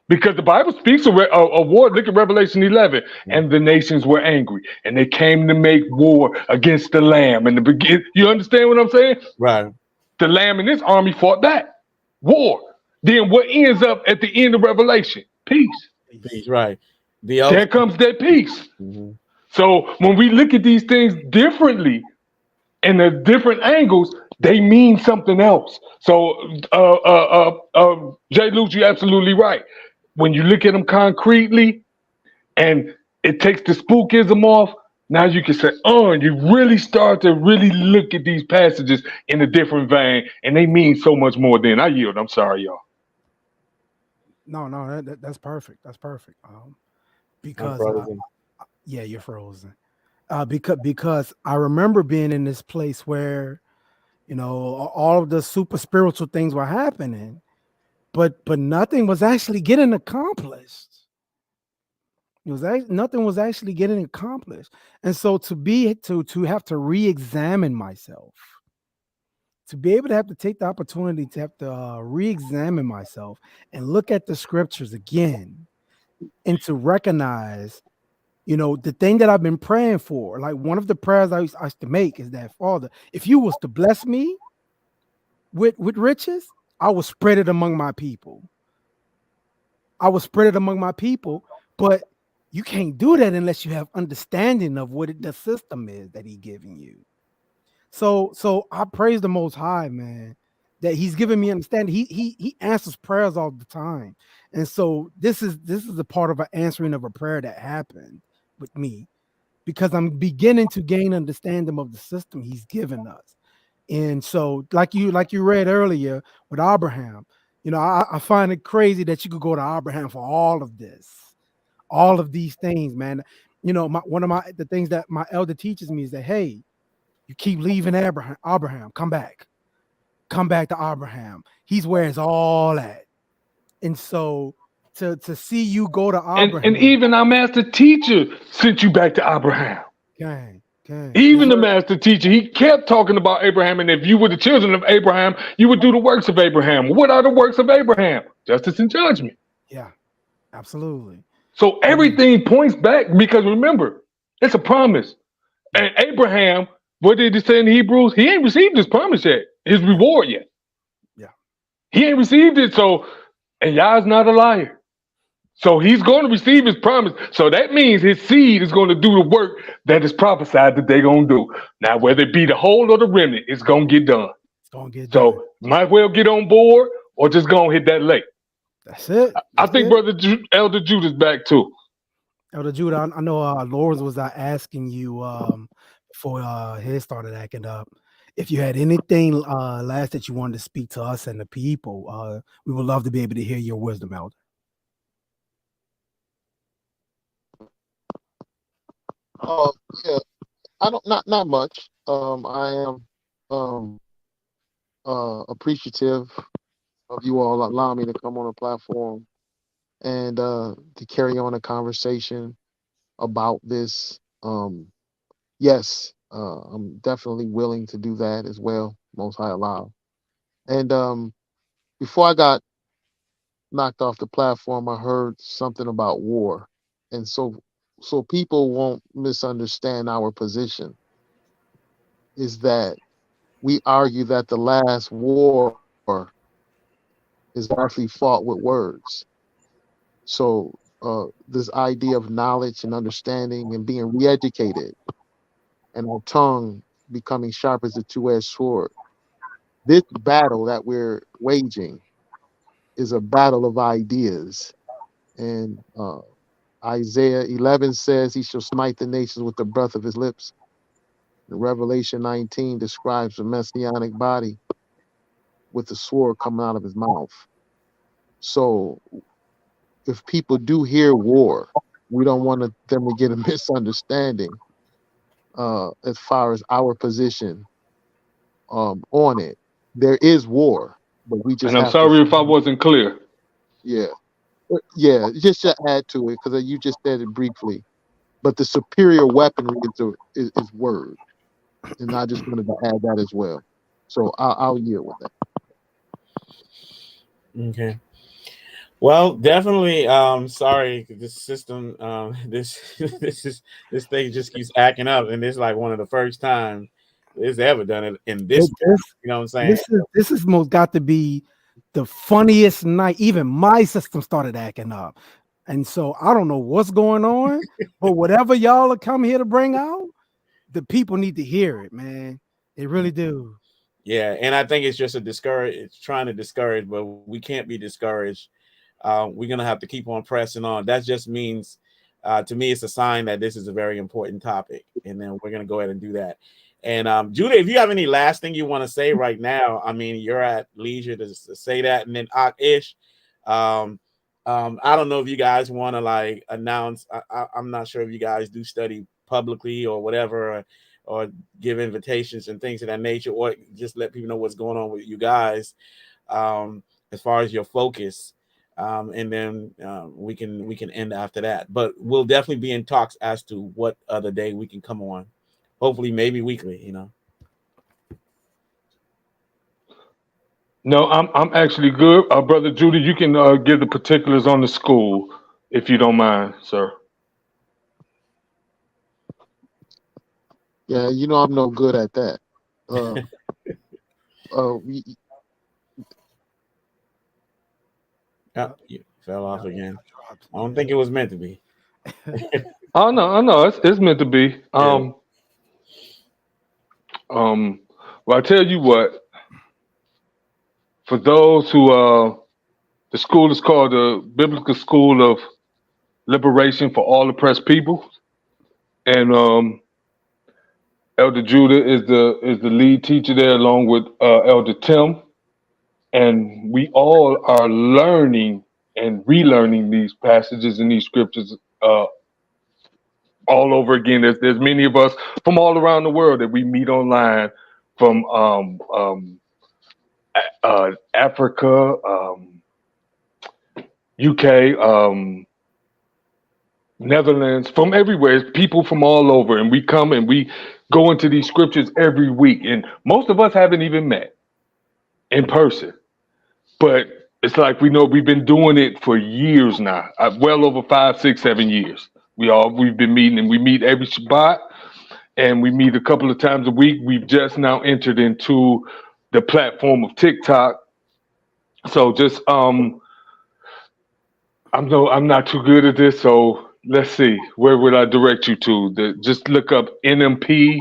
because the Bible speaks of a war. Look at Revelation 11. And the nations were angry, and they came to make war against the Lamb. And you understand what I'm saying? Right. The Lamb and his army fought back. War. Then what ends up at the end of Revelation? Peace. Peace, right. There comes that peace. Mm-hmm. So when we look at these things differently, in the different angles, they mean something else. So, Jay Lutch, you're absolutely right. When you look at them concretely, and it takes the spookism off, now you can say, oh, and you really start to really look at these passages in a different vein, and they mean so much more. Then I yield. I'm sorry, y'all. No, that's perfect. That's perfect. Because yeah, you're frozen. Because I remember being in this place where, all of the super spiritual things were happening, but nothing was actually getting accomplished. Nothing was actually getting accomplished. And so to have to re-examine myself, to be able to have to take the opportunity to have to re-examine myself and look at the scriptures again, and to recognize, the thing that I've been praying for. Like one of the prayers I used to make is that, Father, if you was to bless me with riches, I will spread it among my people. But you can't do that unless you have understanding of what the system is that he's giving you. So I praise the Most High, man, that he's giving me understanding. He answers prayers all the time. And so this is a part of an answering of a prayer that happened with me, because I'm beginning to gain understanding of the system he's given us. And so like you read earlier with Abraham, I find it crazy that you could go to Abraham for all of this. All of these things, man. One of the things that my elder teaches me is that, hey, you keep leaving Abraham, come back to Abraham. He's where it's all at. And so to see you go to Abraham, and even our master teacher sent you back to Abraham. Okay. Okay. Even the master teacher, he kept talking about Abraham. And if you were the children of Abraham, you would do the works of Abraham. What are the works of Abraham? Justice and judgment. Yeah, absolutely. So everything points back because remember, it's a promise. And Abraham, what did it say in Hebrews? He ain't received his promise yet, his reward yet. Yeah. He ain't received it. So, and Yah's not a liar. So he's going to receive his promise. So that means his seed is going to do the work that is prophesied that they're going to do. Now, whether it be the whole or the remnant, it's going to get done. It's going to get done. So might well get on board or just go and hit that lake. That's it. I think Brother Elder Judah's back too. Elder Judah, I know Lawrence was asking you before his started acting up. If you had anything last that you wanted to speak to us and the people, we would love to be able to hear your wisdom, Elder. Yeah, I don't not much. I am appreciative of you all allowing me to come on a platform and to carry on a conversation about this. Yes, I'm definitely willing to do that as well. Most High allow. And before I got knocked off the platform, I heard something about war, and so people won't misunderstand our position. Is that we argue that the last war is actually fought with words. So this idea of knowledge and understanding and being re-educated and our tongue becoming sharp as a two-edged sword. This battle that we're waging is a battle of ideas. And Isaiah 11 says he shall smite the nations with the breath of his lips. And Revelation 19 describes the messianic body with the sword coming out of his mouth. So if people do hear war, we don't want them to get a misunderstanding as far as our position on it. There is war, but we just And I'm have sorry if I wasn't clear. Yeah, just to add to it, because you just said it briefly, but the superior weaponry is word, and I just wanted to add that as well. So I'll yield with that. Okay. Well, definitely. Sorry, this system, this thing just keeps acting up, and it's like one of the first time it's ever done it in this. You know what I'm saying? This is most got to be the funniest night. Even my system started acting up, and so I don't know what's going on, but whatever y'all are come here to bring out, the people need to hear it, man. They really do. Yeah, and I think it's just it's trying to discourage, but we can't be discouraged. We're gonna have to keep on pressing on. That just means, to me, it's a sign that this is a very important topic, and then we're gonna go ahead and do that. And Judah, if you have any last thing you want to say right now, I mean, you're at leisure to say that. And then Ahch Ish, I don't know if you guys want to like announce. I'm not sure if you guys do study publicly or whatever, or give invitations and things of that nature, or just let people know what's going on with you guys as far as your focus. And then we can end after that. But we'll definitely be in talks as to what other day we can come on. Hopefully, maybe weekly, you know. No, I'm actually good. Brother Judah, you can give the particulars on the school if you don't mind, sir. Yeah, I'm no good at that. You fell off again. I don't think it was meant to be. I know. It's meant to be. Well, I tell you what. For those who the school is called the Biblical School of Liberation for All Oppressed People, and Elder Judah is the lead teacher there, along with Elder Tim, and we all are learning and relearning these passages and these scriptures all over again. There's many of us from all around the world that we meet online, from Africa, UK, Netherlands, from everywhere. It's people from all over, and we come and we go into these scriptures every week, and most of us haven't even met in person, but it's like we know we've been doing it for years now, well over 5, 6, 7 years. We've been meeting, and we meet every Shabbat, and we meet a couple of times a week. We've just now entered into the platform of TikTok, so just I'm not too good at this, so let's see. Where would I direct you to? Just look up NMP.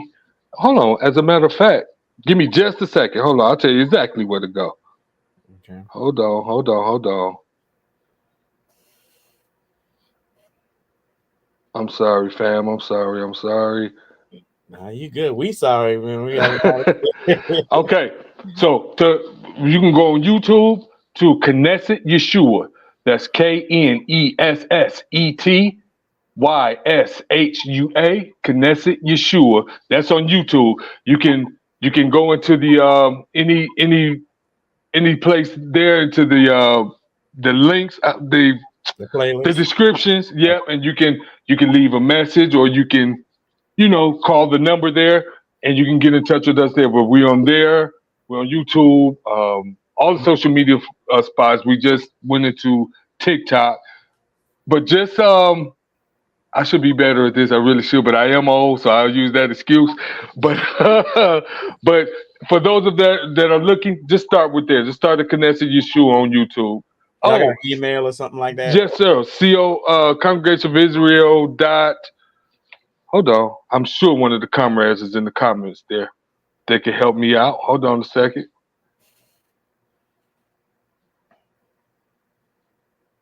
Hold on. As a matter of fact, give me just a second. Hold on. I'll tell you exactly where to go. Okay. Hold on. I'm sorry, fam. I'm sorry. Nah, you good. We sorry, man. We Okay. So you can go on YouTube to Knesset Yeshua. That's KNESSET YSHUA, Knesset Yeshua. That's on YouTube. You can go into the any place there, into the links, the playlist. descriptions. Yeah, and you can leave a message, or you can call the number there, and you can get in touch with us there. But we're on there. We're on YouTube. All the social media spots. We just went into TikTok, but just I should be better at this. I really should, but I am old, so I'll use that excuse. But but for those of that are looking, just start with there. Just start a Knesset Yeshua on YouTube. Y'all got an email or something like that? Yes, sir. Congregation of Israel dot. Hold on. I'm sure one of the comrades is in the comments there. They can help me out. Hold on a second.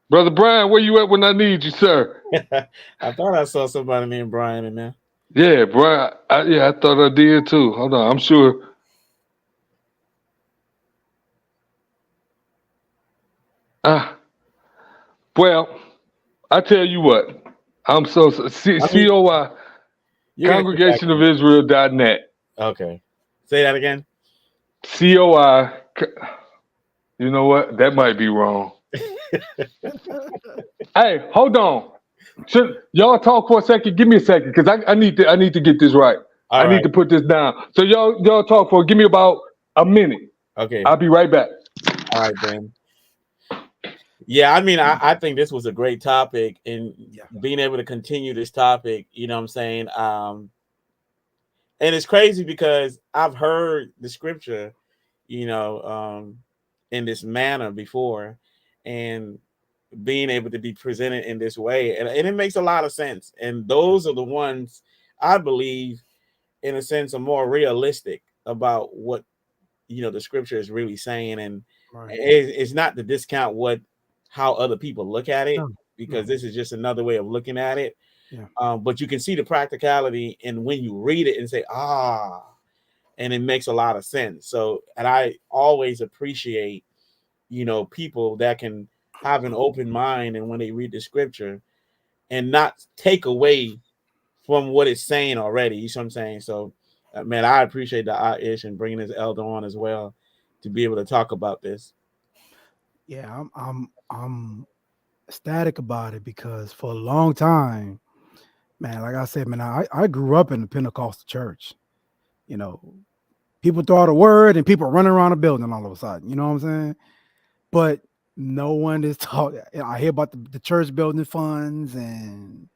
Brother Brian, where you at when I need you, sir? I thought I saw somebody named Brian in there. Yeah, Brian. I thought I did too. Hold on. I'm sure. Well, I tell you what. I'm so COI Congregation of Israel.net. Okay. Say that again. COI. You know what? That might be wrong. Hey, hold on. Should y'all talk for a second? Give me a second, because I need to get this right. I need to put this down. So y'all talk for. Give me about a minute. Okay. I'll be right back. All right, Ben. Yeah, I mean, I think this was a great topic, and being able to continue this topic, you know what I'm saying? And it's crazy because I've heard the scripture, in this manner before, and being able to be presented in this way, and it makes a lot of sense. And those are the ones I believe, in a sense, are more realistic about what the scripture is really saying, and it's not to discount how other people look at it, because this is just another way of looking at it. But you can see the practicality, and when you read it and say and it makes a lot of sense. So, and I always appreciate people that can have an open mind, and when they read the scripture and not take away from what it's saying already. You see what I'm saying? So, man, I appreciate the Ahch Ish and bringing his elder on as well to be able to talk about this. Yeah, I'm ecstatic about it, because for a long time, man, like I said, man, I grew up in the Pentecostal church. People throw out a word and people running around the building all of a sudden. You know what I'm saying? But no one is talking. I hear about the church building funds and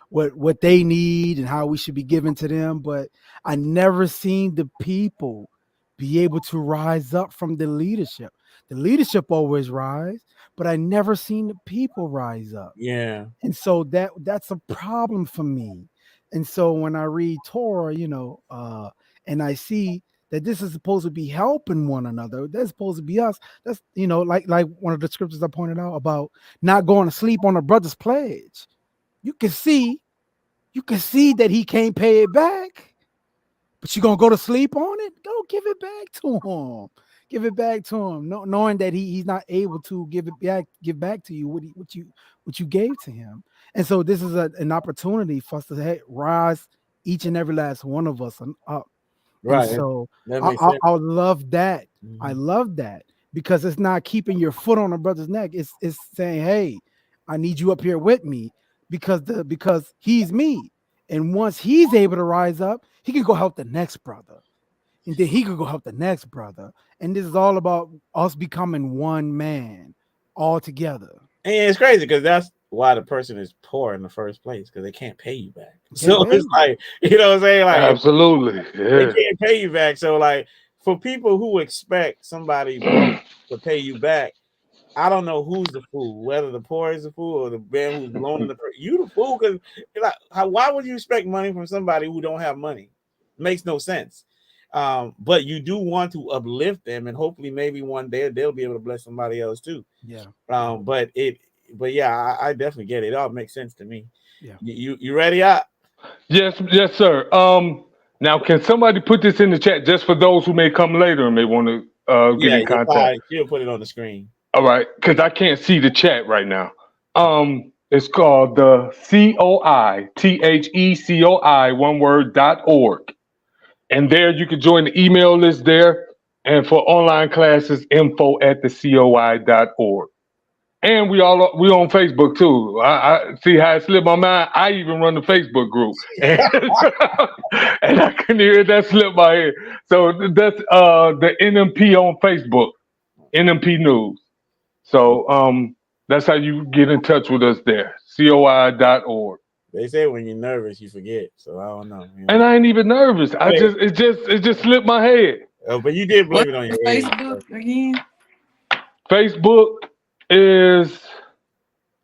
what they need and how we should be giving to them. But I never seen the people be able to rise up from the leadership. The leadership always rise, but I never seen the people rise up. Yeah. And so that's a problem for me. And so when I read Torah, and I see that this is supposed to be helping one another, that's supposed to be us. That's like one of the scriptures I pointed out about not going to sleep on a brother's pledge. You can see that he can't pay it back, but you're gonna go to sleep on it. Go give it back to him. Give it back to him, knowing that he's not able to give back to you what you gave to him. And so this is an opportunity for us to rise, each and every last one of us up. Right. And so I love that. Mm-hmm. I love that, because it's not keeping your foot on a brother's neck. It's saying, hey, I need you up here with me because he's me. And once he's able to rise up, he can go help the next brother. And then he could go help the next brother. And this is all about us becoming one man all together. And it's crazy because that's why the person is poor in the first place, because they can't pay you back. So it's like, you know what I'm saying? Like, absolutely, they can't pay you back. So like, for people who expect somebody to pay you back, I don't know who's the fool, whether the poor is the fool or the man who's loaning the person. You the fool, because like, why would you expect money from somebody who don't have money? It makes no sense. But you do want to uplift them, and hopefully maybe one day they'll be able to bless somebody else too. Yeah. But yeah, I definitely get it. It all makes sense to me. Yeah. You ready up? Yes, sir. Now can somebody put this in the chat just for those who may come later and may want to get in contact? She'll put it on the screen. All right, because I can't see the chat right now. It's called the COITHECOI one word.org. And there you can join the email list there. And for online classes, info@thecoi.org. And we on Facebook too. I see how it slipped my mind. I even run the Facebook group. And, and I couldn't hear that slip my head. So that's the NMP on Facebook, NMP News. So that's how you get in touch with us there. COI.org. They say when you're nervous, you forget. So I don't know. You know? And I ain't even nervous. It just slipped my head. Oh, but you did blame it on your Facebook again? Facebook is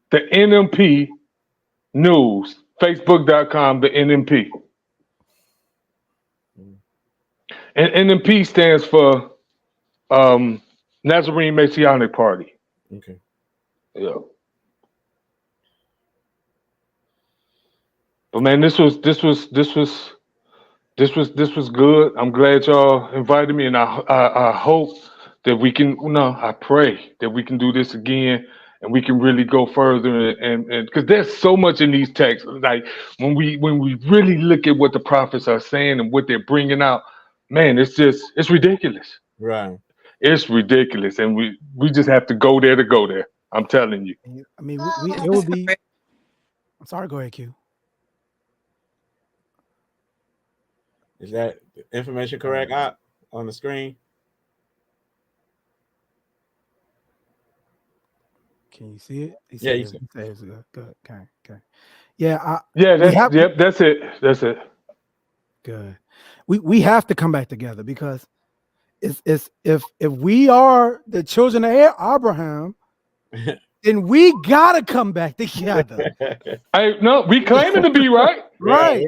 the NMP News. Facebook.com, the NMP. And NMP stands for Nazarene Messianic Party. Okay. Yeah. But man, this was good. I'm glad y'all invited me, and I hope that we can. I pray that we can do this again, and we can really go further. And because there's so much in these texts, like when we really look at what the prophets are saying and what they're bringing out, man, it's ridiculous. Right. It's ridiculous, and we just have to go there to go there. I'm telling you. I mean, it would be. I'm sorry. Go ahead, Q. Is that information correct out on the screen? Can you see it? Yeah, you see it. It's good. Good. Okay. Yeah. That's it. That's it. Good. We have to come back together, because it's if we are the children of Abraham, then we gotta come back together. We claiming to be right. Right.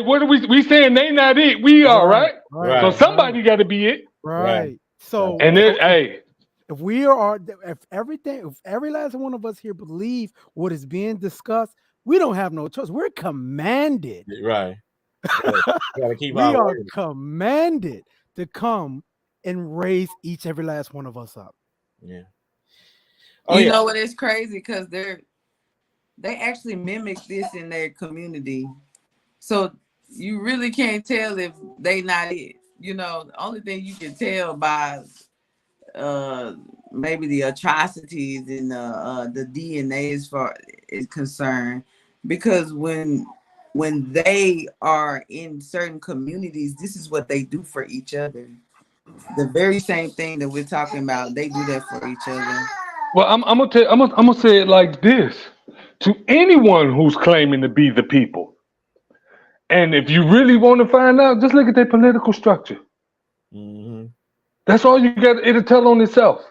What are we saying? They not it. We are right. So somebody got to be it. Right. So and then if every last one of us here believe what is being discussed, we don't have no choice. We're commanded. Right. Gotta keep we are commanded to come and raise every last one of us up. Yeah. You know what? It's crazy because they actually mimic this in their community, so you really can't tell if they not it. The only thing you can tell by maybe the atrocities in the DNA is concerned, because when they are in certain communities, this is what they do for each other. The very same thing that we're talking about, they do that for each other. Well, I'm gonna say it like this to anyone who's claiming to be the people. And if you really want to find out, just look at their political structure. Mm-hmm. That's all you got. It'll tell on itself.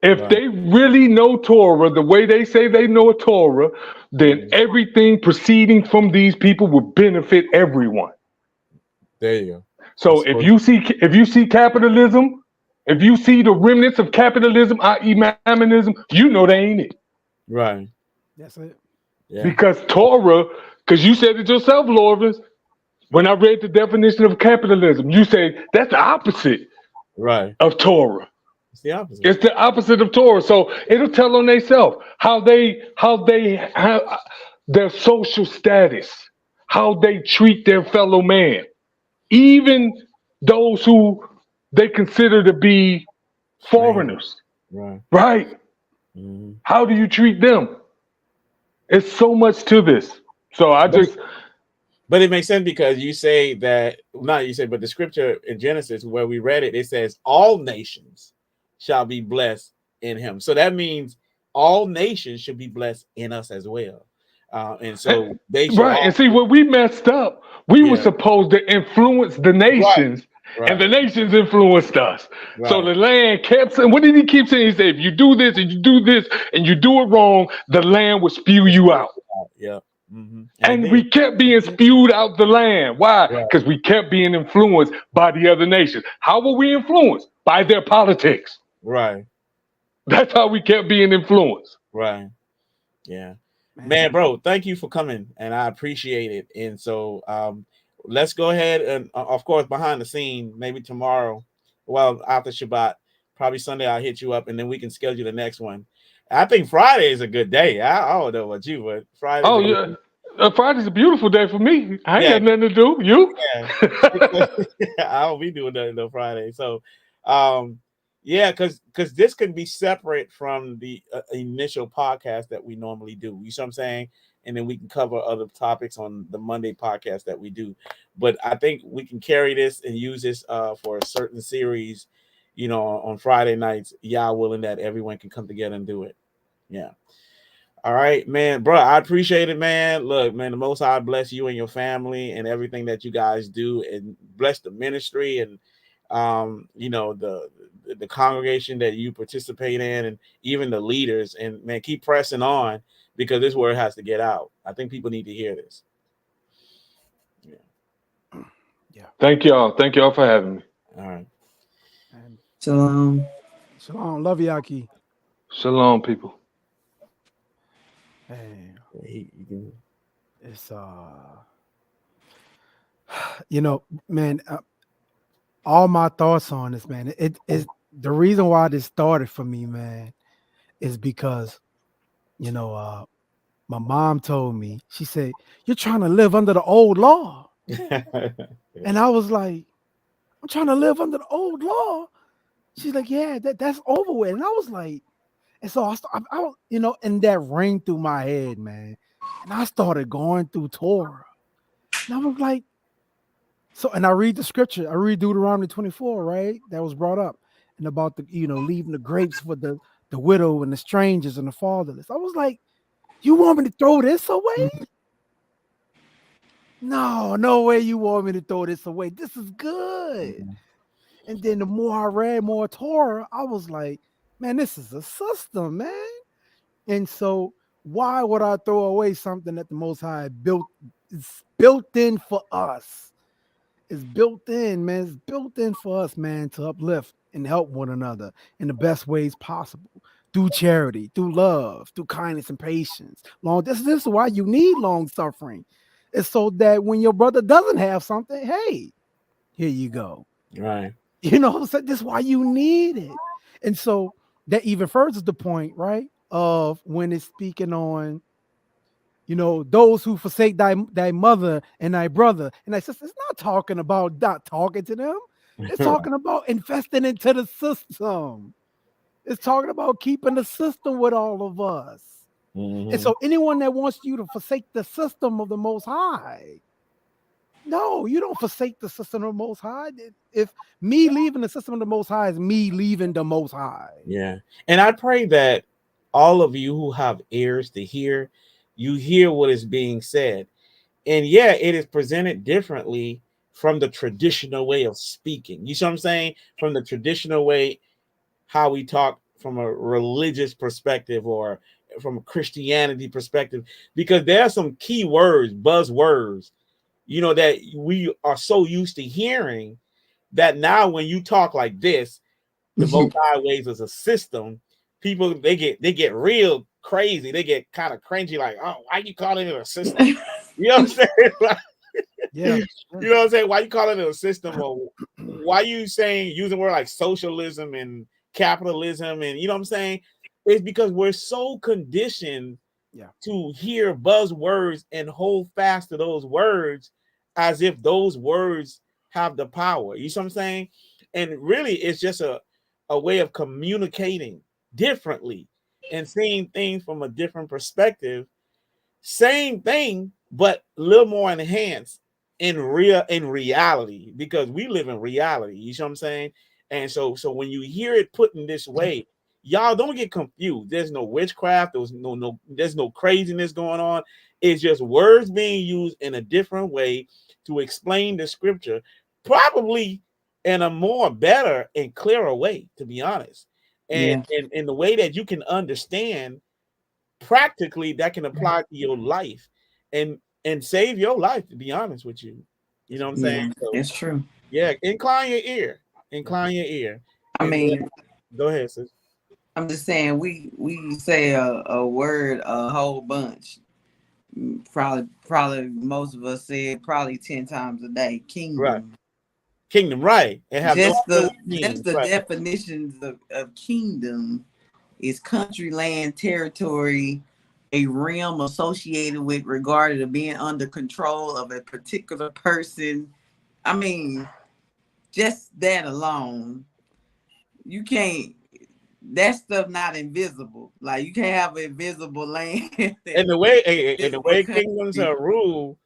If they really know Torah the way they say they know Torah, then everything proceeding from these people will benefit everyone. There you go. So if you see capitalism, if you see the remnants of capitalism, i.e. mammonism, you know they ain't it. Right. That's it. Yeah. Because Torah, because you said it yourself, Lorvins, when I read the definition of capitalism, you say that's the opposite of Torah. It's the opposite. It's the opposite of Torah. So it'll tell on themselves how their social status, how they treat their fellow man, even those who they consider to be foreigners. Right. Mm-hmm. How do you treat them? It's so much to this. So But it makes sense because you say that, not you say, but the scripture in Genesis where we read it, it says all nations shall be blessed in him. So that means all nations should be blessed in us as well. And so they should Right. all, And see, what we messed up, we were yeah, supposed to influence the right, nations, and the right, nations influenced us. So right. the land kept saying, what did he keep saying? He said, if you do this and you do this and you do it wrong, the land will spew you out. Yeah. And it And did. we kept being spewed out the land. Why? Right, Because we kept being influenced by the other nations. How were we influenced? By their politics. right, That's how we kept being influenced. right. Yeah. Man, Man, bro, thank you for coming, and I appreciate it. And so let's go ahead and of course behind the scene, maybe tomorrow, well, after Shabbat, probably Sunday, I'll hit you up and then we can schedule the next one. I think Friday is a good day. I don't know about you, but Friday's Oh, a good yeah. day. Friday's a beautiful day for me. I ain't Yeah, got nothing to do. You? yeah. I don't be doing that no Friday. So yeah, because this can be separate from the initial podcast that we normally do. You see what I'm saying? And then we can cover other topics on the Monday podcast that we do. But I think we can carry this and use this for a certain series, on Friday nights, y'all willing that everyone can come together and do it. Yeah. All right, man, bro. I appreciate it, man. Look, man, the Most High bless you and your family and everything that you guys do, and bless the ministry and the congregation that you participate in, and even the leaders. And man, keep pressing on because this word has to get out. I think people need to hear this. Yeah. yeah. Thank y'all. Thank y'all for having me. All right. And Shalom. shalom, love you, Aki. Shalom, people. Hey, You can... it's man, all my thoughts on this, man. It is the reason why this started for me, man, is because my mom told me, she said, "You're trying to live under the old law," and I was like, "I'm trying to live under the old law." She's like, "Yeah, that's over with," and I was like, and so and that rang through my head, man, and I started going through Torah, and I was like. So, and I read the scripture. I read Deuteronomy 24, right? That was brought up, and about the leaving the grapes for the widow and the strangers and the fatherless. I was like, you want me to throw this away? No way you want me to throw this away. This is good. Mm-hmm. And then the more I read more Torah, I was like, man, this is a system, man. And so why would I throw away something that the Most High it's built in for us? It's built in, man. It's built in for us, man, to uplift and help one another in the best ways possible. Through charity, through love, through kindness and patience. This is why you need long suffering. It's so that when your brother doesn't have something, hey, here you go. Right. So this is why you need it. And so that even furthers the point, right, of when it's speaking on those who forsake thy mother and thy brother and thy sister. It's not talking about not talking to them. It's talking about investing into the system. It's talking about keeping the system with all of us. Mm-hmm. And so anyone that wants you to forsake the system of the Most High, no, you don't forsake the system of the Most High. If me leaving the system of the Most High is me leaving the Most High. Yeah. And I pray that all of you who have ears to hear, you hear what is being said. And yeah, it is presented differently from the traditional way of speaking. You see what I'm saying? From the traditional way, how we talk from a religious perspective or from a Christianity perspective, because there are some key words, buzzwords, that we are so used to hearing that now when you talk like this, the Most High ways as a system, people, they get real crazy. They get kind of cringy, like, oh, why you calling it a system? You know what I'm saying? Like, yeah. You know what I'm saying? Why you calling it a system? Or why you using word like socialism and capitalism? And you know what I'm saying? It's because we're so conditioned to hear buzzwords and hold fast to those words as if those words have the power. You see what I'm saying? And really, it's just a way of communicating differently and seeing things from a different perspective. Same thing, but a little more enhanced in reality, because we live in reality. You know what I'm saying? And so when you hear it put in this way, y'all don't get confused. There's no witchcraft. There's no craziness going on. It's just words being used in a different way to explain the scripture, probably in a more better and clearer way, to be honest. And in the way that you can understand practically, that can apply to your life and save your life, to be honest with you. You know what I'm saying? So, it's true. yeah, incline your ear. Incline your ear. I And mean, then, go ahead, sis. I'm just saying we say a word a whole bunch. Probably most of us say it probably 10 times a day. Kingdom. Right. Kingdom, right. And have Just no the right. definitions of kingdom is country, land, territory, a realm associated with, regarded to being under control of a particular person. I mean, just that alone, you can't. That stuff not invisible. Like you can't have an invisible land. And the way kingdoms are ruled,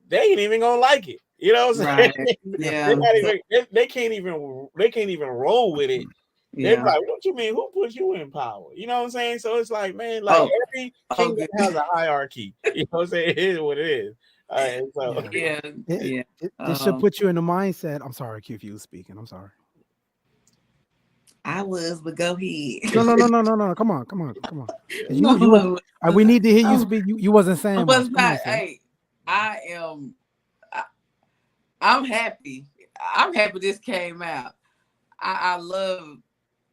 they ain't even gonna like it. You know what I'm saying? Right. Yeah. They can't even roll with it. Yeah. They're like, what you mean? Who put you in power? You know what I'm saying? So it's like, man, like every kingdom has a hierarchy. You know what I'm saying? It is what it is. All right. So This should put you in the mindset. I'm sorry, Q, if you were speaking. I'm sorry. I was, but go ahead. No. Come on. We need to hear you speak. You wasn't saying much. Hey, I'm happy. I'm happy this came out. I love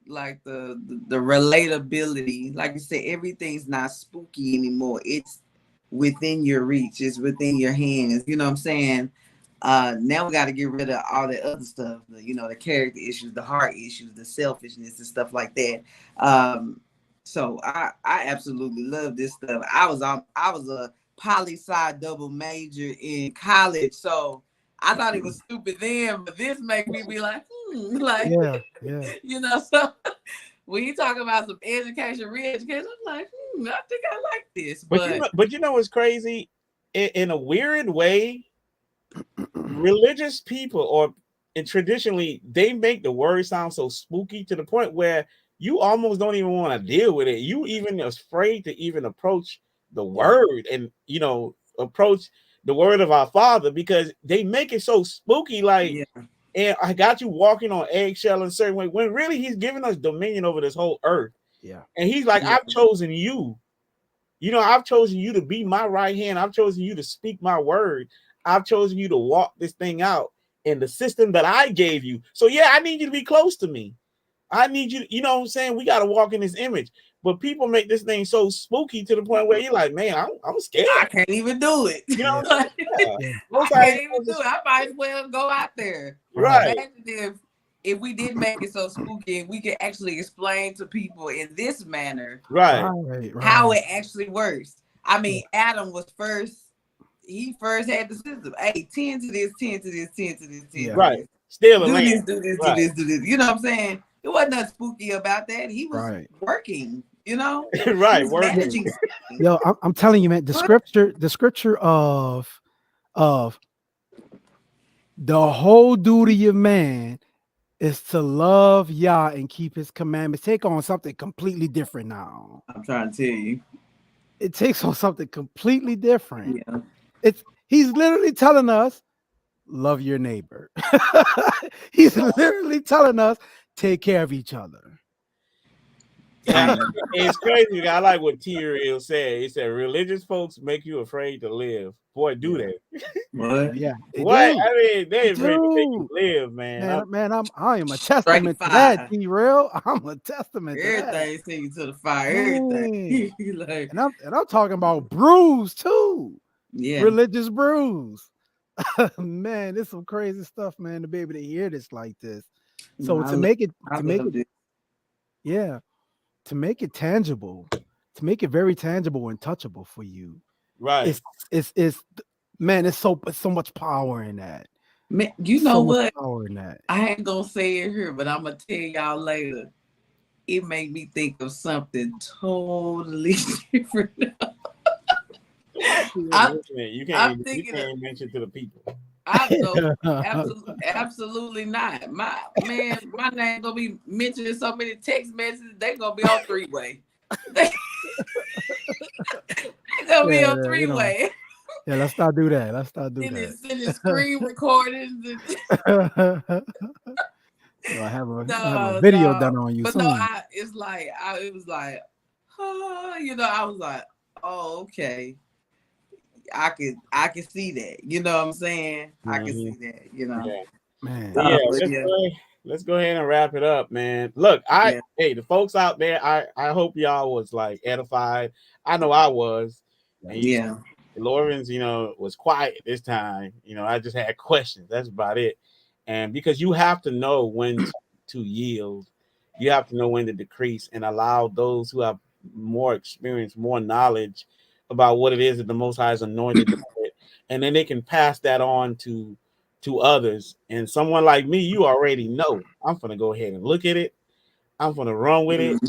like the relatability. Like you said, everything's not spooky anymore. It's within your reach. It's within your hands. You know what I'm saying? Now we got to get rid of all the other stuff, the character issues, the heart issues, the selfishness and stuff like that. So I absolutely love this stuff. I was a poli-sci double major in college, so I thought it was stupid then, but this make me be like, yeah. So when you talk about some education, re-education, I'm like, I think I like this. But you know what's crazy? In a weird way, religious people and traditionally, they make the word sound so spooky to the point where you almost don't even want to deal with it. You even afraid to even approach the word and approach the word of our Father, because they make it so spooky. Like, and I got you walking on eggshell in a certain way, when really he's giving us dominion over this whole earth. Yeah. And he's like, I've chosen you. I've chosen you to be my right hand. I've chosen you to speak my word. I've chosen you to walk this thing out in the system that I gave you. So yeah, I need you to be close to me. I need you, you know what I'm saying? We got to walk in this image. But people make this thing so spooky to the point where you're like, man, I'm scared. I can't even do it. You know what I'm saying? I can't even do it. I might as well go out there. Right. Imagine if we didn't make it so spooky and we could actually explain to people in this manner how it actually works. I mean, Adam was first. He first had the system. Hey, 10 to this, 10 to this, 10 to this, 10 to right. this. Still do this, do this, do this, do this. You know what I'm saying? It wasn't nothing spooky about that. He was working, right, working. Yo, I'm telling you, man, the scripture of the whole duty of man is to love Yah and keep his commandments. Take on something completely different now. I'm trying to tell you. It takes on something completely different. Yeah. He's literally telling us, love your neighbor. He's literally telling us, take care of each other. Yeah, it's crazy. I like what T-Real said. He said, religious folks make you afraid to live. Boy, do they? What? Yeah. What? I mean, they afraid to make you live, man. I am a testament to that, T-Real. I'm a testament to that. Everything send you to the fire. Everything. Like, and I'm talking about brews too. Yeah. Religious brews. Man, this is some crazy stuff, man, to be able to hear this like this. So to make it tangible, to make it very tangible and touchable for you. Right. It's man, it's so much power in that. Man, you know what? Power in that. I ain't gonna say it here, but I'm gonna tell y'all later. It made me think of something totally different. I'm, You I'm can't thinking of, mention to the people. I know absolutely not. My man, my name gonna be mentioned in so many text messages. They gonna be on 3-way. They gonna be on 3-way. Yeah, let's not do that. Let's not do that. Sending screen recordings. I have a No, video done on you but soon. no, it was like, oh, you know, I was like, oh, okay. I can see that. You know what I'm saying? I can see that, you know. Yeah. Man. Yeah, let's go ahead and wrap it up, man. Look, hey, the folks out there, I hope y'all was like edified. I know I was. And Lorvins, you know, was quiet this time. You know, I just had questions. That's about it. And because you have to know when to yield, you have to know when to decrease and allow those who have more experience, more knowledge about what it is that the Most High is anointed to do it, and then they can pass that on to others. And someone like me, you already know. I'm gonna go ahead and look at it. I'm gonna run with it.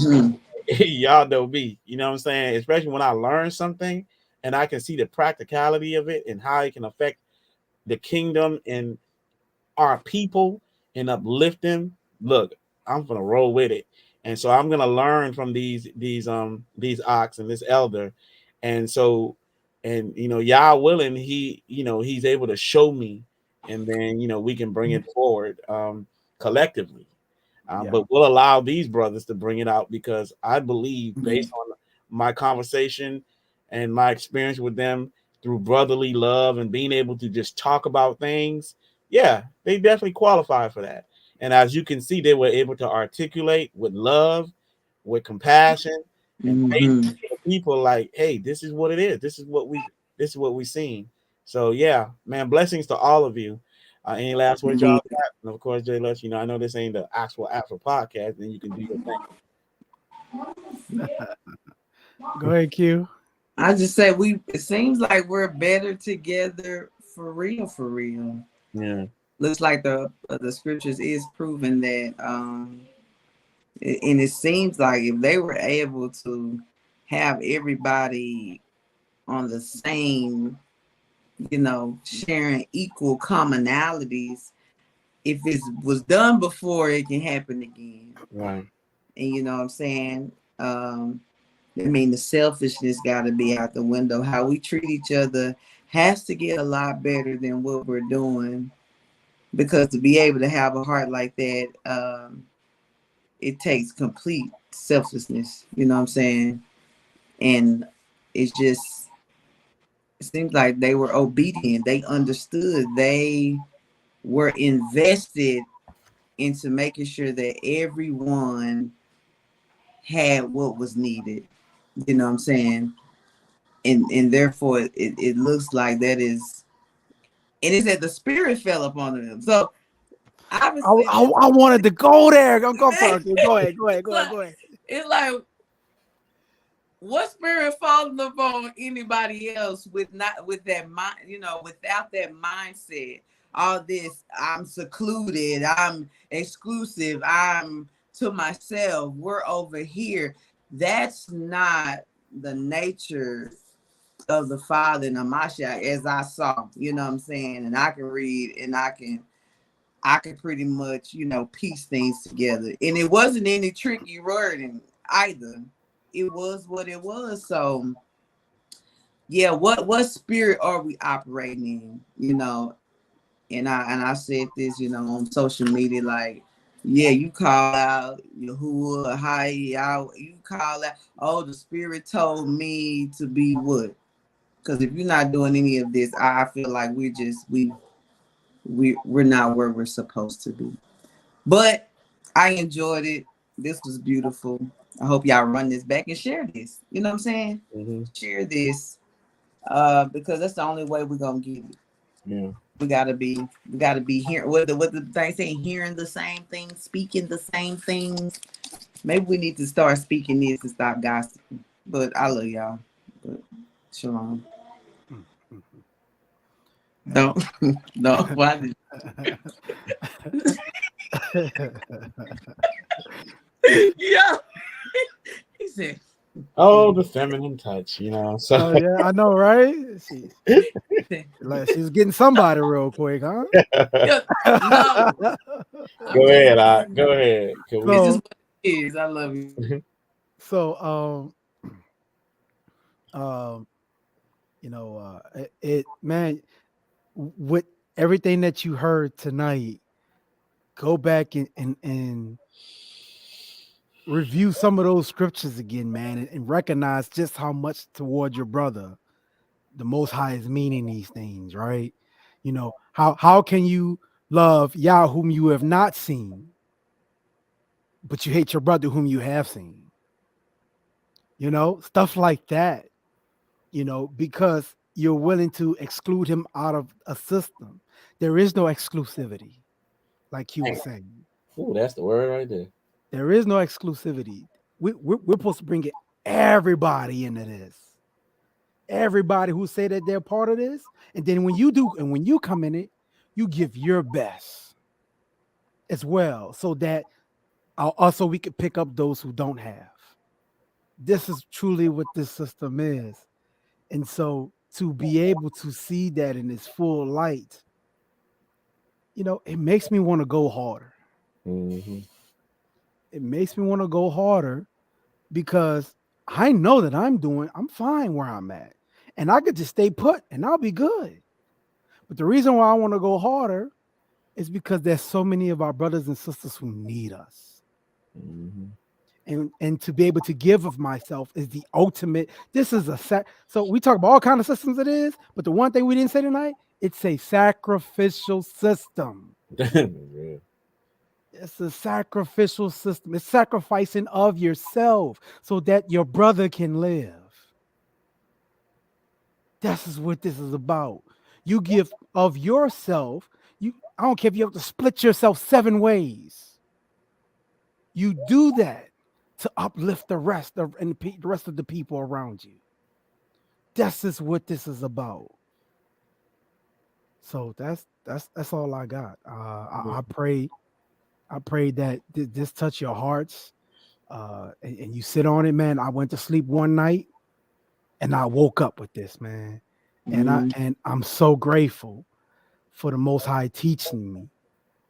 Y'all know me. You know what I'm saying? Especially when I learn something and I can see the practicality of it and how it can affect the kingdom and our people and uplift them. Look, I'm gonna roll with it. And so I'm gonna learn from these ox and this elder. And so, and you know, Yah willing, he's able to show me, and then we can bring it forward collectively. But we'll allow these brothers to bring it out because I believe, based on my conversation and my experience with them through brotherly love and being able to just talk about things, yeah, they definitely qualify for that. And as you can see, they were able to articulate with love, with compassion, and people like, hey, this is what it is. This is what we seen. So yeah, man, blessings to all of you. Any last words y'all got? And of course, Jay Lutch, I know this ain't the actual podcast, then you can do your thing. Go ahead, Q. I just say it seems like we're better together for real. Yeah. Looks like the scriptures is proving that and it seems like if they were able to have everybody on the same, sharing equal commonalities, if it was done before, it can happen again. Right. And you know what I'm saying? The selfishness got to be out the window. How we treat each other has to get a lot better than what we're doing, because to be able to have a heart like that, it takes complete selflessness. You know what I'm saying? And it seems like they were obedient. They understood. They were invested into making sure that everyone had what was needed. You know what I'm saying? And therefore it looks like that is, and it's that the spirit fell upon them. So obviously I wanted to go there. Go ahead. It's like, what spirit falling upon anybody else with that mind, without that mindset? All this, I'm secluded, I'm exclusive, I'm to myself, we're over here. That's not the nature of the Father and the Mashiach, as I saw, you know what I'm saying? And I can read and I can pretty much, piece things together. And it wasn't any tricky wording either. It was what it was. So yeah, what spirit are we operating in? And I said this, on social media, like, yeah, you call out Yahuwah, hi, you call out, oh, the spirit told me to be what? Because if you're not doing any of this, I feel like we're not where we're supposed to be. But I enjoyed it. This was beautiful. I hope y'all run this back and share this. You know what I'm saying? Mm-hmm. Share this, because that's the only way we're gonna get it. Yeah. We gotta be hearing what the thing say, hearing the same things, speaking the same things. Maybe we need to start speaking this and stop gossiping. But I love y'all. But shalom. No. Why did yeah. He said Oh, the feminine touch, you know. So Oh yeah, I know, right? Like she's getting somebody real quick, huh? Yeah, no, I'm go just ahead, saying. go ahead. Can It's we? just so what it is. I love you. so um it man, with everything that you heard tonight, go back and review some of those scriptures again, man, and recognize just how much toward your brother the Most High is meaning these things, right? How can you love Yah whom you have not seen, but you hate your brother whom you have seen? Stuff like that. Because you're willing to exclude him out of a system. There is no exclusivity, like you were saying. Ooh, that's the word right there. There is no exclusivity. We're supposed to bring it everybody into this. Everybody who say that they're part of this, and then when you do, and when you come in it, you give your best as well, so that also we could pick up those who don't have. This is truly what this system is, and so to be able to see that in its full light, it makes me want to go harder. Mm-hmm. It makes me want to go harder because I know that I'm fine where I'm at, and I could just stay put and I'll be good. But the reason why I want to go harder is because there's so many of our brothers and sisters who need us. Mm-hmm. And to be able to give of myself is the ultimate. This is so we talk about all kind of systems it is, but the one thing we didn't say tonight, it's a sacrificial system. Yeah. It's a sacrificial system. It's sacrificing of yourself so that your brother can live. This is what this is about. You give of yourself. I don't care if you have to split yourself 7 ways. You do that to uplift the rest of the people around you. This is what this is about. So that's all I got. I pray that this touch your hearts, and you sit on it, man. I went to sleep one night and I woke up with this, man, Mm. and I'm so grateful for the Most High teaching me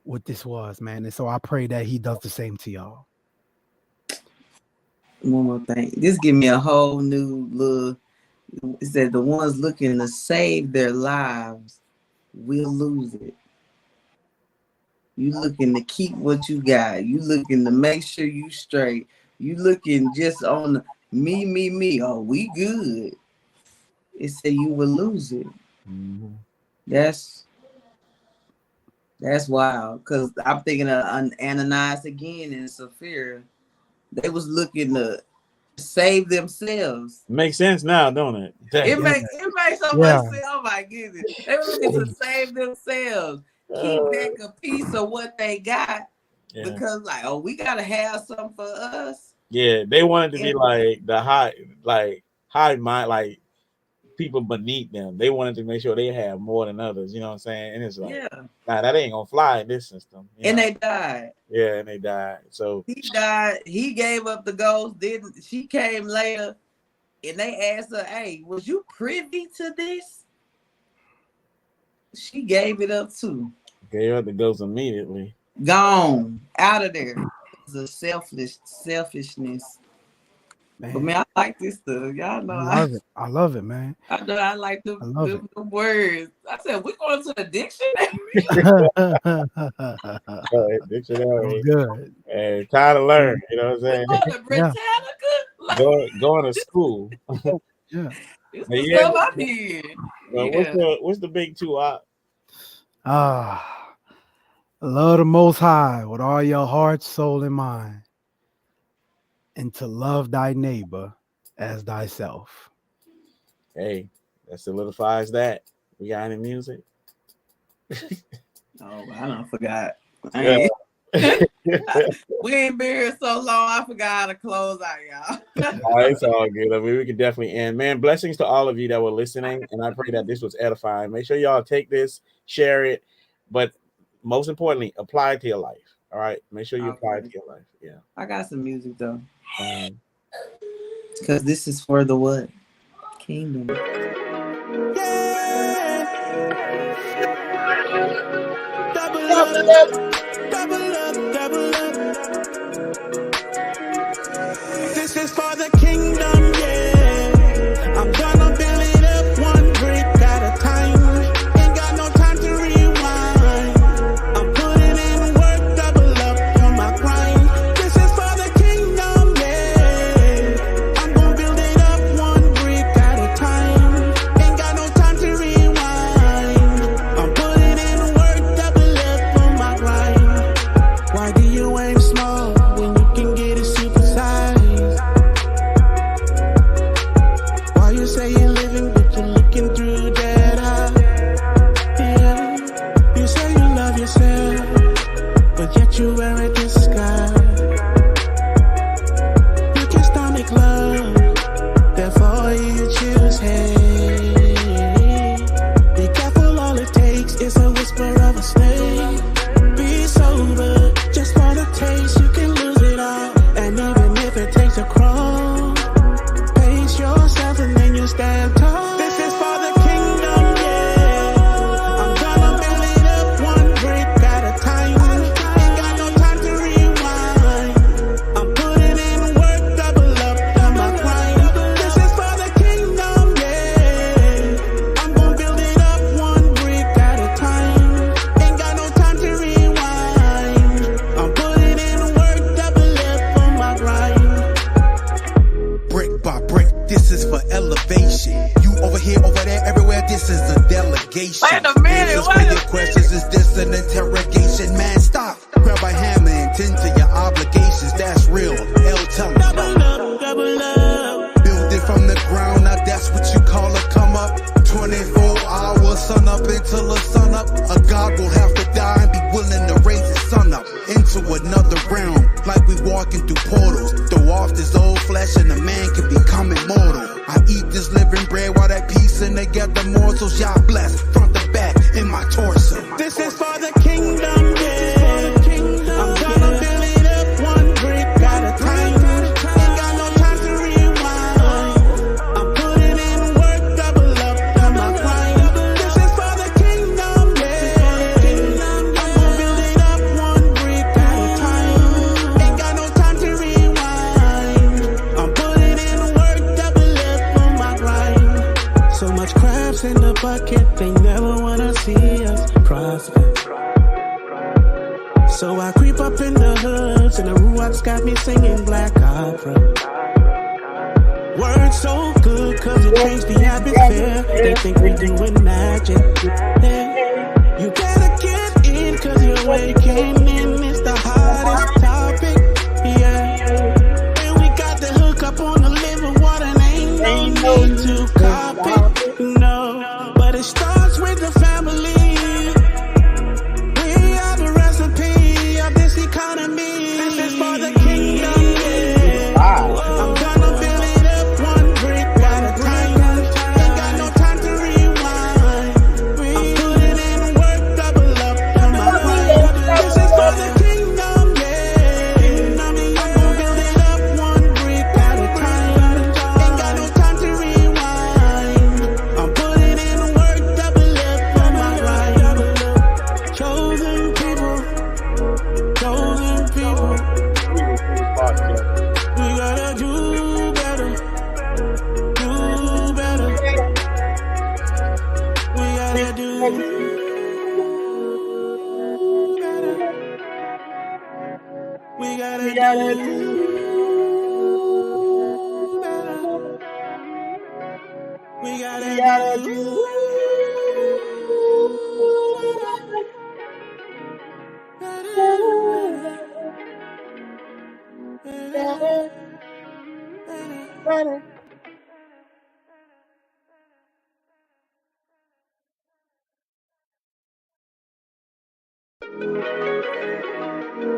what this was, man. And so I pray that He does the same to y'all. One more thing. This give me a whole new look. It said the ones looking to save their lives will lose it. You looking to keep what you got. You looking to make sure you straight. You looking just on the me. Oh, we good. It said you will lose it. Mm-hmm. That's wild. Cause I'm thinking of Ananias again and Sapphira. They was looking to save themselves. Makes sense now, don't it? It Dang. makes so Yeah. much sense. Oh my goodness. They were looking to save themselves. Keep back a piece of what they got. Yeah. Because like, oh, we gotta have something for us. Yeah, they wanted to be like the high mind, like people beneath them. They wanted to make sure they have more than others. You know what I'm saying? And it's like, nah, that ain't gonna fly in this system. And they died. Yeah, and they died. So he died. He gave up the ghost. Didn't she? Came later, and they asked her, "Hey, was you privy to this?" She gave it up too. gave up the ghost immediately. Gone out of there. It was a selfishness. Man. But man, I like this stuff. Y'all know I love it, man. I know I like the words. I said we're going to the dictionary. Dictionary. Good. Hey, time to learn. You know what I'm saying? We're going to Britannica. Going to school. Yeah. It's the stuff I did. What's the big two? Love the Most High with all your heart, soul, and mind, and to love thy neighbor as thyself. Hey, that solidifies that. We got any music? Oh, I don't forgot. Yeah. We ain't been here so long. I forgot how to close out, y'all. It's all good. I mean, we can definitely end. Man, blessings to all of you that were listening, and I pray that this was edifying. Make sure y'all take this, share it, but most importantly, apply it to your life. All right, make sure you apply it to your life. Yeah. I got some music though. Because this is for the what? Kingdom. Double up, double up, double up. This is for the kingdom, yeah. I'm gonna build it up one brick at a time. Ain't got no time to rewind. I'm putting in work, double up on my grind. This is for the kingdom, yeah. I'm gonna build it up one brick at a time. Ain't got no time to rewind. I'm putting in work, double up on my grind. Why do you aim small when you can get it supersized? Why you say you're living but you're looking through that eye? Yeah, you say you love yourself, but yet you wear a disguise. You can stomach love, therefore you choose hate. Be careful, all it takes is a whisper of a snake. Be sober, just for the taste, you can lose it all. And even if it takes a crawl, pace yourself and then you stand tall. This is for the kingdom, yeah. I'm gonna build it up one brick at a time. Ain't got no time to rewind. I'm putting in work, double up on my grind. This is for the kingdom, yeah. I'm gonna build it up one brick at a time. Ain't got no time to rewind. I'm putting in work, double up on my grind. Brick by brick, this is for elevation. You over here, over there, everywhere, this is a delegation. Wait a minute, Answers for your questions, is this an interrogation? Man, stop. Grab a hammer and tend to your obligations. That's real. Tell me. Double up, double up. Build it from the ground, now that's what you call a come up. 24 hours, sun up until the sun up. A god will have to die and be willing to raise his son up into another realm, like we walking through portals. Throw off this old flesh and a man can become immortal. I eat this living bread while that piecing together morsels. Y'all blessed front to back in my torso. This is for the kingdom, yeah. I'm gonna build it up one brick at a time. Ain't got no time to rewind. I'm putting in work, double up on my grind. This is for the kingdom, yeah. I'm gonna build it up one brick at a time. Ain't got no time to rewind. I'm putting in work, double up on my grind. So much crabs in the bucket, they never wanna see us prosper. So I creep up in the hoods, and the Ruach's got me singing black opera. Words so good, cause it changed the atmosphere. They think we doing magic. Hey, you gotta get in, cause your way came in. It's the hottest topic, yeah. And we got the hook up on the living water, and ain't no need to copy. No, but it starts with the family. We are the recipe of this economy. This is for the kingdom, yeah. I'm gonna build it up one brick at a time. Ain't got no time to rewind. I'm putting in work, double up on my grind. This is for the kingdom, yeah. I'm gonna build it up one brick at a time. Ain't got no time to rewind. I'm putting in work, double up on my grind. Chosen people, chosen people. We gotta do better, do better. We gotta do better. We gotta do